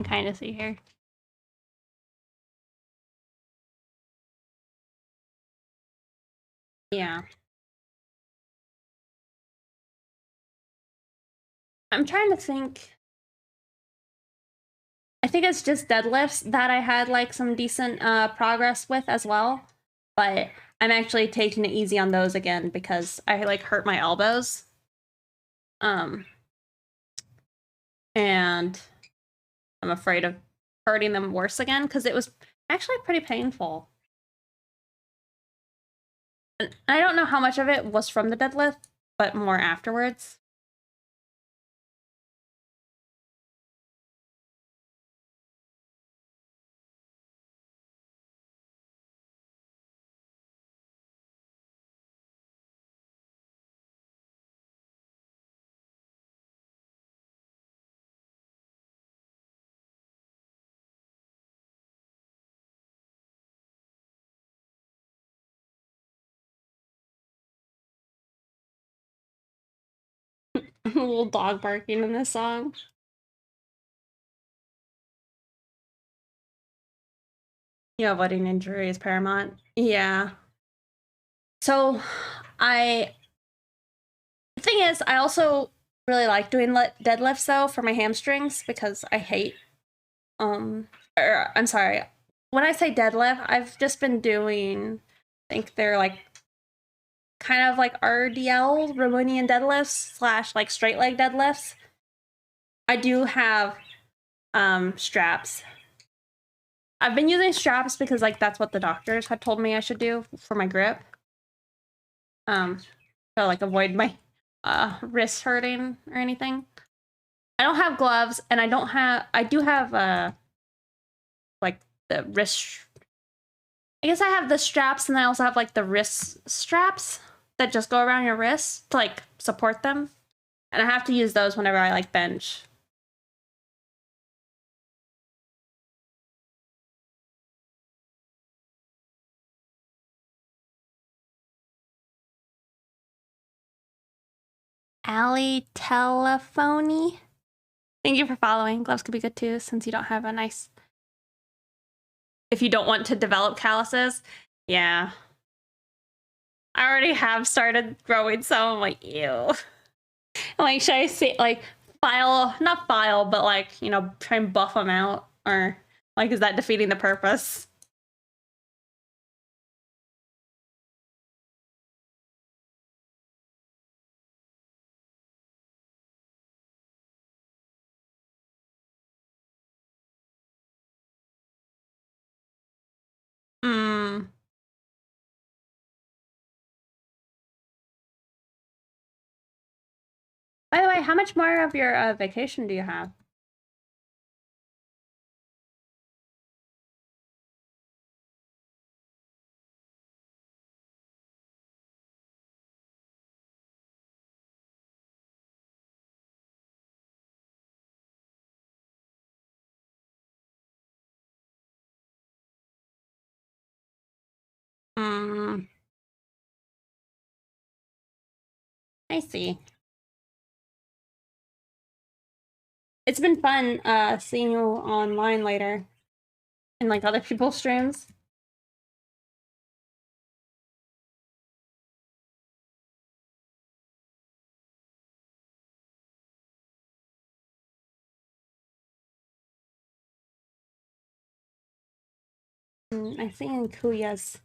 I can kind of see here. Yeah. I'm trying to think. I think it's just deadlifts that I had like some decent progress with as well. But I'm actually taking it easy on those again because I like hurt my elbows. And I'm afraid of hurting them worse again because it was actually pretty painful. And I don't know how much of it was from the deadlift, but more afterwards. A little dog barking in this song. Yeah, avoiding injury is paramount. Yeah. So, I the thing is, I also really like doing deadlifts though for my hamstrings because I hate or I'm sorry. When I say deadlift, I've just been doing I think they're like kind of like RDL, Romanian deadlifts slash like straight leg deadlifts. I do have straps. I've been using straps because like that's what the doctors had told me I should do for my grip. So like avoid my wrist hurting or anything. I don't have gloves and I do have like the wrist I guess I have the straps and I also have like the wrist straps that just go around your wrists to like support them. And I have to use those whenever I like bench. Allie Telephony. Thank you for following. Gloves could be good too since you don't have a nice if you don't want to develop calluses. Yeah. I already have started growing some. I'm like, ew. Like, should I say, like, not file, but like, you know, try and buff them out? Or, like, is that defeating the purpose? Hmm. By the way, how much more of your vacation do you have? Hmm. I see. It's been fun seeing you online later in like other people's streams. I see in Kuya's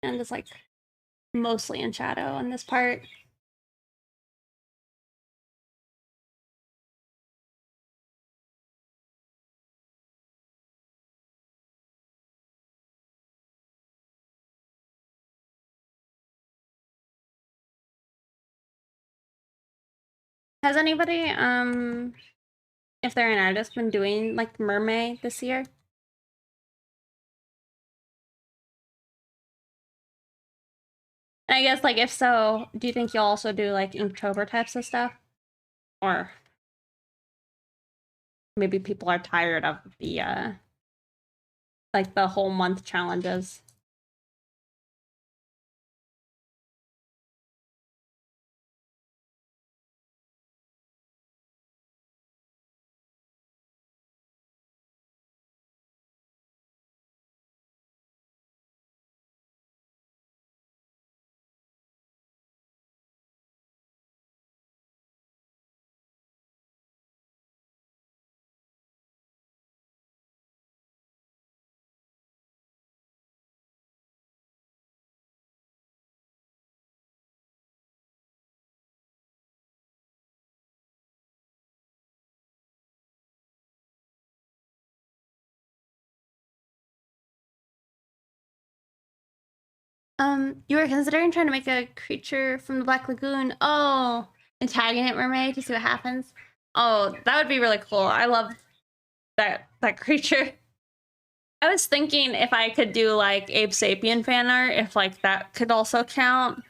and it's like mostly in shadow on this part. Has anybody, if they're an artist, been doing like mermaid this year? And I guess like if so, do you think you'll also do like Inktober types of stuff? Or maybe people are tired of the like the whole month challenges. You were considering trying to make a creature from the Black Lagoon. Oh, and tagging it mermaid to see what happens. Oh, that would be really cool. I love that creature. I was thinking if I could do like Ape Sapien fan art, if like that could also count.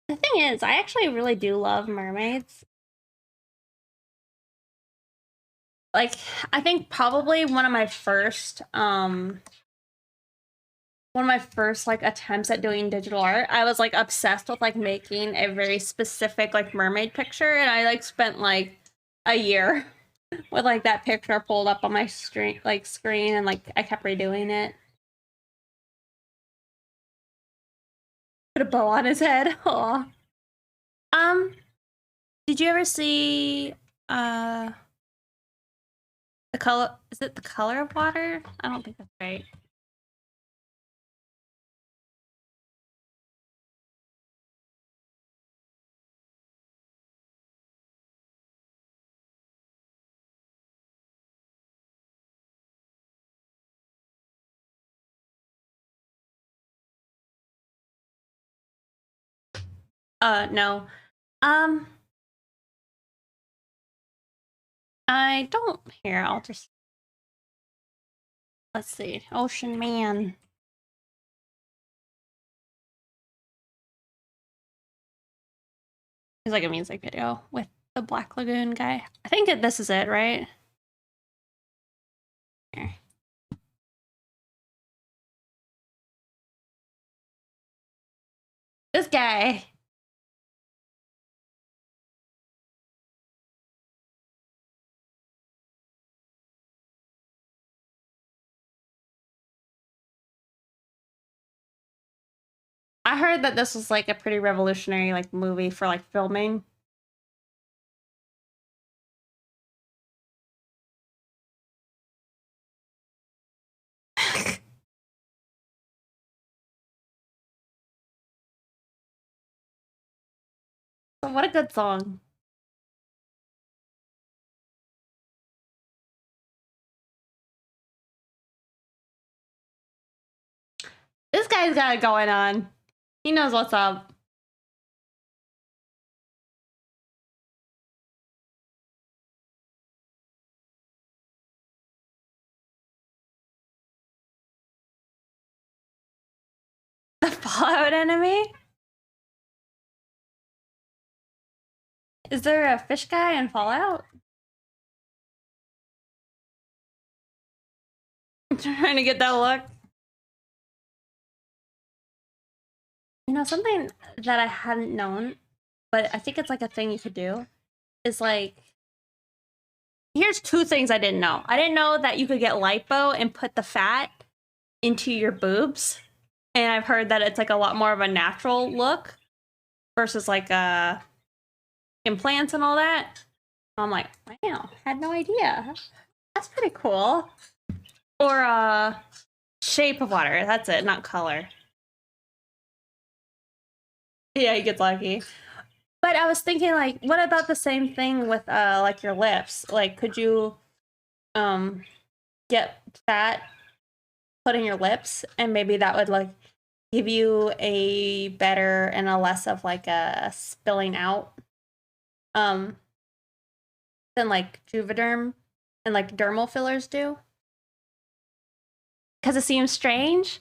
The thing is, I actually really do love mermaids. Like, I think probably one of my first like attempts at doing digital art, I was like obsessed with like making a very specific like mermaid picture, and I like spent like a year with like that picture pulled up on my screen and like I kept redoing it. Put a bow on his head. Aw. Did you ever see uh the color, is it The Color of Water? I don't think that's right. No. Um I don't, here, I'll just, let's see. Ocean Man. It's like a music video with the Black Lagoon guy. I think this is it, right? Here. This guy. I heard that this was like a pretty revolutionary like movie for like filming. So what a good song. This guy's got it going on. He knows what's up. The Fallout enemy? Is there a fish guy in Fallout? I'm trying to get that look. You know, something that I hadn't known, but I think it's like a thing you could do, is like, here's two things I didn't know. I didn't know that you could get lipo and put the fat into your boobs. And I've heard that it's like a lot more of a natural look versus like implants and all that. I'm like, wow, had no idea. That's pretty cool. Or Shape of Water. That's it, not color. Yeah, he gets lucky. But I was thinking, like, what about the same thing with like your lips? Like, could you get fat put in your lips, and maybe that would like give you a better and a less of like a spilling out than like Juvederm and like dermal fillers do? Because it seems strange.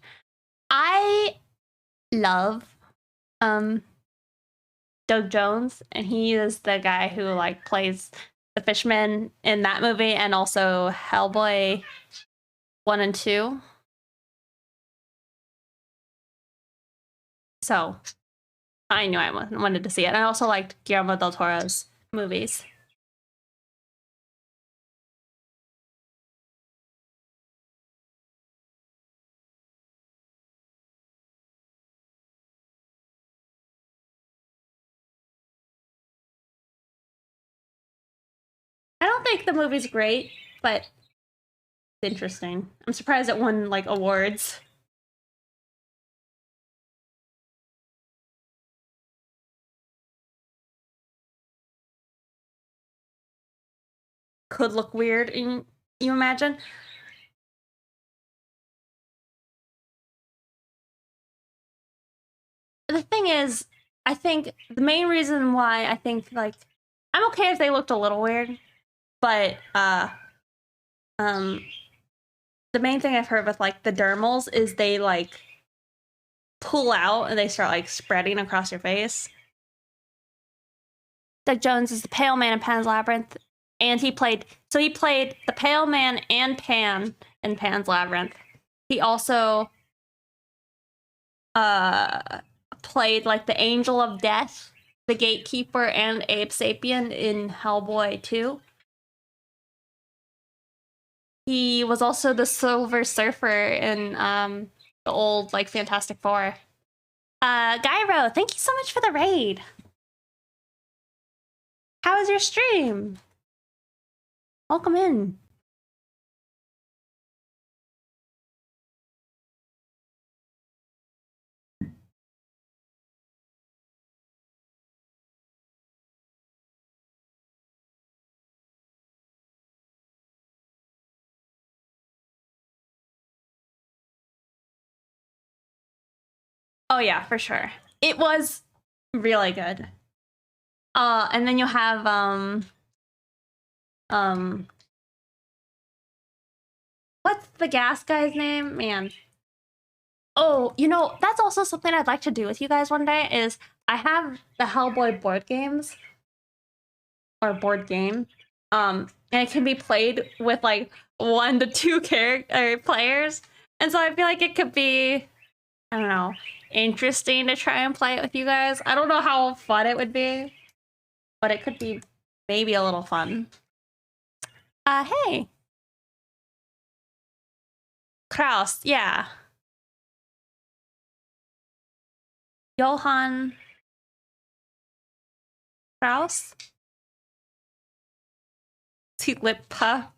I love Doug Jones, and he is the guy who like plays the fishman in that movie, and also Hellboy 1 and 2. So I knew I wanted to see it. And I also liked Guillermo del Toro's movies. think the movie's great, but it's interesting. I'm surprised it won like awards. Could look weird, you imagine? The thing is, I think the main reason why I think like I'm okay if they looked a little weird, but um the main thing I've heard with like the dermals is they like pull out and they start like spreading across your face. Doug Jones is the Pale Man in Pan's Labyrinth, and he played the Pale Man and Pan in Pan's Labyrinth. He also played like the Angel of Death, the Gatekeeper, and Abe Sapien in Hellboy 2. He was also the Silver Surfer in the old like Fantastic Four. Gyro, thank you so much for the raid. How was your stream? Welcome in. Oh yeah, for sure. It was really good. And then you have what's the gas guy's name? Man. Oh, you know, that's also something I'd like to do with you guys one day is I have the Hellboy board games or board game. And it can be played with like 1 to 2 character players. And so I feel like it could be, I don't know, interesting to try and play it with you guys. I don't know how fun it would be, but it could be maybe a little fun. Hey. Kraus, yeah. Johann Kraus? Lipa.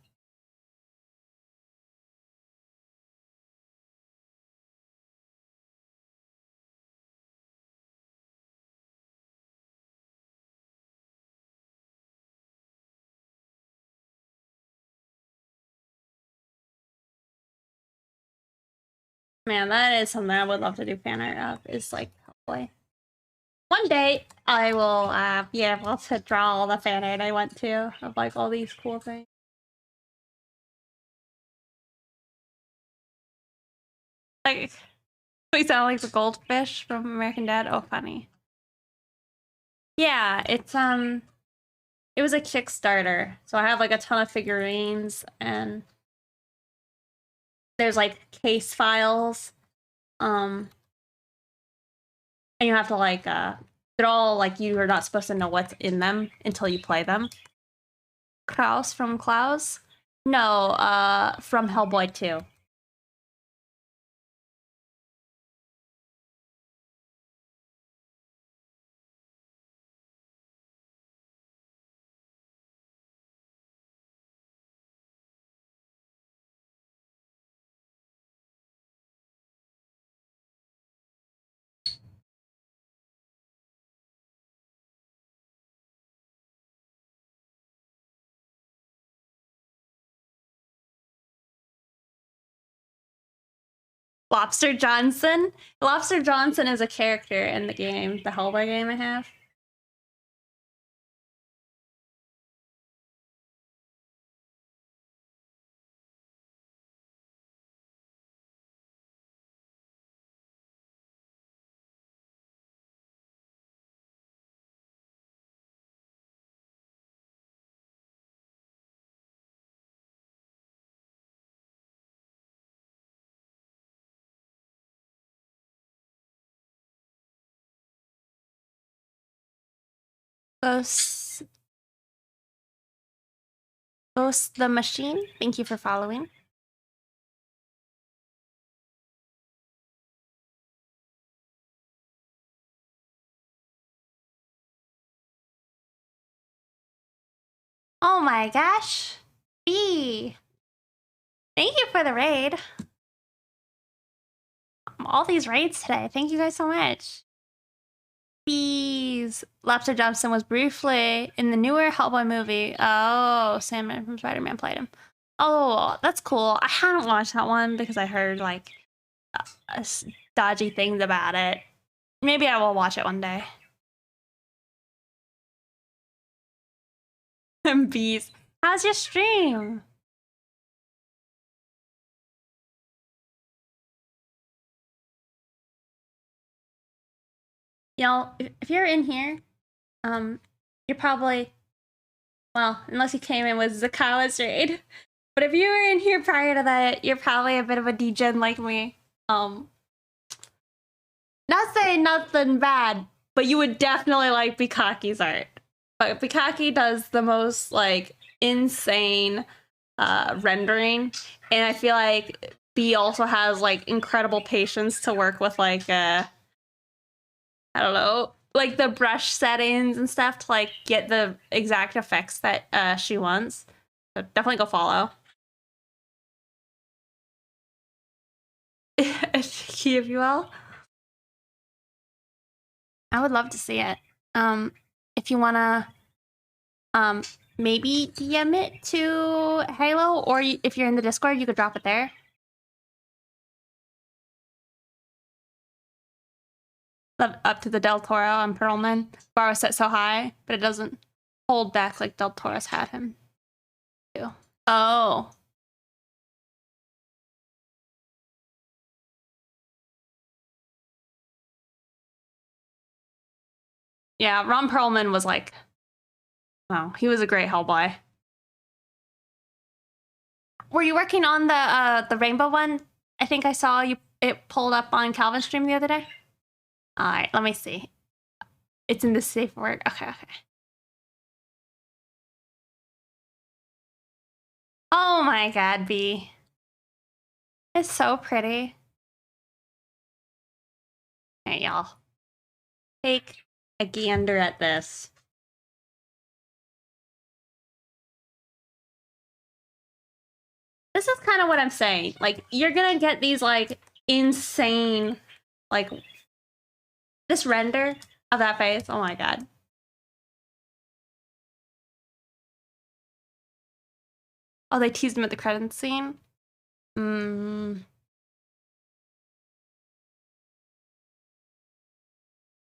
Man, that is something I would love to do fan art of, is like Hellboy. One day I will be able to draw all the fan art I want to of like all these cool things. Like, we sound like the goldfish from American Dad. Oh, funny. Yeah, it's it was a Kickstarter, so I have like a ton of figurines, and there's like case files, and you have to like they're all like, you are not supposed to know what's in them until you play them. Klaus from Klaus? No, from Hellboy 2. Lobster Johnson? Lobster Johnson is a character in the game, the Hellboy game I have. Ghost the Machine, thank you for following. Oh my gosh. B. Thank you for the raid. All these raids today. Thank you guys so much. Bees. Lobster Johnson was briefly in the newer Hellboy movie. Oh, Sandman from Spider-Man played him. Oh, that's cool. I haven't watched that one because I heard like dodgy things about it. Maybe I will watch it one day. Bees. How's your stream? Y'all, if you're in here, you're probably, well, unless you came in with Zakawa's raid, but if you were in here prior to that, you're probably a bit of a degen like me. Not saying nothing bad, but you would definitely like Bikaki's art. But Bikaki does the most like insane rendering, and I feel like B also has like incredible patience to work with like I don't know, like the brush settings and stuff to like get the exact effects that she wants. So definitely go follow. If you will. I would love to see it. If you wanna maybe DM it to Halo, or if you're in the Discord, you could drop it there. Up to the Del Toro and Perlman. Bar was set so high, but it doesn't hold back like Del Toro's had him do. Oh. Yeah, Ron Perlman was like, wow, he was a great Hellboy. Were you working on the rainbow one? I think I saw it pulled up on Calvin's stream the other day. All right, let me see. It's in the safe word. Okay. Oh my god, B. It's so pretty. Hey, y'all. Take a gander at this. This is kind of what I'm saying. Like, you're gonna get these, like, insane, like, this render of that face. Oh my god. Oh, they teased him at the credits scene? Booba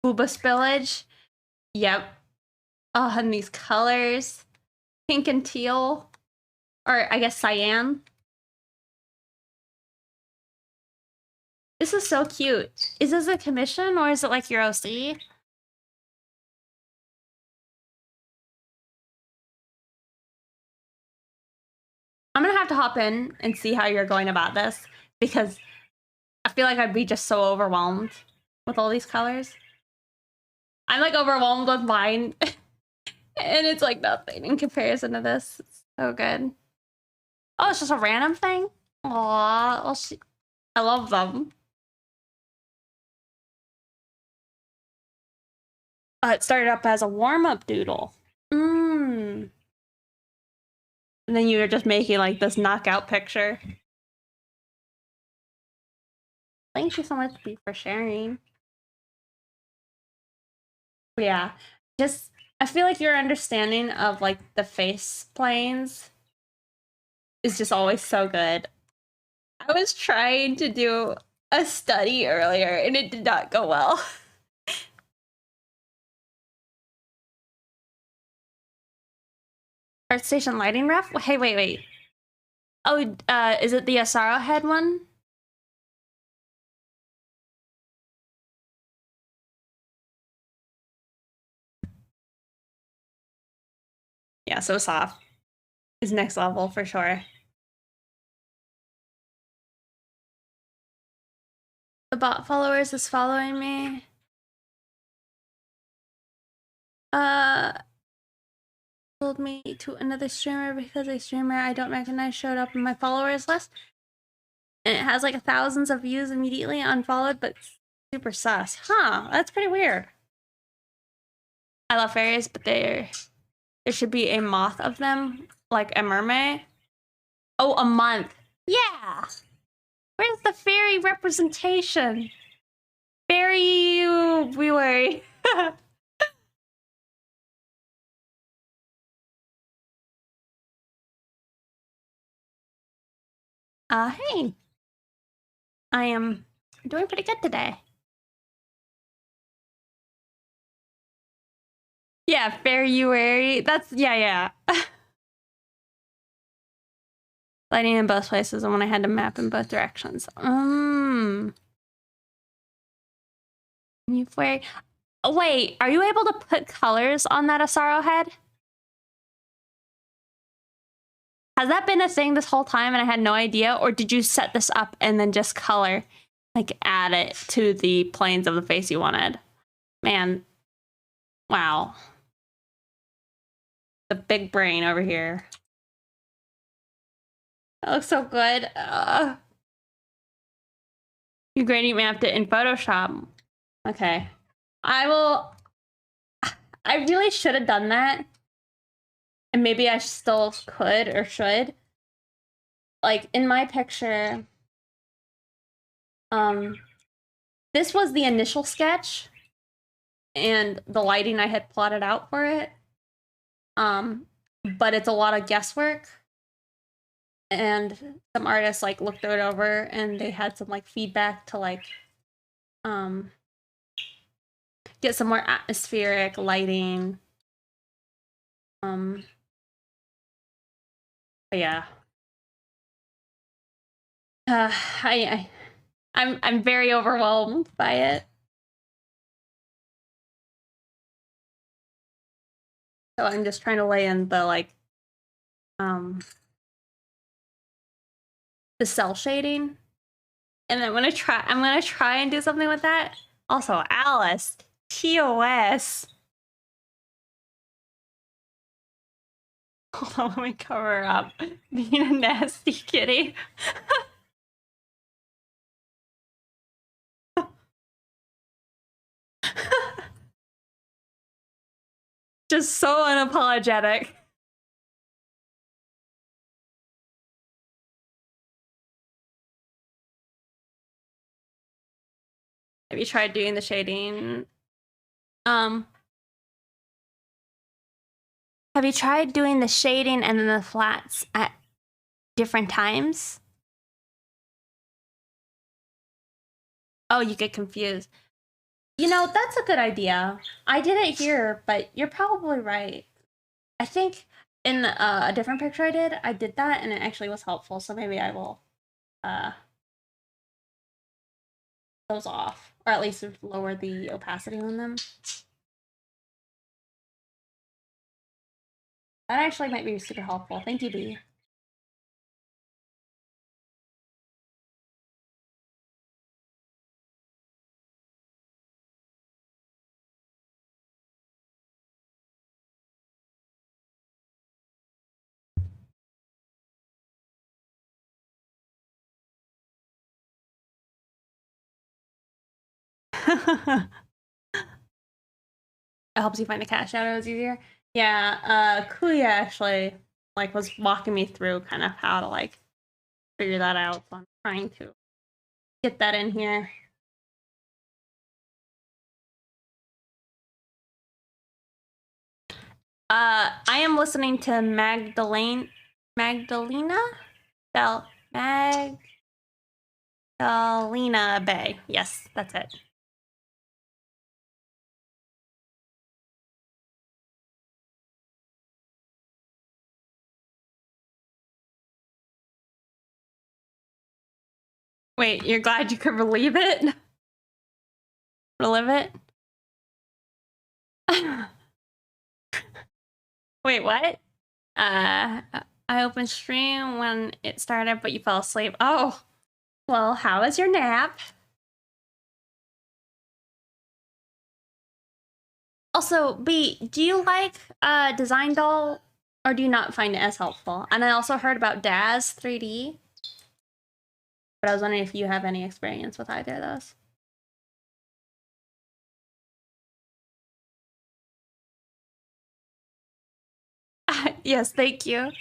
spillage? Yep. Oh, and these colors. Pink and teal. Or, I guess, cyan. This is so cute. Is this a commission, or is it like your OC? I'm gonna have to hop in and see how you're going about this, because I feel like I'd be just so overwhelmed with all these colors. I'm like overwhelmed with mine, and it's like nothing in comparison to this. It's so good. Oh, it's just a random thing? Aww, well, I love them. It started up as a warm-up doodle. And then you were just making like this knockout picture. Thank you so much, B, for sharing. Yeah, just I feel like your understanding of like the face planes is just always so good. I was trying to do a study earlier and it did not go well. Art Station lighting ref? Hey, wait. Oh, is it the Asaro head one? Yeah, so soft. Is next level for sure. The bot followers is following me. Told me to another streamer because a streamer I don't recognize showed up in my followers list. And it has like thousands of views immediately, unfollowed, but super sus. Huh, that's pretty weird. I love fairies, but they're there should be a moth of them, like a mermaid. Oh, a month. Yeah. Where's the fairy representation? February. Hey. I am doing pretty good today. Yeah, February. That's, yeah. Lighting in both places and when I had to map in both directions. Wait, are you able to put colors on that Asaro head? Has that been a thing this whole time and I had no idea? Or did you set this up and then just color, like add it to the planes of the face you wanted? Man, wow. The big brain over here. That looks so good. You gradient mapped it in Photoshop. Okay. I really should have done that. And maybe I still could or should. Like in my picture, this was the initial sketch and the lighting I had plotted out for it. But it's a lot of guesswork. And some artists like looked it over and they had some like feedback to like get some more atmospheric lighting. But yeah. I'm very overwhelmed by it. So I'm just trying to lay in the like the cell shading. And I'm gonna try and do something with that. Also, Alice, TOS. Hold on, let me cover her up. Being a nasty kitty. Just so unapologetic. Have you tried doing the shading? Have you tried doing the shading and then the flats at different times? Oh, you get confused. You know, that's a good idea. I did it here, but you're probably right. I think in a different picture I did that and it actually was helpful. So maybe I will those off, or at least lower the opacity on them. That actually might be super helpful. Thank you, B. It helps you find the cat shadows easier. Yeah, Kuya actually like was walking me through kind of how to like figure that out. So I'm trying to get that in here. I am listening to Magdalena Bay. Yes, that's it. Wait, you're glad you could relieve it? Relive it? Wait, what? I opened stream when it started, but you fell asleep. Oh, well, how was your nap? Also, B, do you like Design Doll, or do you not find it as helpful? And I also heard about Daz 3D, but I was wondering if you have any experience with either of those. Yes, thank you.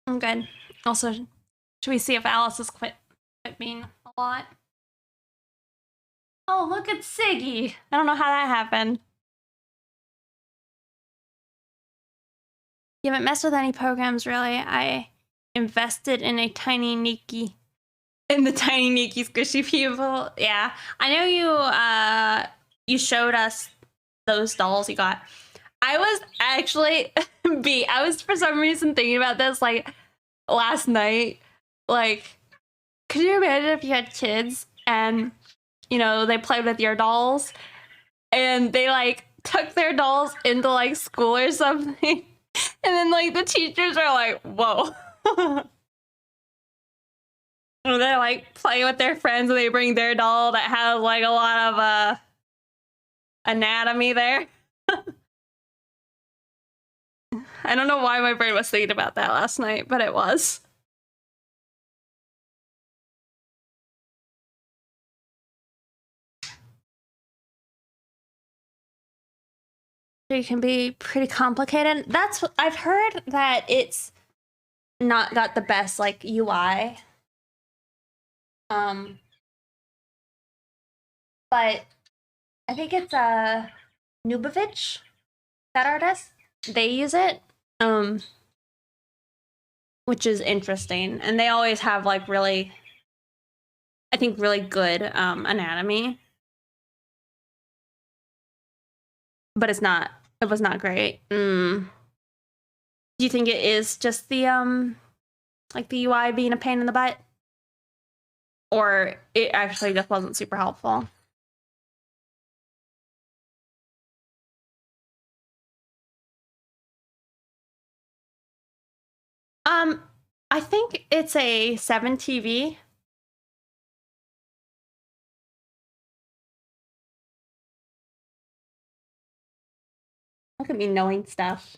I'm good. Also, should we see if Alice has quit being a lot? Oh, look at Siggy. I don't know how that happened. You haven't messed with any programs, really. I invested in a tiny Nikki. In the tiny Nikki squishy people. Yeah. I know you showed us those dolls you got. I was actually I was for some reason thinking about this like last night. Like, could you imagine if you had kids and they played with your dolls and they like took their dolls into like school or something, and then like the teachers are like, whoa. And they're like playing with their friends and they bring their doll that has like a lot of anatomy there. I don't know why my brain was thinking about that last night, but it was. It can be pretty complicated. That's what I've heard, that it's not got the best like UI. But I think it's Nubovich, that artist. They use it. Which is interesting. And they always have like really, I think, really good anatomy. But it was not great. Do you think it is just the like the UI being a pain in the butt? Or it actually just wasn't super helpful? I think it's a 7 TV. Look at me knowing stuff.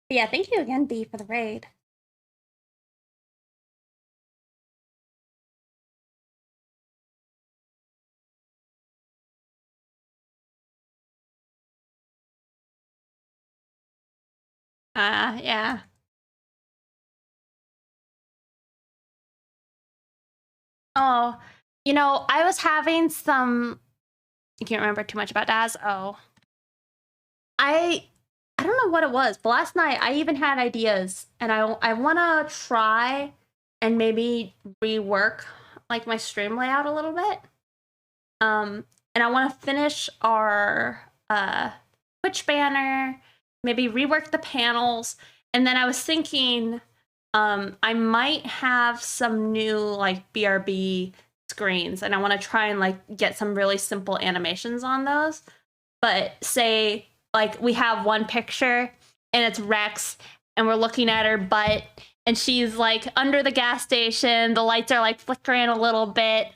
But yeah, thank you again, B, for the raid. Yeah. Oh, I was having some. I can't remember too much about Daz. Oh, I don't know what it was, but last night I even had ideas, and I want to try and maybe rework like my stream layout a little bit. And I want to finish our Twitch banner, maybe rework the panels, and then I was thinking I might have some new like BRB screens, and I want to try and like get some really simple animations on those. But say like we have one picture and it's Rex and we're looking at her butt and she's like under the gas station, the lights are like flickering a little bit,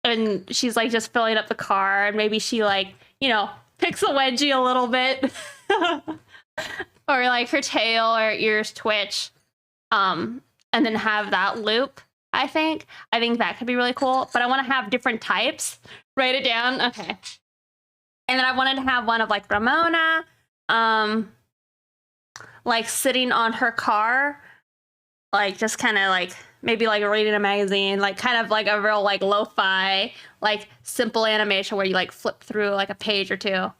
and she's like just filling up the car, and maybe she like picks a wedgie a little bit. Or like her tail or ears twitch, and then have that loop. I think that could be really cool, but I want to have different types. Write it down. Okay. And then I wanted to have one of like Ramona, like sitting on her car, like just kind of like maybe like reading a magazine, like kind of like a real like lo-fi, like simple animation where you like flip through like a page or two.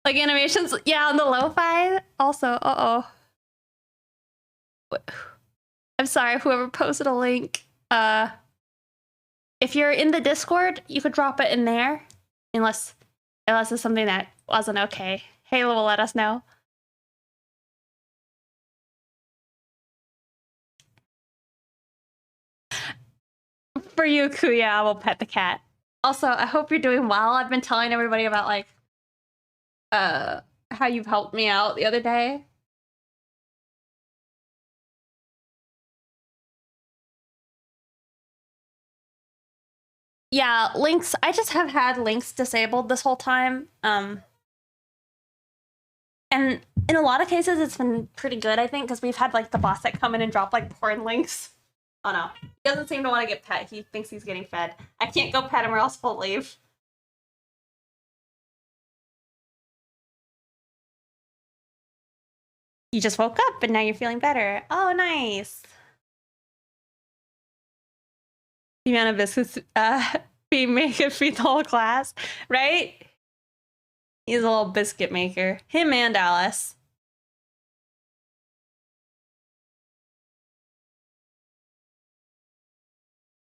Like animations, yeah, on the lo-fi also. I'm sorry, whoever posted a link. If you're in the Discord, you could drop it in there, unless it's something that wasn't okay. Halo will let us know. For you, Kuya, I will pet the cat. Also, I hope you're doing well. I've been telling everybody about like how you've helped me out the other day. Yeah, links. I just have had links disabled this whole time. And And in a lot of cases, it's been pretty good, I think, because we've had like the boss that come in and drop like porn links. Oh no, he doesn't seem to want to get pet. He thinks he's getting fed. I can't go pet him or else he'll leave. You just woke up and now you're feeling better. Oh, nice. The amount of biscuits being made could feed the whole class, right? He's a little biscuit maker. Him and Alice.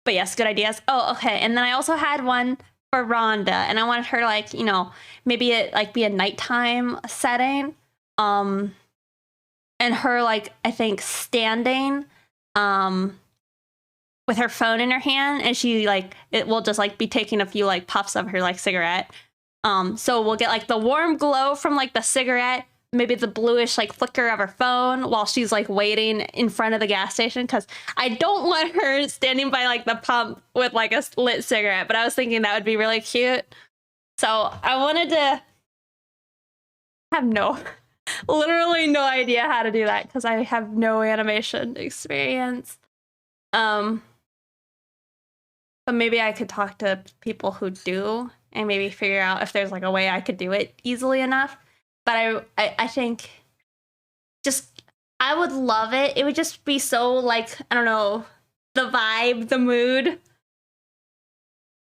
But yes, good ideas. Oh, okay. And then I also had one for Rhonda, and I wanted her to, like, you know, maybe it like be a nighttime setting. And her, like, I think standing with her phone in her hand, and she like it will just like be taking a few like puffs of her like cigarette. So we'll get like the warm glow from like the cigarette, maybe the bluish like flicker of her phone while she's like waiting in front of the gas station, because I don't want her standing by like the pump with like a lit cigarette, but I was thinking that would be really cute. So I wanted to have literally no idea how to do that because I have no animation experience. But maybe I could talk to people who do and maybe figure out if there's like a way I could do it easily enough. But I think just, I would love it. It would just be so like, I don't know, the vibe, the mood.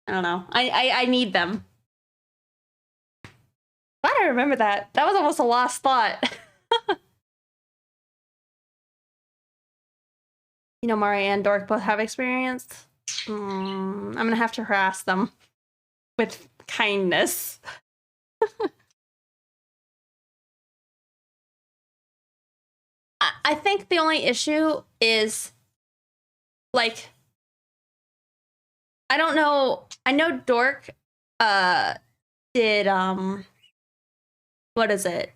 I don't know. I need them. Glad I remember that. That was almost a lost thought. You know, Mari and Dork both have experience. I'm gonna have to harass them with kindness. I think the only issue is, like, I don't know. I know Dork did what is it?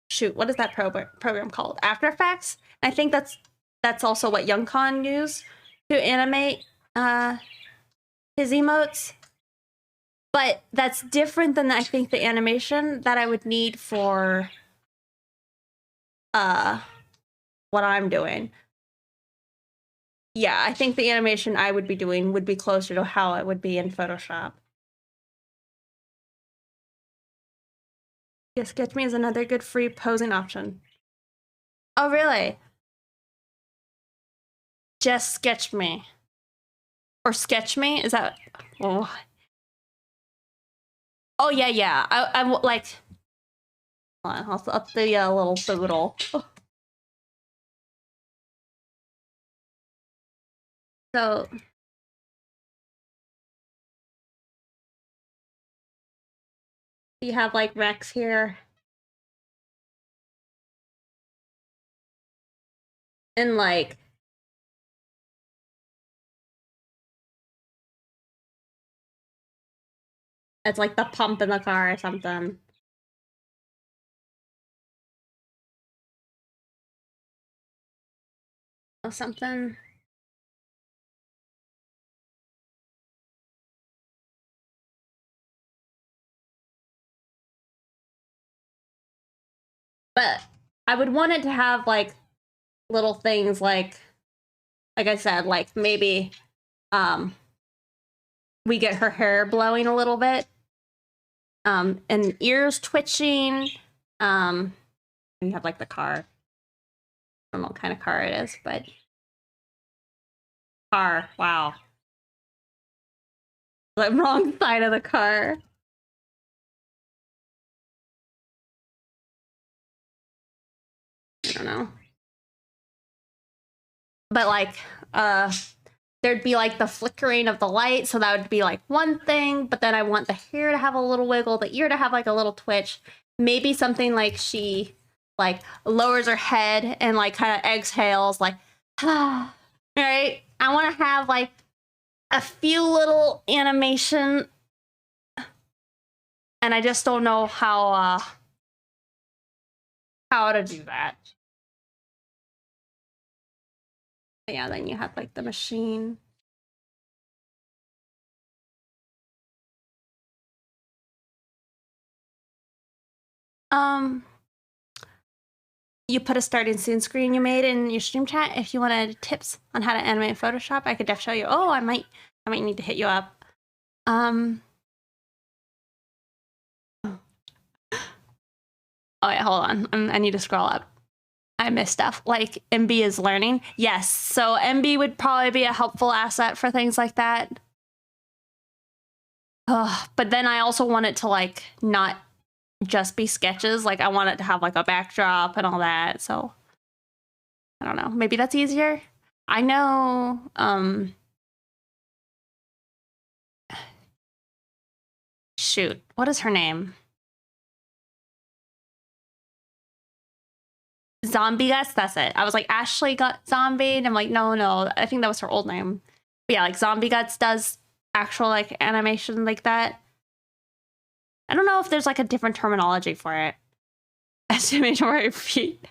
Shoot, what is that program called? After Effects. I think that's also what Youngcon used to animate his emotes. But that's different than I think the animation that I would need for what I'm doing. Yeah, I think the animation I would be doing would be closer to how it would be in Photoshop. Yeah, Sketch Me is another good free posing option. Oh, really? Just Sketch Me. Or Sketch Me? Is that... Oh, oh yeah, yeah. I'm like... Hold on, I'll do you a little doodle. So... You have, like, Rex here. And, like... It's like the pump in the car or something. Or something. But I would want it to have, like, little things like I said, like, maybe we get her hair blowing a little bit. And ears twitching. You have, like, the car. I don't know what kind of car it is, but... Car, wow. The wrong side of the car. I don't know. But, like, there'd be, like, the flickering of the light, so that would be, like, one thing, but then I want the hair to have a little wiggle, the ear to have, like, a little twitch. Maybe something like she, like, lowers her head and, like, kind of exhales, like, ah, right? I want to have, like, a few little animation, and I just don't know how to do that. But yeah, then you have, like, the machine. you put a starting soon screen you made in your stream chat. If you wanted tips on how to animate Photoshop, I could definitely show you. Oh, I might need to hit you up. Oh yeah, hold on. I need to scroll up. I missed stuff. Like MB is learning. Yes, so MB would probably be a helpful asset for things like that. But then I also want it to like not just be sketches. Like I want it to have like a backdrop and all that. So I don't know. Maybe that's easier. I know. Shoot, what is her name? Zombie Guts, that's it. I was like, Ashley got zombied. I'm like, no, I think that was her old name. But yeah, like Zombie Guts does actual like animation like that. I don't know if there's like a different terminology for it. Estimation for feet.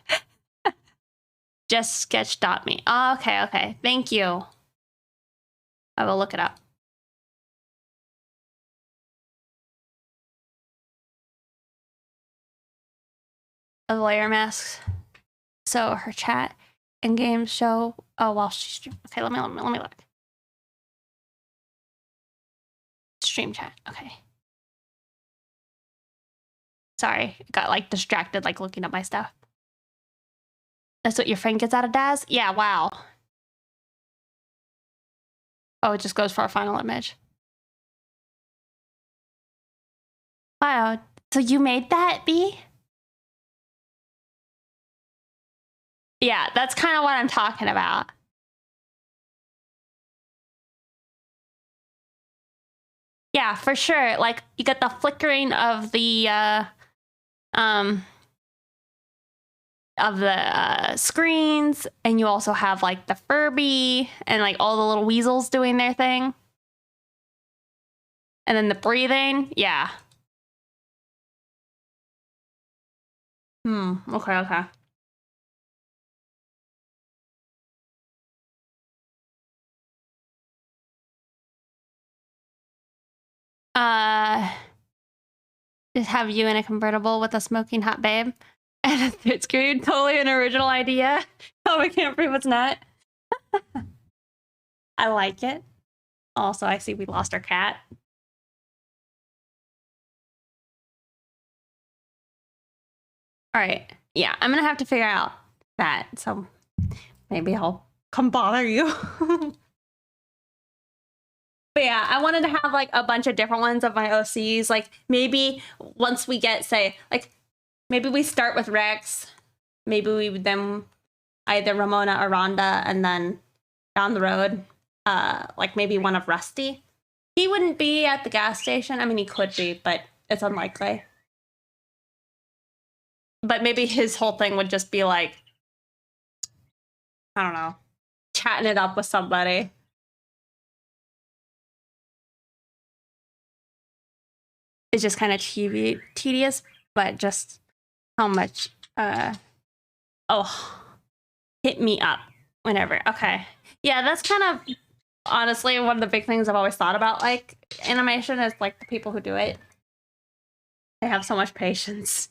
Just sketch.me. Oh, okay. Thank you. I will look it up. The layer masks. So her chat and games show. Oh, while she's streaming. Okay, let me look. Stream chat. Okay. Sorry, got like distracted, like looking at my stuff. That's what your friend gets out of Daz? Yeah, wow. Oh, it just goes for our final image. Wow. So you made that, B? Yeah, that's kind of what I'm talking about. Yeah, for sure. Like you get the flickering of the screens, and you also have like the Furby and like all the little weasels doing their thing. And then the breathing, yeah. Okay. Just have you in a convertible with a smoking hot babe. And it's good. Totally an original idea. Oh, I can't prove it's not. I like it. Also, I see we lost our cat. All right. Yeah, I'm going to have to figure out that. So maybe I'll come bother you. But yeah, I wanted to have like a bunch of different ones of my OCs. Like maybe once we get, say, like maybe we start with Rex. Maybe we would then either Ramona or Rhonda, and then down the road, like maybe one of Rusty. He wouldn't be at the gas station. I mean, he could be, but it's unlikely. But maybe his whole thing would just be like, I don't know, chatting it up with somebody. It's just kind of tedious, but just how much, oh, hit me up whenever. Okay. Yeah, that's kind of honestly one of the big things I've always thought about, like animation, is like the people who do it. They have so much patience.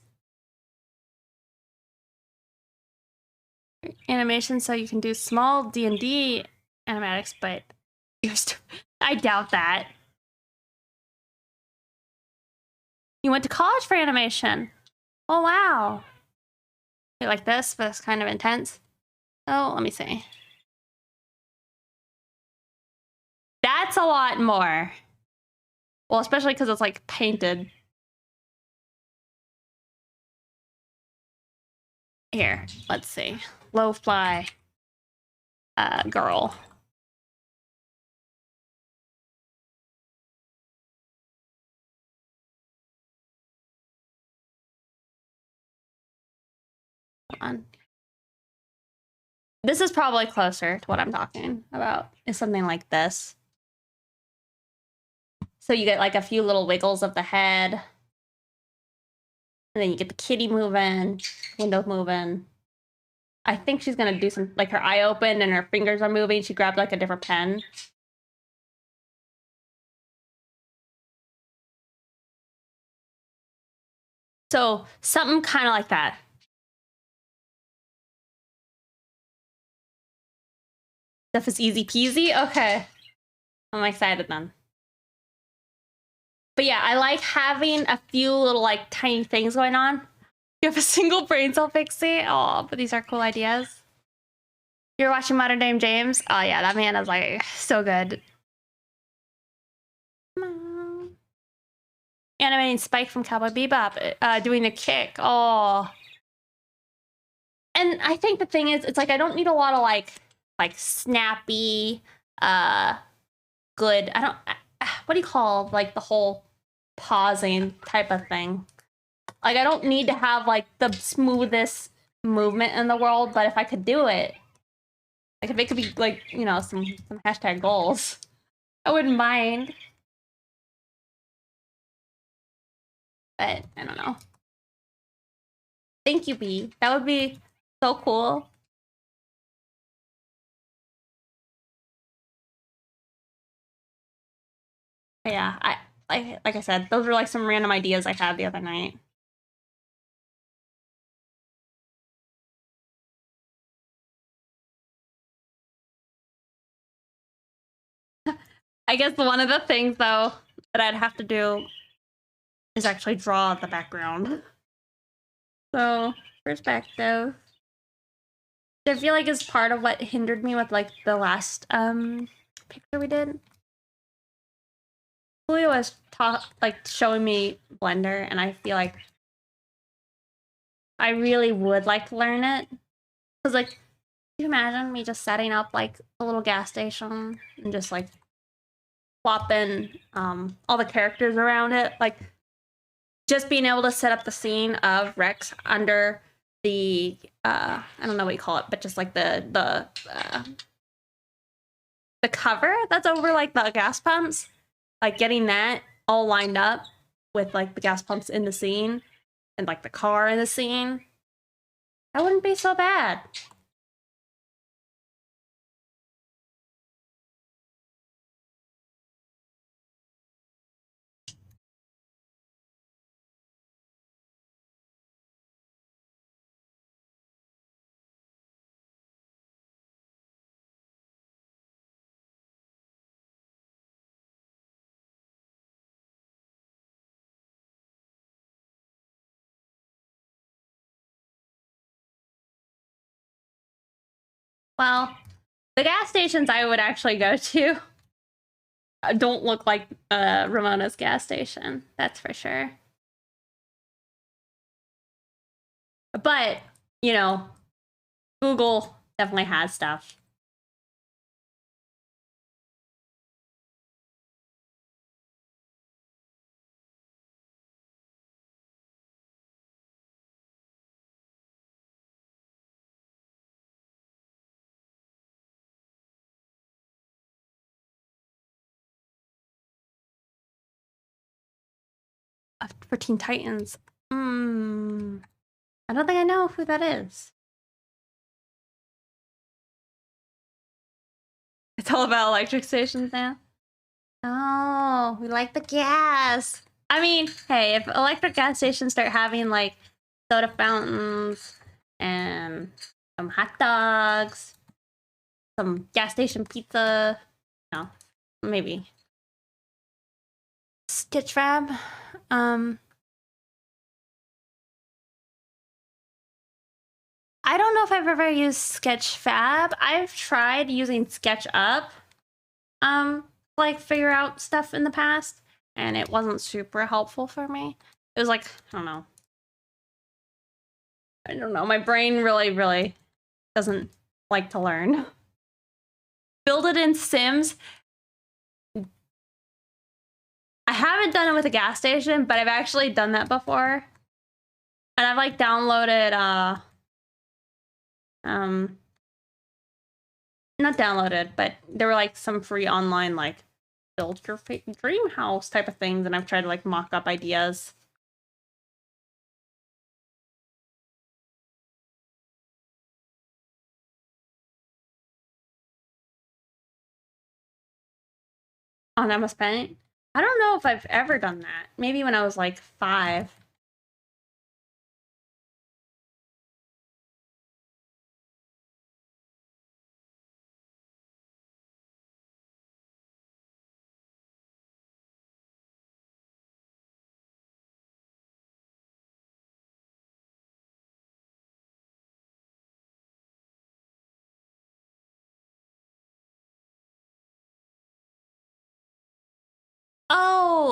Animation, so you can do small D&D animatics, but I doubt that. You went to college for animation. Oh, wow. You like this, but it's kind of intense. Oh, let me see. That's a lot more. Well, especially because it's like painted. Here, let's see. Low fly girl. On. This is probably closer to what I'm talking about. Is something like this. So you get like a few little wiggles of the head. And then you get the kitty moving, window moving. I think she's gonna do some, like her eye opened and her fingers are moving. She grabbed like a different pen. So something kind of like that. Stuff is easy peasy. Okay. I'm excited then. But yeah, I like having a few little like tiny things going on. You have a single brain cell pixie. Oh, but these are cool ideas. You're watching Modern Day James? Oh yeah, that man is like so good. Animating Spike from Cowboy Bebop, doing the kick. Oh. And I think the thing is, it's like I don't need a lot of like snappy, good. I don't. What do you call like the whole pausing type of thing? Like I don't need to have like the smoothest movement in the world, but if I could do it, like if it could be like, you know, some hashtag goals, I wouldn't mind. But I don't know. Thank you, B. That would be so cool. But yeah, like I said, those were like some random ideas I had the other night. I guess one of the things though that I'd have to do is actually draw the background. So perspective. I feel like it's part of what hindered me with like the last picture we did. Julio was like showing me Blender, and I feel like I really would like to learn it. Cause like, can you imagine me just setting up like a little gas station and just like plopping all the characters around it, like just being able to set up the scene of Rex under the I don't know what you call it, but just like the cover that's over like the gas pumps, like getting that all lined up with like the gas pumps in the scene and like the car in the scene. That wouldn't be so bad. Well, the gas stations I would actually go to don't look like Ramona's gas station. That's for sure. But, you know, Google definitely has stuff. For Teen Titans. I don't think I know who that is. It's all about electric stations now. Oh, we like the gas. I mean, hey, if electric gas stations start having like soda fountains and some hot dogs, some gas station pizza, no, maybe. Sketchfab. I don't know if I've ever used Sketchfab. I've tried using SketchUp, like figure out stuff in the past, and it wasn't super helpful for me. It was like, I don't know. My brain really doesn't like to learn. Build it in Sims. I haven't done it with a gas station, but I've actually done that before. And I've like downloaded not downloaded, but there were like some free online like build your dream house type of things, and I've tried to like mock up ideas. On MS Paint. I don't know if I've ever done that. Maybe when I was like 5.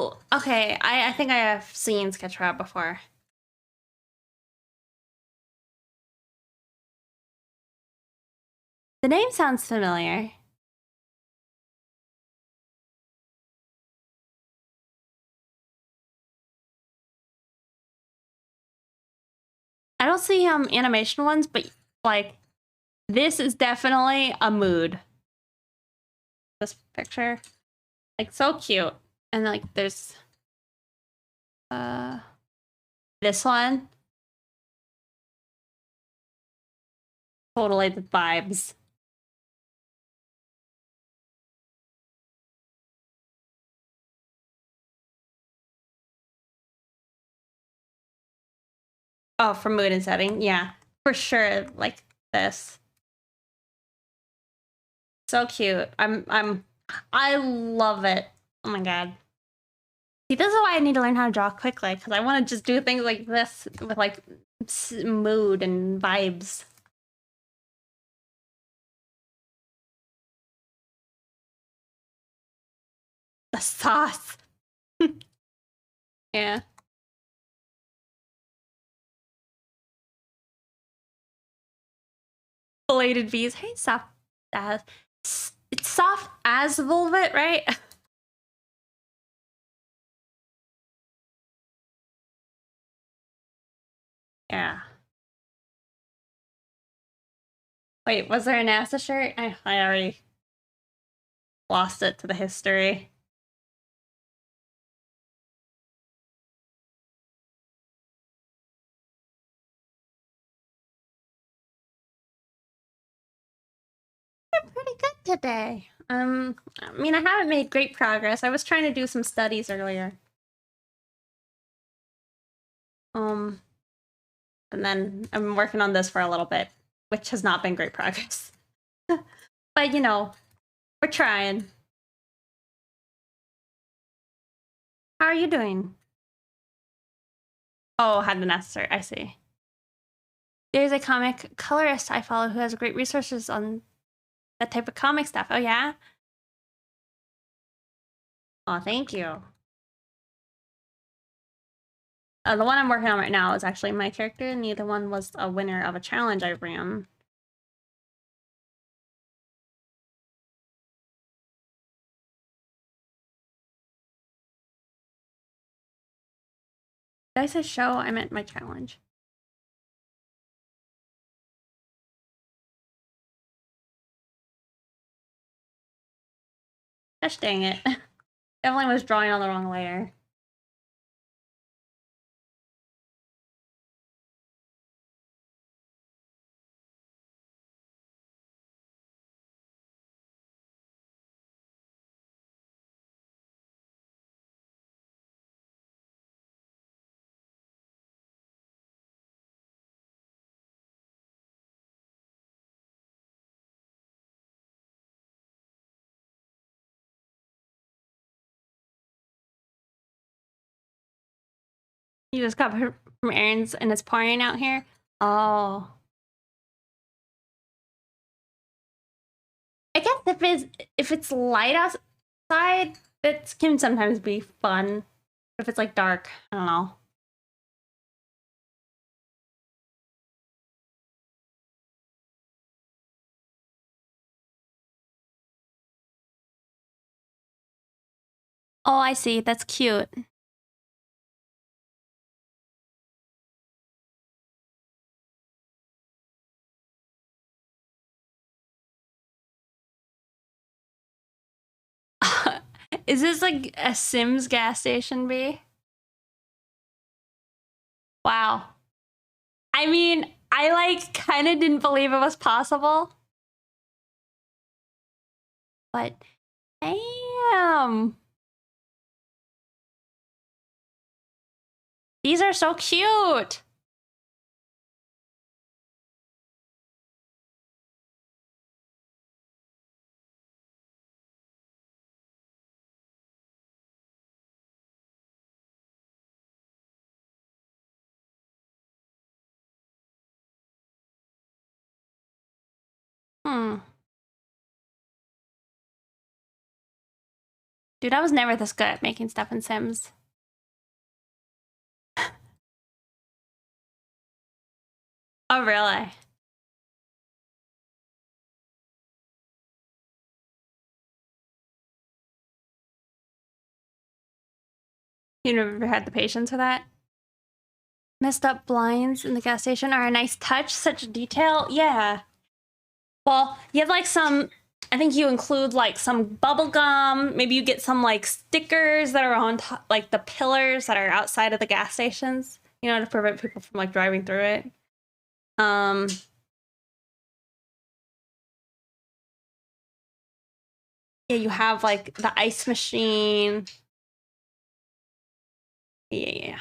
Oh, okay. I think I have seen Sketchfab before. The name sounds familiar. I don't see animation ones, but like this is definitely a mood. This picture, like so cute, and like there's this one, totally the vibes. Oh, for mood and setting, yeah, for sure. Like this, so cute. I love it. Oh my god. See, this is why I need to learn how to draw quickly, because I want to just do things like this with like mood and vibes. The sauce. Yeah. Belated V's. Hey, soft as it's soft as velvet, right? Yeah. Wait, was there a NASA shirt? I already lost it to the history. I'm pretty good today. I mean, I haven't made great progress. I was trying to do some studies earlier. Um, and then I'm working on this for a little bit, which has not been great progress. But you know, we're trying. How are you doing? Oh, had the necessary. I see. There's a comic colorist I follow who has great resources on that type of comic stuff. Oh yeah? Oh, thank you. The one I'm working on right now is actually my character, and the other one was a winner of a challenge I ran. Did I say show? I meant my challenge. Gosh dang it. Definitely was drawing on the wrong layer. You just got from errands and it's pouring out here? Oh. I guess if it's light outside, it can sometimes be fun. If it's like dark, I don't know. Oh, I see. That's cute. Is this like a Sims gas station, B? Wow. I mean, I like kind of didn't believe it was possible. But damn. These are so cute. Hmm. Dude, I was never this good at making stuff in Sims. Oh, really? You never had the patience for that? Messed up blinds in the gas station are a nice touch. Such detail. Yeah. Well, you have like some, I think you include like some bubble gum. Maybe you get some like stickers that are on top, like the pillars that are outside of the gas stations, you know, to prevent people from like driving through it. Yeah, you have like the ice machine. Yeah.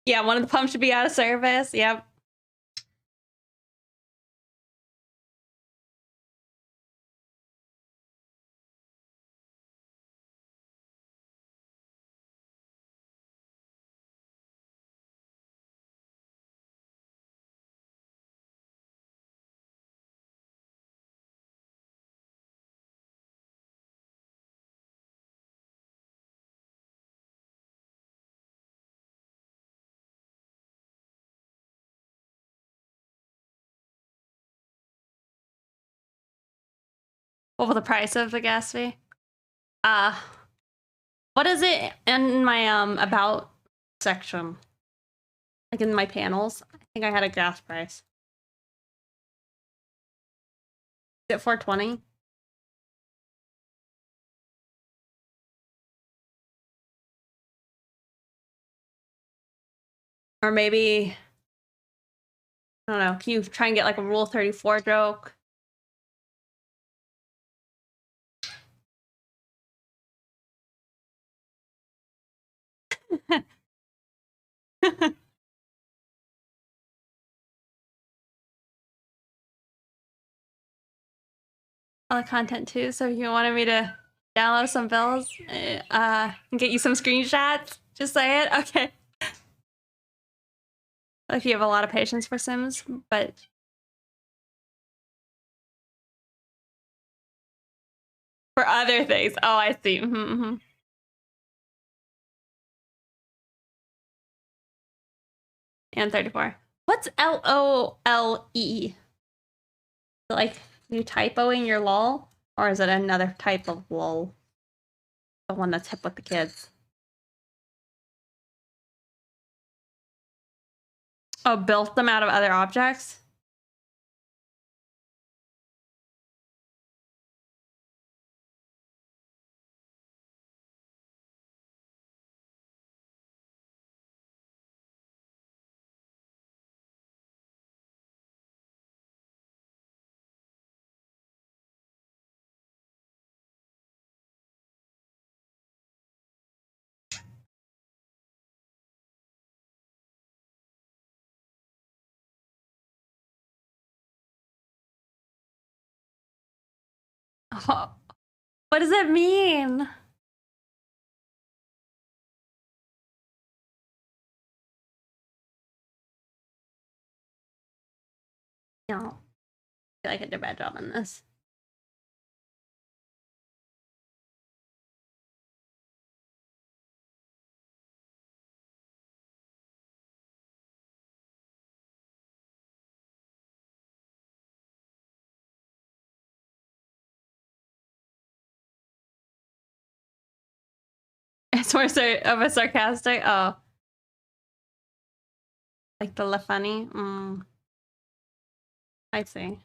Yeah, one of the pumps should be out of service. Yep. What was the price of the gas fee? What is it in my about section? Like in my panels? I think I had a gas price. Is it 420? Or maybe, I don't know, can you try and get like a Rule 34 joke? All the content too, so if you wanted me to download some bills, and get you some screenshots, just say it, okay. If you have a lot of patience for Sims, but for other things, oh, I see. And 34. What's LOLE? Like you typoing your lol, or is it another type of lol? The one that's hip with the kids. Oh, built them out of other objects? Oh, what does it mean? No, I feel like I did a bad job on this. It's more of a sarcastic. Oh, like the funny. I see.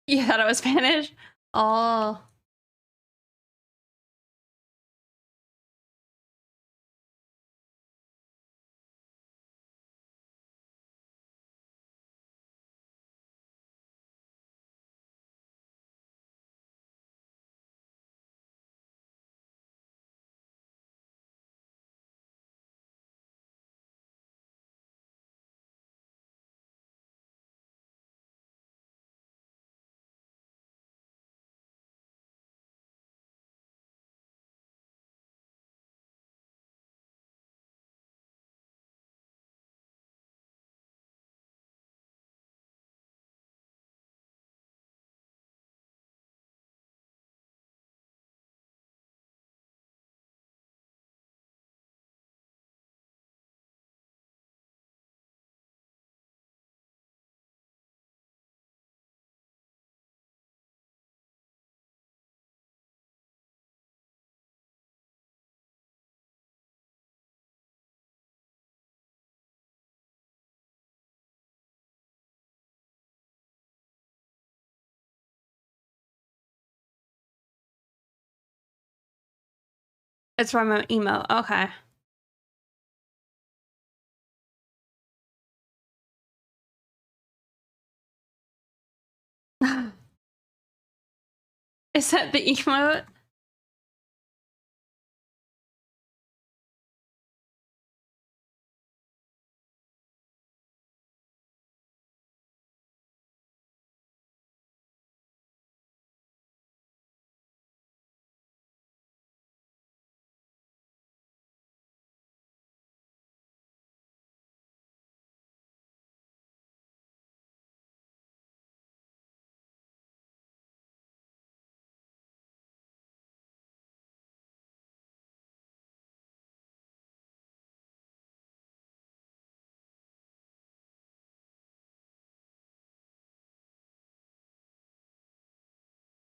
You thought it was Spanish? Oh. It's from an emote. Okay. Is that the emote?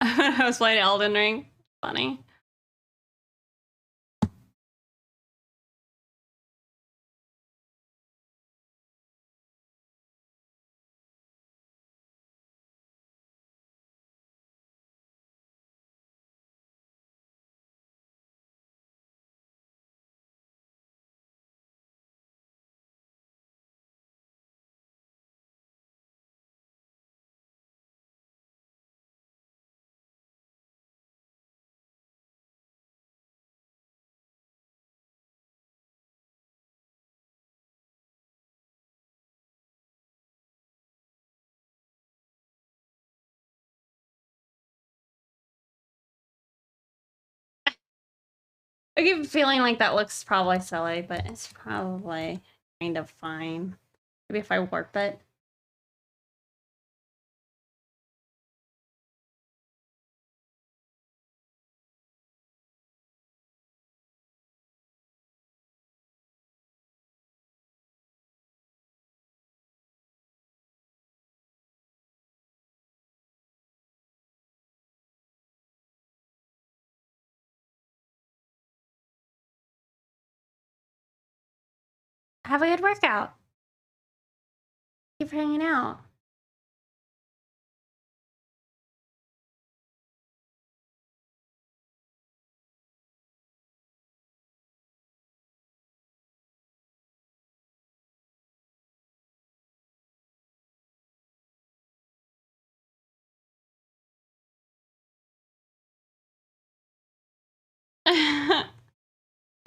I was playing Elden Ring. Funny. I keep feeling like that looks probably silly, but it's probably kind of fine. Maybe if I warp it. Have a good workout. Keep hanging out.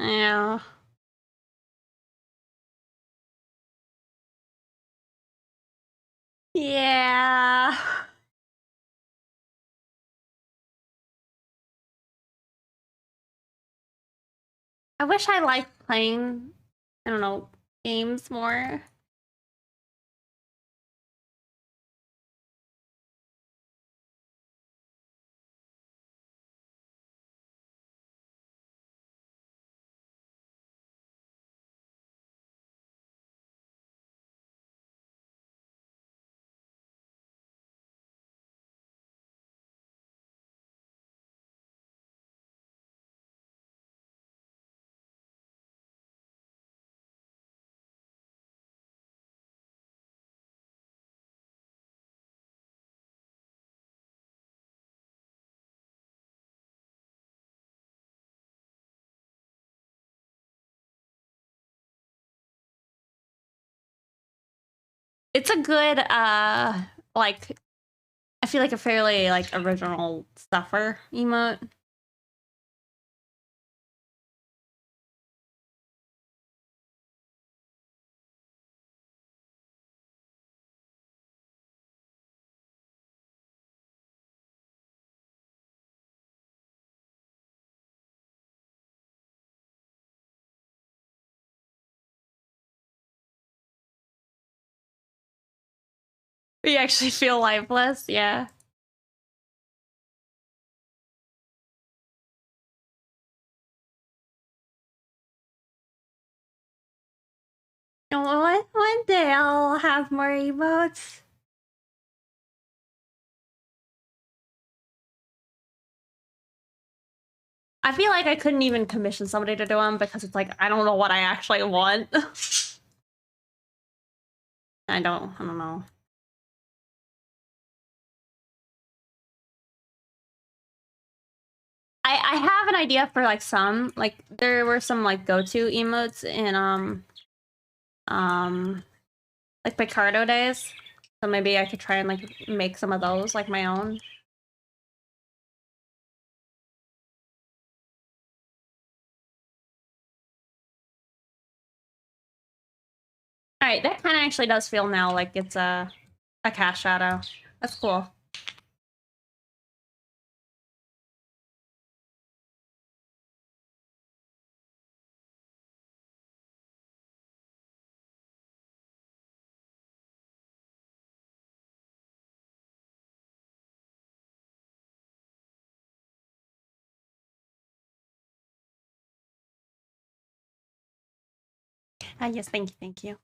Yeah. Yeah. I wish I liked playing, I don't know, games more. It's a good, like, I feel like a fairly, like, original stuffer emote. You actually feel lifeless, yeah. One day I'll have more emotes. I feel like I couldn't even commission somebody to do them because it's like, I don't know what I actually want. I don't know. I have an idea for like some, like there were some like go-to emotes in like Picardo days. So maybe I could try and like make some of those like my own. All right, that kind of actually does feel now like it's a cast shadow. That's cool. Yes, thank you, thank you.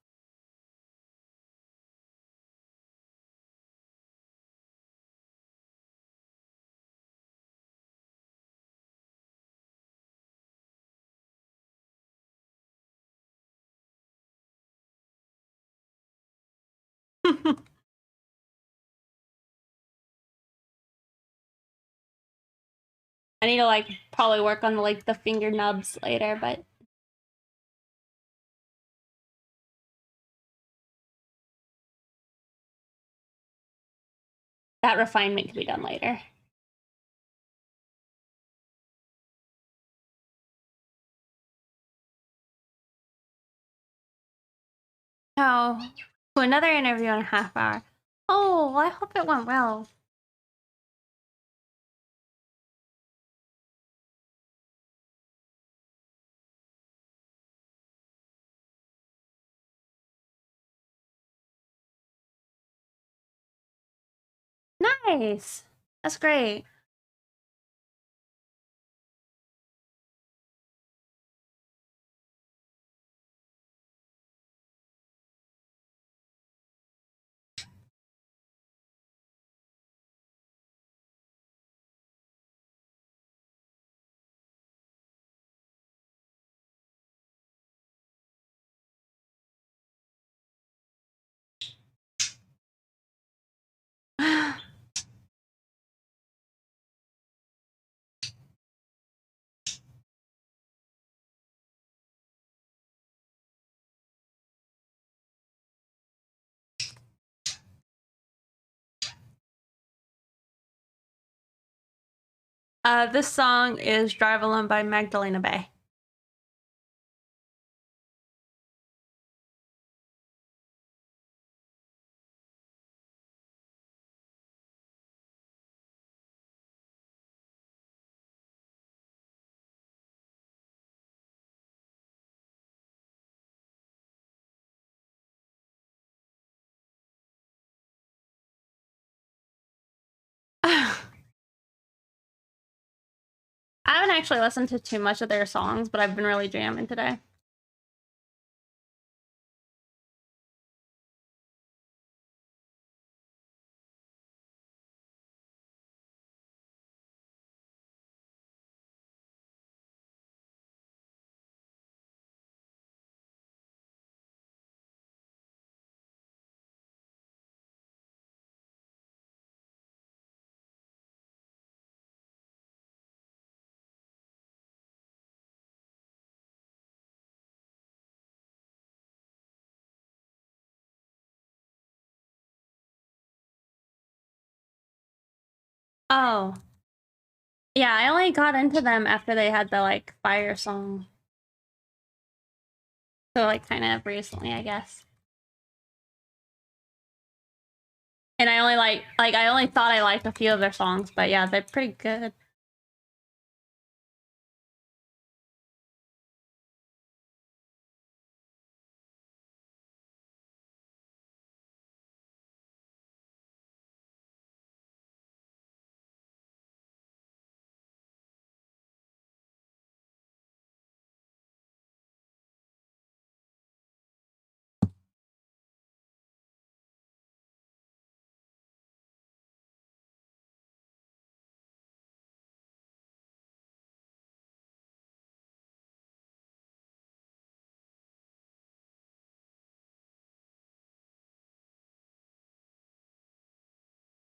I need to like probably work on like the finger nubs later, but that refinement can be done later. Oh, to another interview in a half hour. Oh, well, I hope it went well. Nice. That's great. This song is Drive Alone by Magdalena Bay. I haven't actually listened to too much of their songs, but I've been really jamming today. Oh. Yeah, I only got into them after they had the like fire song. So like kind of recently, I guess. And I only like I only thought I liked a few of their songs, but yeah, they're pretty good.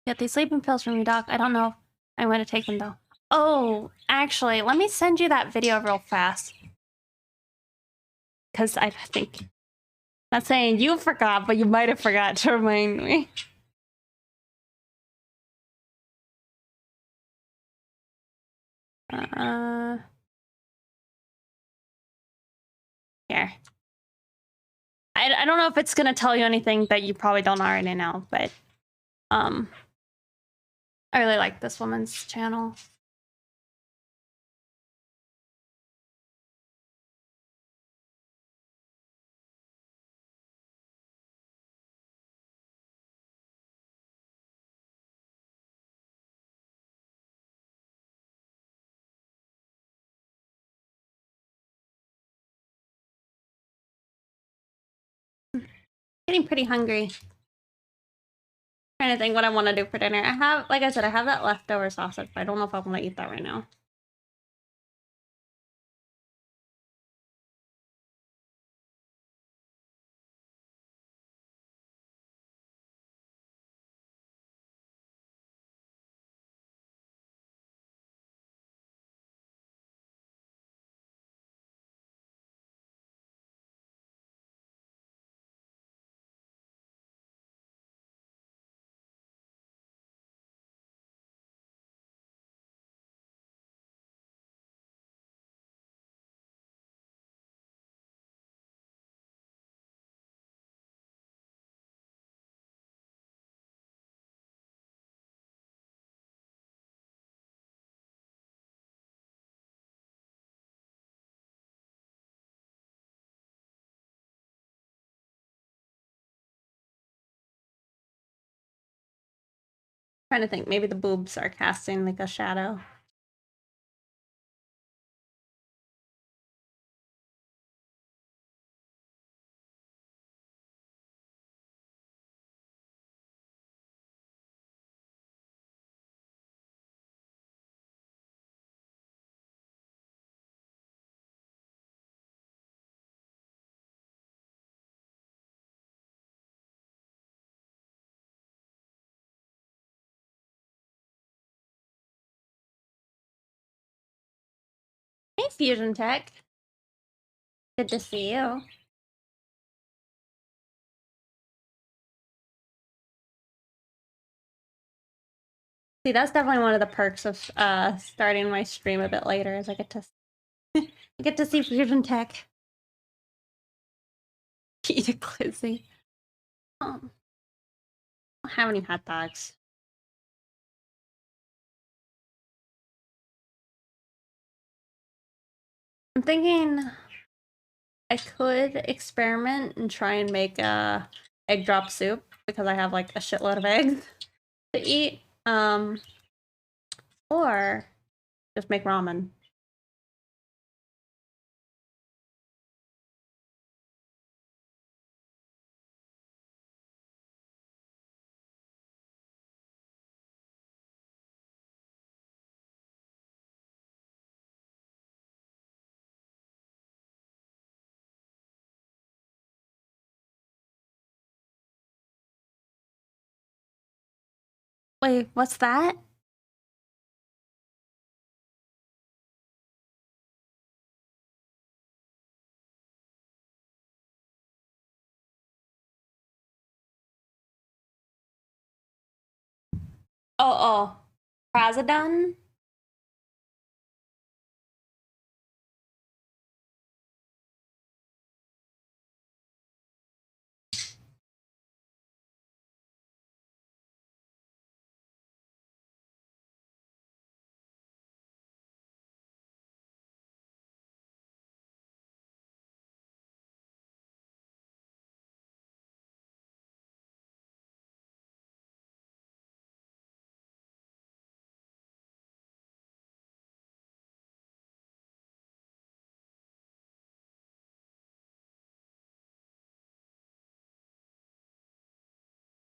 Get these sleeping pills from you, doc. I don't know. I'm going to take them though. Oh, actually, let me send you that video real fast. Because I think... Not saying you forgot, but you might have forgot to remind me. Here. I don't know if it's going to tell you anything that you probably don't already know, but I really like this woman's channel. Getting pretty hungry. Trying to think what I want to do for dinner. I have, like I said, I have that leftover sausage, but I don't know if I want to eat that right now. Trying to think, maybe the boobs are casting like a shadow. Hey, Fusion Tech. Good to see you. See, that's definitely one of the perks of starting my stream a bit later, is I get to I get to see Fusion Tech. Eat a glizzy. I don't have any hot dogs. I'm thinking I could experiment and try and make a egg drop soup because I have like a shitload of eggs to eat. Or just make ramen. Wait, what's that? Oh, Prazodon?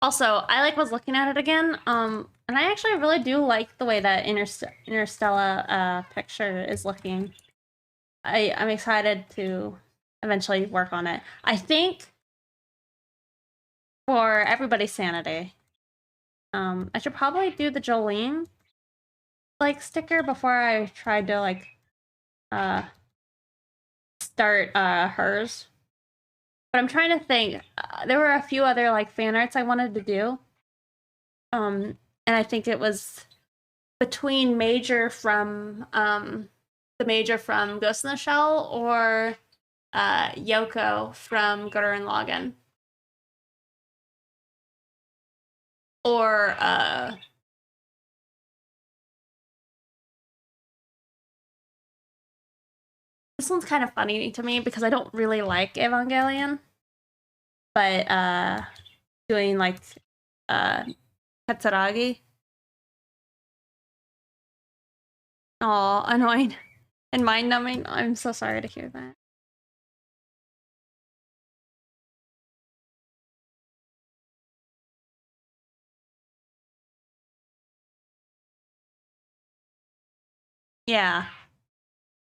Also, I was looking at it again, and I actually really do like the way that Interstellar picture is looking. I'm excited to eventually work on it. I think for everybody's sanity, I should probably do the Jolene. like sticker before I tried to like start hers. But I'm trying to think. There were a few other like fan arts I wanted to do. And I think it was between Major from the Major from Ghost in the Shell or Yoko from Gurren Lagann. Or this one's kind of funny to me because I don't really like Evangelion. But doing like Katsuragi. Oh, annoying and mind numbing. I'm so sorry to hear that. Yeah.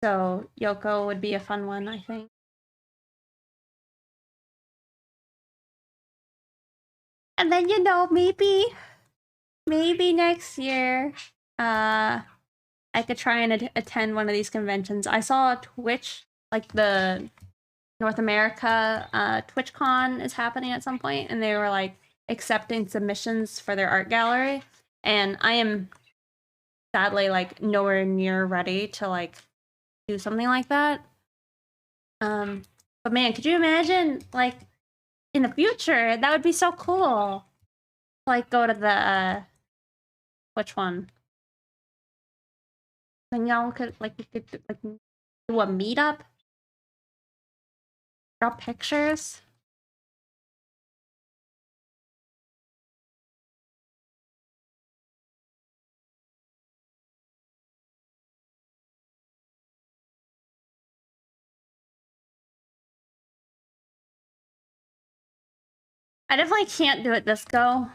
So Yoko would be a fun one, I think. And then maybe next year, I could try and attend one of these conventions. I saw Twitch, like the North America TwitchCon is happening at some point, and they were like accepting submissions for their art gallery. And I am sadly like nowhere near ready to like do something like that. But man, could you imagine like in the future? That would be so cool. Like go to the which one? And y'all could like we could like do a meetup, draw pictures. I definitely can't do it this go.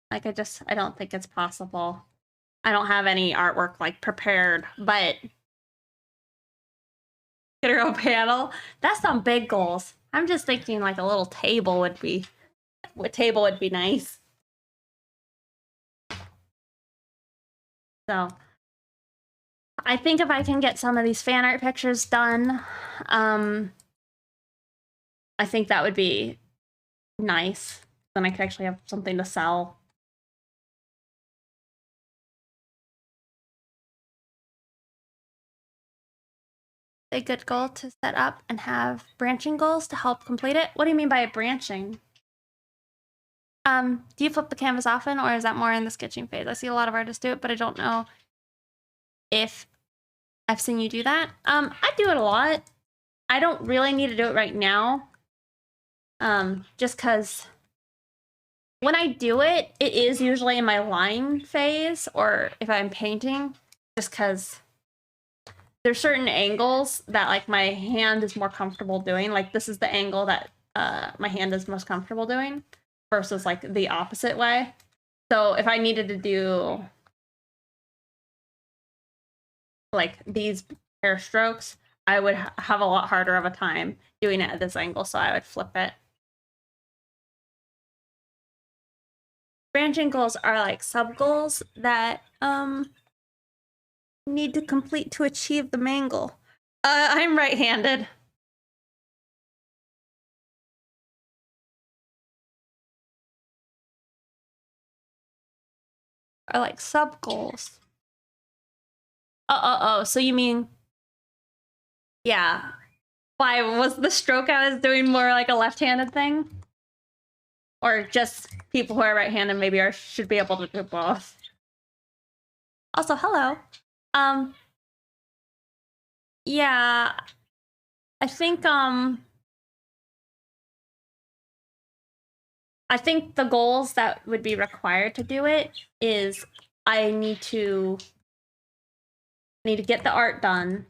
Like I don't think it's possible. I don't have any artwork like prepared, but get a panel. That's some big goals. I'm just thinking like a little table would be nice. So I think if I can get some of these fan art pictures done, I think that would be nice. Then I could actually have something to sell. A good goal to set up and have branching goals to help complete it. What do you mean by branching? Do you flip the canvas often, or is that more in the sketching phase? I see a lot of artists do it, but I don't know if I've seen you do that. I do it a lot. I don't really need to do it right now. Just because when I do it, it is usually in my line phase, or if I'm painting, just because there's certain angles that like my hand is more comfortable doing. Like this is the angle that my hand is most comfortable doing versus like the opposite way. So if I needed to do like these hair strokes, I would have a lot harder of a time doing it at this angle, so I would flip it. Branching goals are like sub goals that need to complete to achieve the main goal. I'm right-handed. Are like sub goals. Oh, so you mean, yeah. Why was the stroke I was doing more like a left-handed thing? Or just people who are right-handed maybe should be able to do both. Also, hello. Yeah, I think the goals that would be required to do it is I need to get the art done.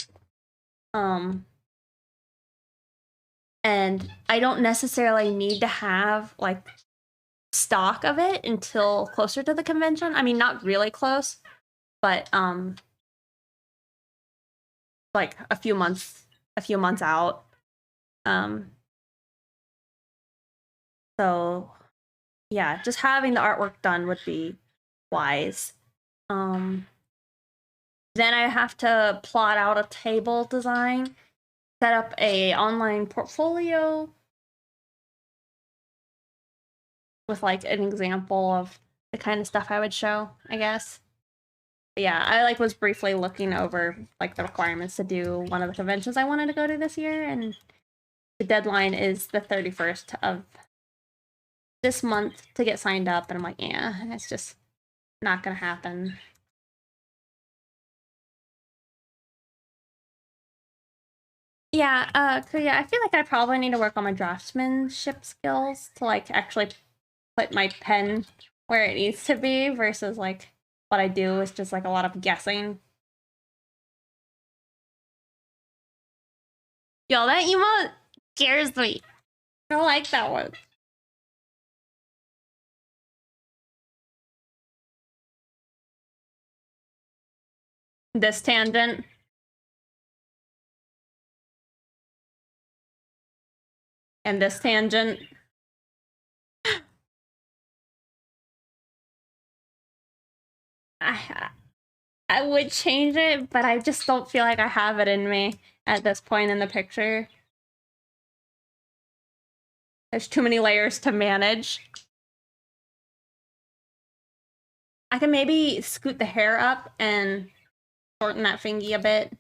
And I don't necessarily need to have like stock of it until closer to the convention. I mean, not really close, but like a few months out. So yeah, just having the artwork done would be wise. Then I have to plot out a table design, set up a online portfolio with like an example of the kind of stuff I would show, I guess. But yeah, I like was briefly looking over like the requirements to do one of the conventions I wanted to go to this year, and the deadline is the 31st of this month to get signed up, and I'm like, yeah, it's just not gonna happen. Yeah, so yeah, I feel like I probably need to work on my draftsmanship skills to like actually put my pen where it needs to be versus like what I do is just like a lot of guessing. Yo, that emote scares me. I don't like that one. This tangent. And this tangent. I would change it, but I just don't feel like I have it in me at this point in the picture. There's too many layers to manage. I can maybe scoot the hair up and shorten that thingy a bit.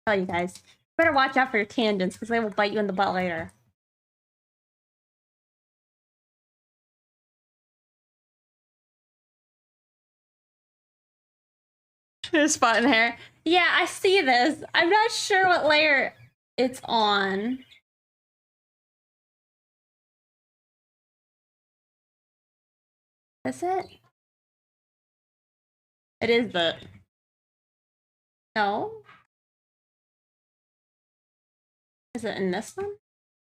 Tell you guys, better watch out for your tangents because they will bite you in the butt later. Spot in hair. Yeah, I see this. I'm not sure what layer it's on. Is it? It is the... No? Is it in this one?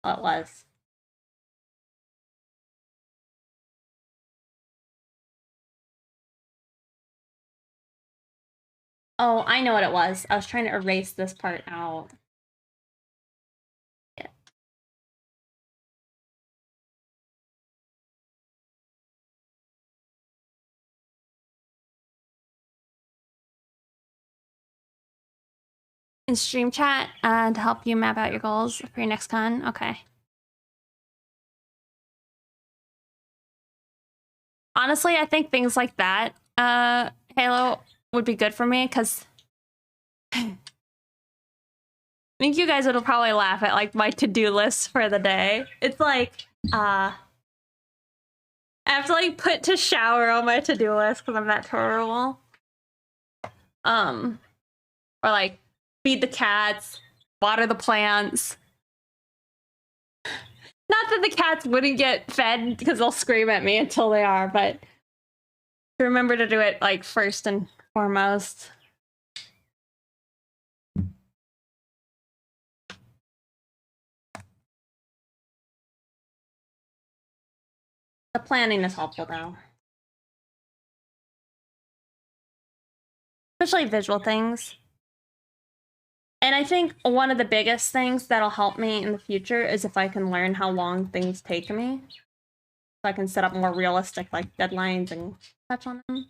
Oh, it was. Oh, I know what it was. I was trying to erase this part out. Yeah. In stream chat to help you map out your goals for your next con? Okay. Honestly, I think things like that, Halo, would be good for me because I think you guys would probably laugh at like my to-do list for the day. It's like, I have to like put to shower on my to-do list because I'm that terrible. Or like feed the cats, water the plants. Not that the cats wouldn't get fed because they'll scream at me until they are, but remember to do it like first and foremost. The planning is helpful though. Especially visual things. And I think one of the biggest things that'll help me in the future is if I can learn how long things take me. So I can set up more realistic like deadlines and touch on them.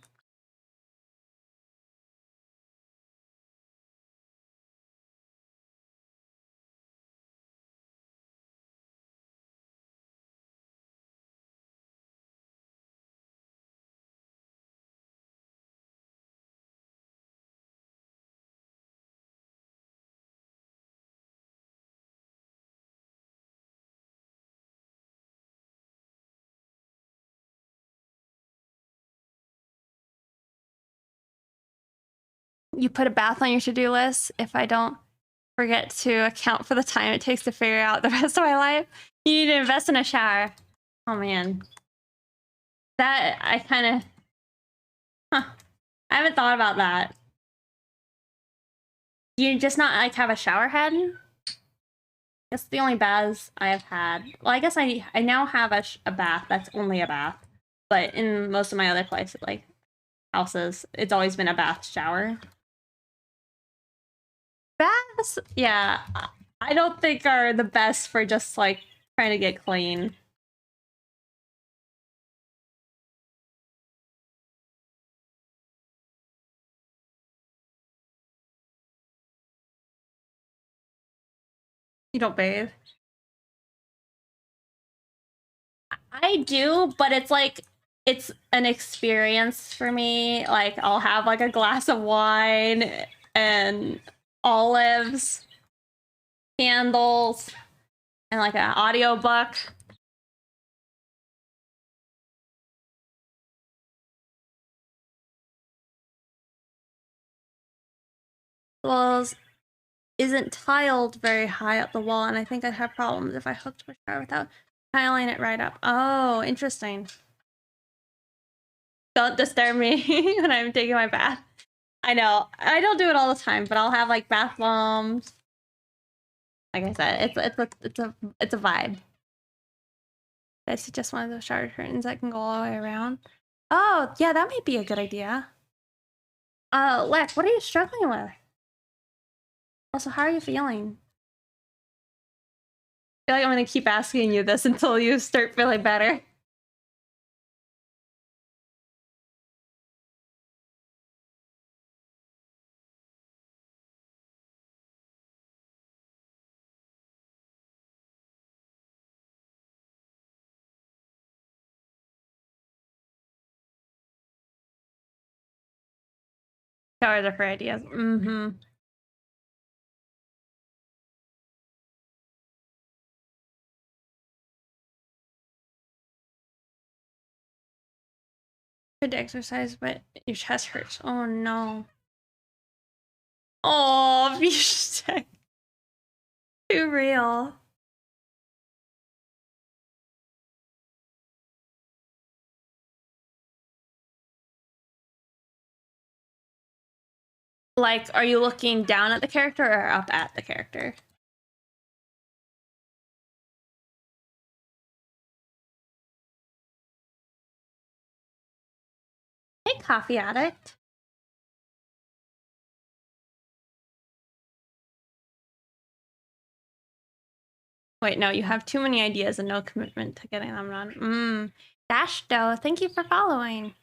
You put a bath on your to-do list. If I don't forget to account for the time it takes to figure out the rest of my life, you need to invest in a shower. Oh man. That, I kind of... Huh. I haven't thought about that. Do you just not like have a shower head? That's the only baths I have had. Well, I guess I now have a bath that's only a bath. But in most of my other places, like houses, it's always been a bath shower. Baths, yeah, I don't think are the best for just like trying to get clean. You don't bathe? I do, but it's like it's an experience for me. Like I'll have like a glass of wine and olives, candles, and like an audiobook. Well, isn't tiled very high up the wall, and I think I'd have problems if I hooked my shower without tiling it right up. Oh, interesting. Don't disturb me when I'm taking my bath. I know. I don't do it all the time, but I'll have like bath bombs. Like I said, it's a vibe. I suggest one of those shower curtains that can go all the way around. Oh, yeah, that might be a good idea. Lex, what are you struggling with? Also, how are you feeling? I feel like I'm gonna keep asking you this until you start feeling better. Showers are for ideas. Mm-hmm. Good exercise, but your chest hurts. Oh no. Oh, too real. Like, are you looking down at the character or up at the character? Hey, coffee addict. Wait, no, you have too many ideas and no commitment to getting them done. Dash though, thank you for following.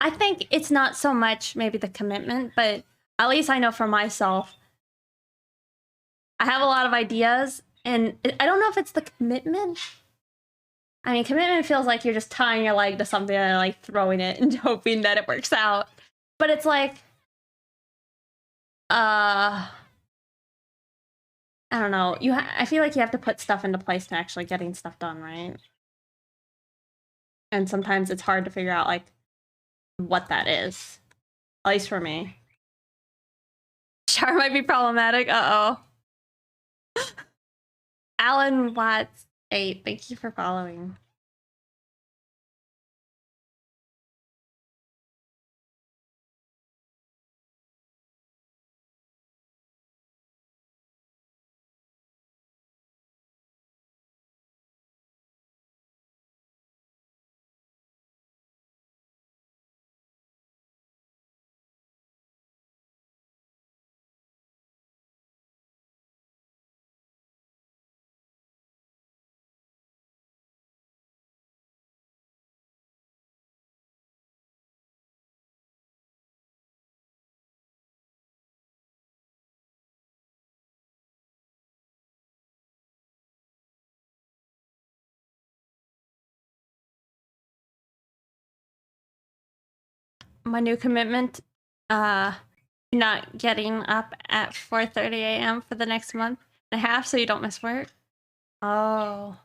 I think it's not so much maybe the commitment, but at least I know for myself, I have a lot of ideas, and I don't know if it's the commitment. I mean, commitment feels like you're just tying your leg to something and like throwing it and hoping that it works out. But it's like, I don't know. I feel like you have to put stuff into place to actually getting stuff done, right? And sometimes it's hard to figure out like what that is. At least for me. Shower might be problematic. Uh-oh. Alan Watts 8, thank you for following. My new commitment, not getting up at 4:30 a.m. for the next month and a half so you don't miss work. Oh.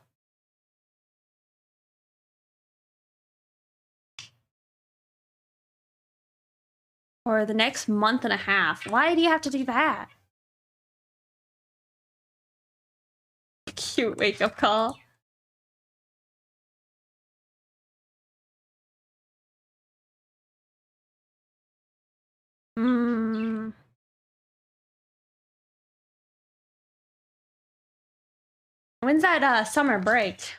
Or the next month and a half. Why do you have to do that? Cute wake-up call. When's that summer break?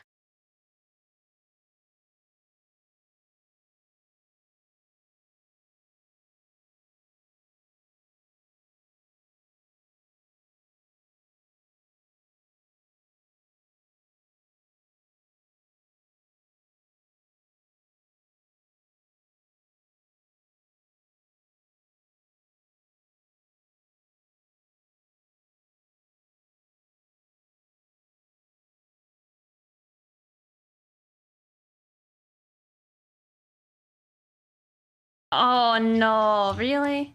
Oh no, really?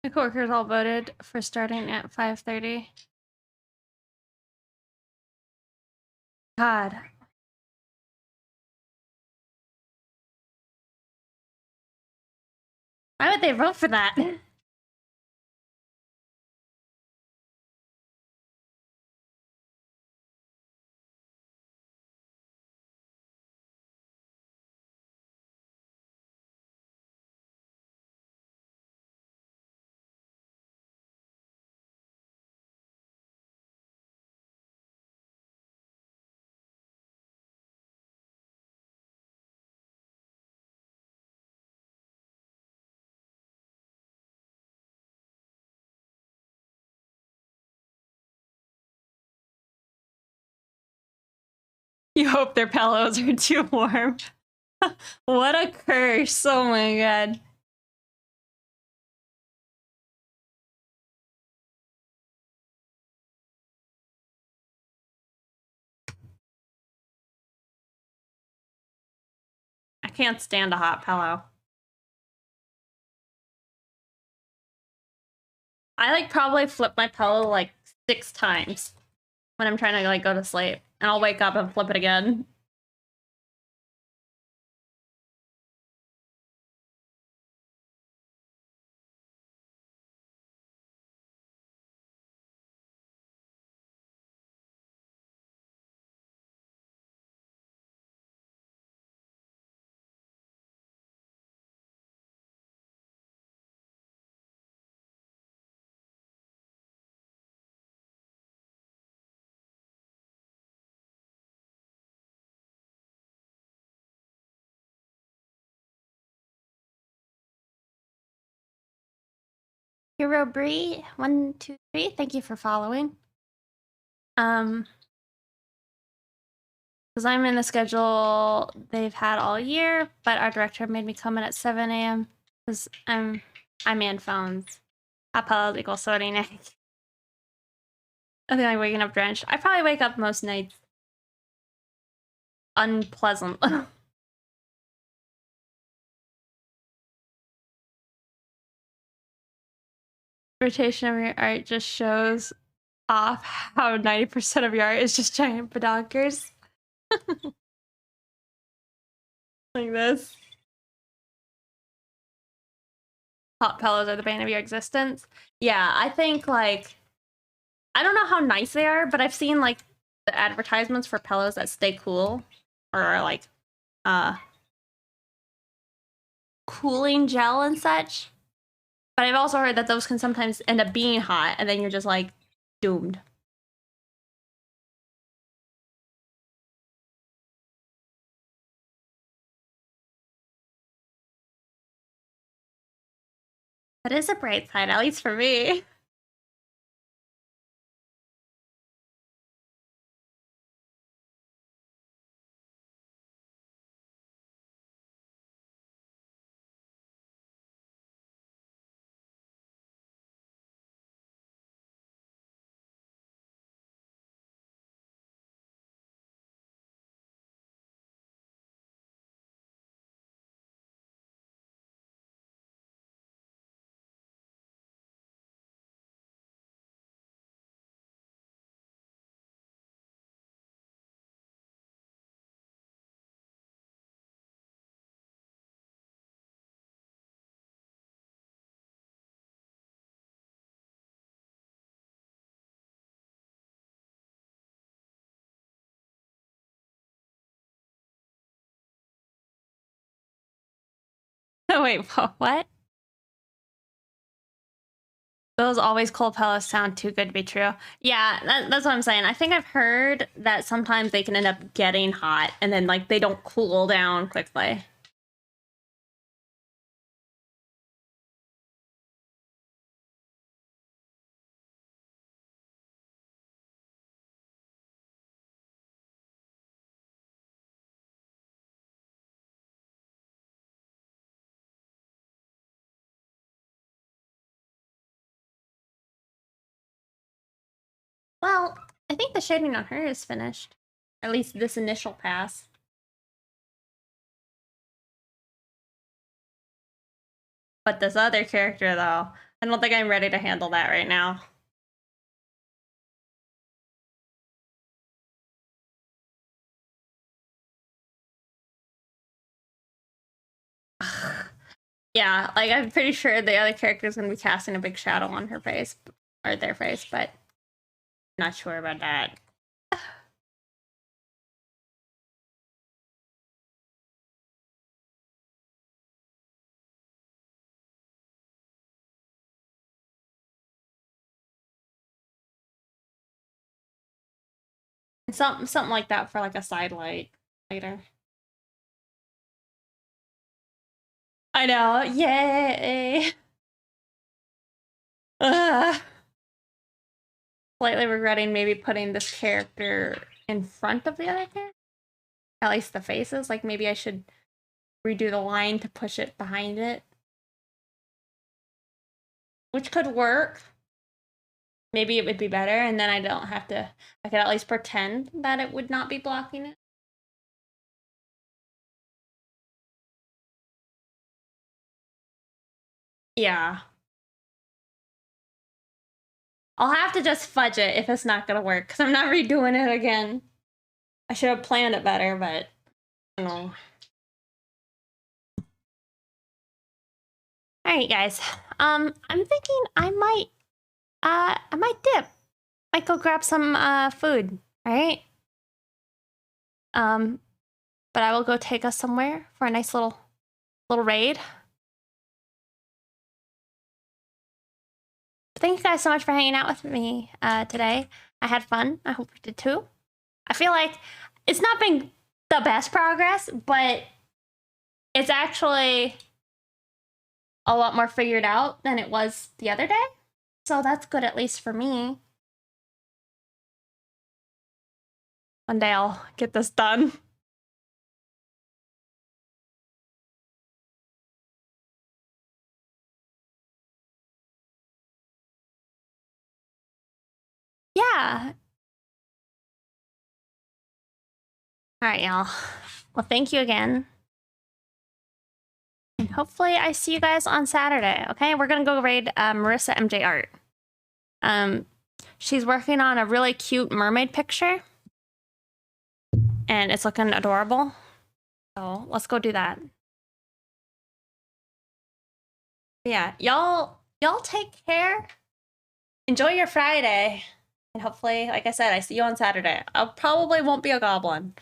My coworkers all voted for starting at 5:30. God. Why would they vote for that? You hope their pillows are too warm. What a curse. Oh my god. I can't stand a hot pillow. I like probably flip my pillow like 6 times when I'm trying to like go to sleep, and I'll wake up and flip it again. Hero Bree, 1, 2, 3. Thank you for following. Because I'm in the schedule they've had all year, but our director made me come in at 7 a.m. because I'm in phones. Apological sorry night. I think I'm waking up drenched. I probably wake up most nights unpleasant. Rotation of your art just shows off how 90% of your art is just giant pedonkers. Like this. Hot pillows are the bane of your existence. Yeah, I think like I don't know how nice they are, but I've seen like the advertisements for pillows that stay cool or are like cooling gel and such. But I've also heard that those can sometimes end up being hot and then you're just like doomed. That is a bright side, at least for me. Wait, what? Those always cold pellets sound too good to be true. Yeah, that's what I'm saying. I think I've heard that sometimes they can end up getting hot and then like they don't cool down quickly. Well, I think the shading on her is finished. At least this initial pass. But this other character, though, I don't think I'm ready to handle that right now. Yeah, like I'm pretty sure the other character is going to be casting a big shadow on her face, or their face, but I'm not sure about that. Something like that for like a side light later. I know, yay! Slightly regretting maybe putting this character in front of the other character. At least the faces. Like maybe I should redo the line to push it behind it. Which could work. Maybe it would be better, and then I don't have to... I could at least pretend that it would not be blocking it. Yeah. I'll have to just fudge it if it's not gonna work, because I'm not redoing it again. I should have planned it better, but... I don't know. Alright, guys. I'm thinking I might dip. Might go grab some food, alright? But I will go take us somewhere for a nice little raid. Thank you guys so much for hanging out with me today. I had fun. I hope you did too. I feel like it's not been the best progress, but it's actually a lot more figured out than it was the other day. So that's good, at least for me. One day I'll get this done. Yeah. All right, y'all. Well, thank you again. And hopefully I see you guys on Saturday, okay? We're gonna go raid Marissa MJ Art. She's working on a really cute mermaid picture. And it's looking adorable. So let's go do that. Yeah, y'all take care. Enjoy your Friday. And hopefully, like I said, I see you on Saturday. I probably won't be a goblin.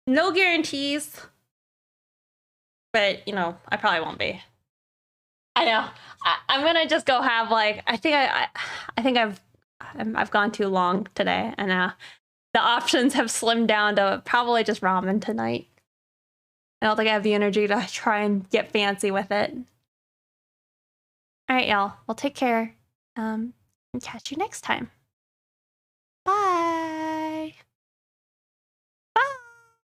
No guarantees. But, you know, I probably won't be. I know. I'm gonna just go have like I think I've gone too long today, and the options have slimmed down to probably just ramen tonight. I don't think I have the energy to try and get fancy with it. All right, y'all. Well, take care. And catch you next time.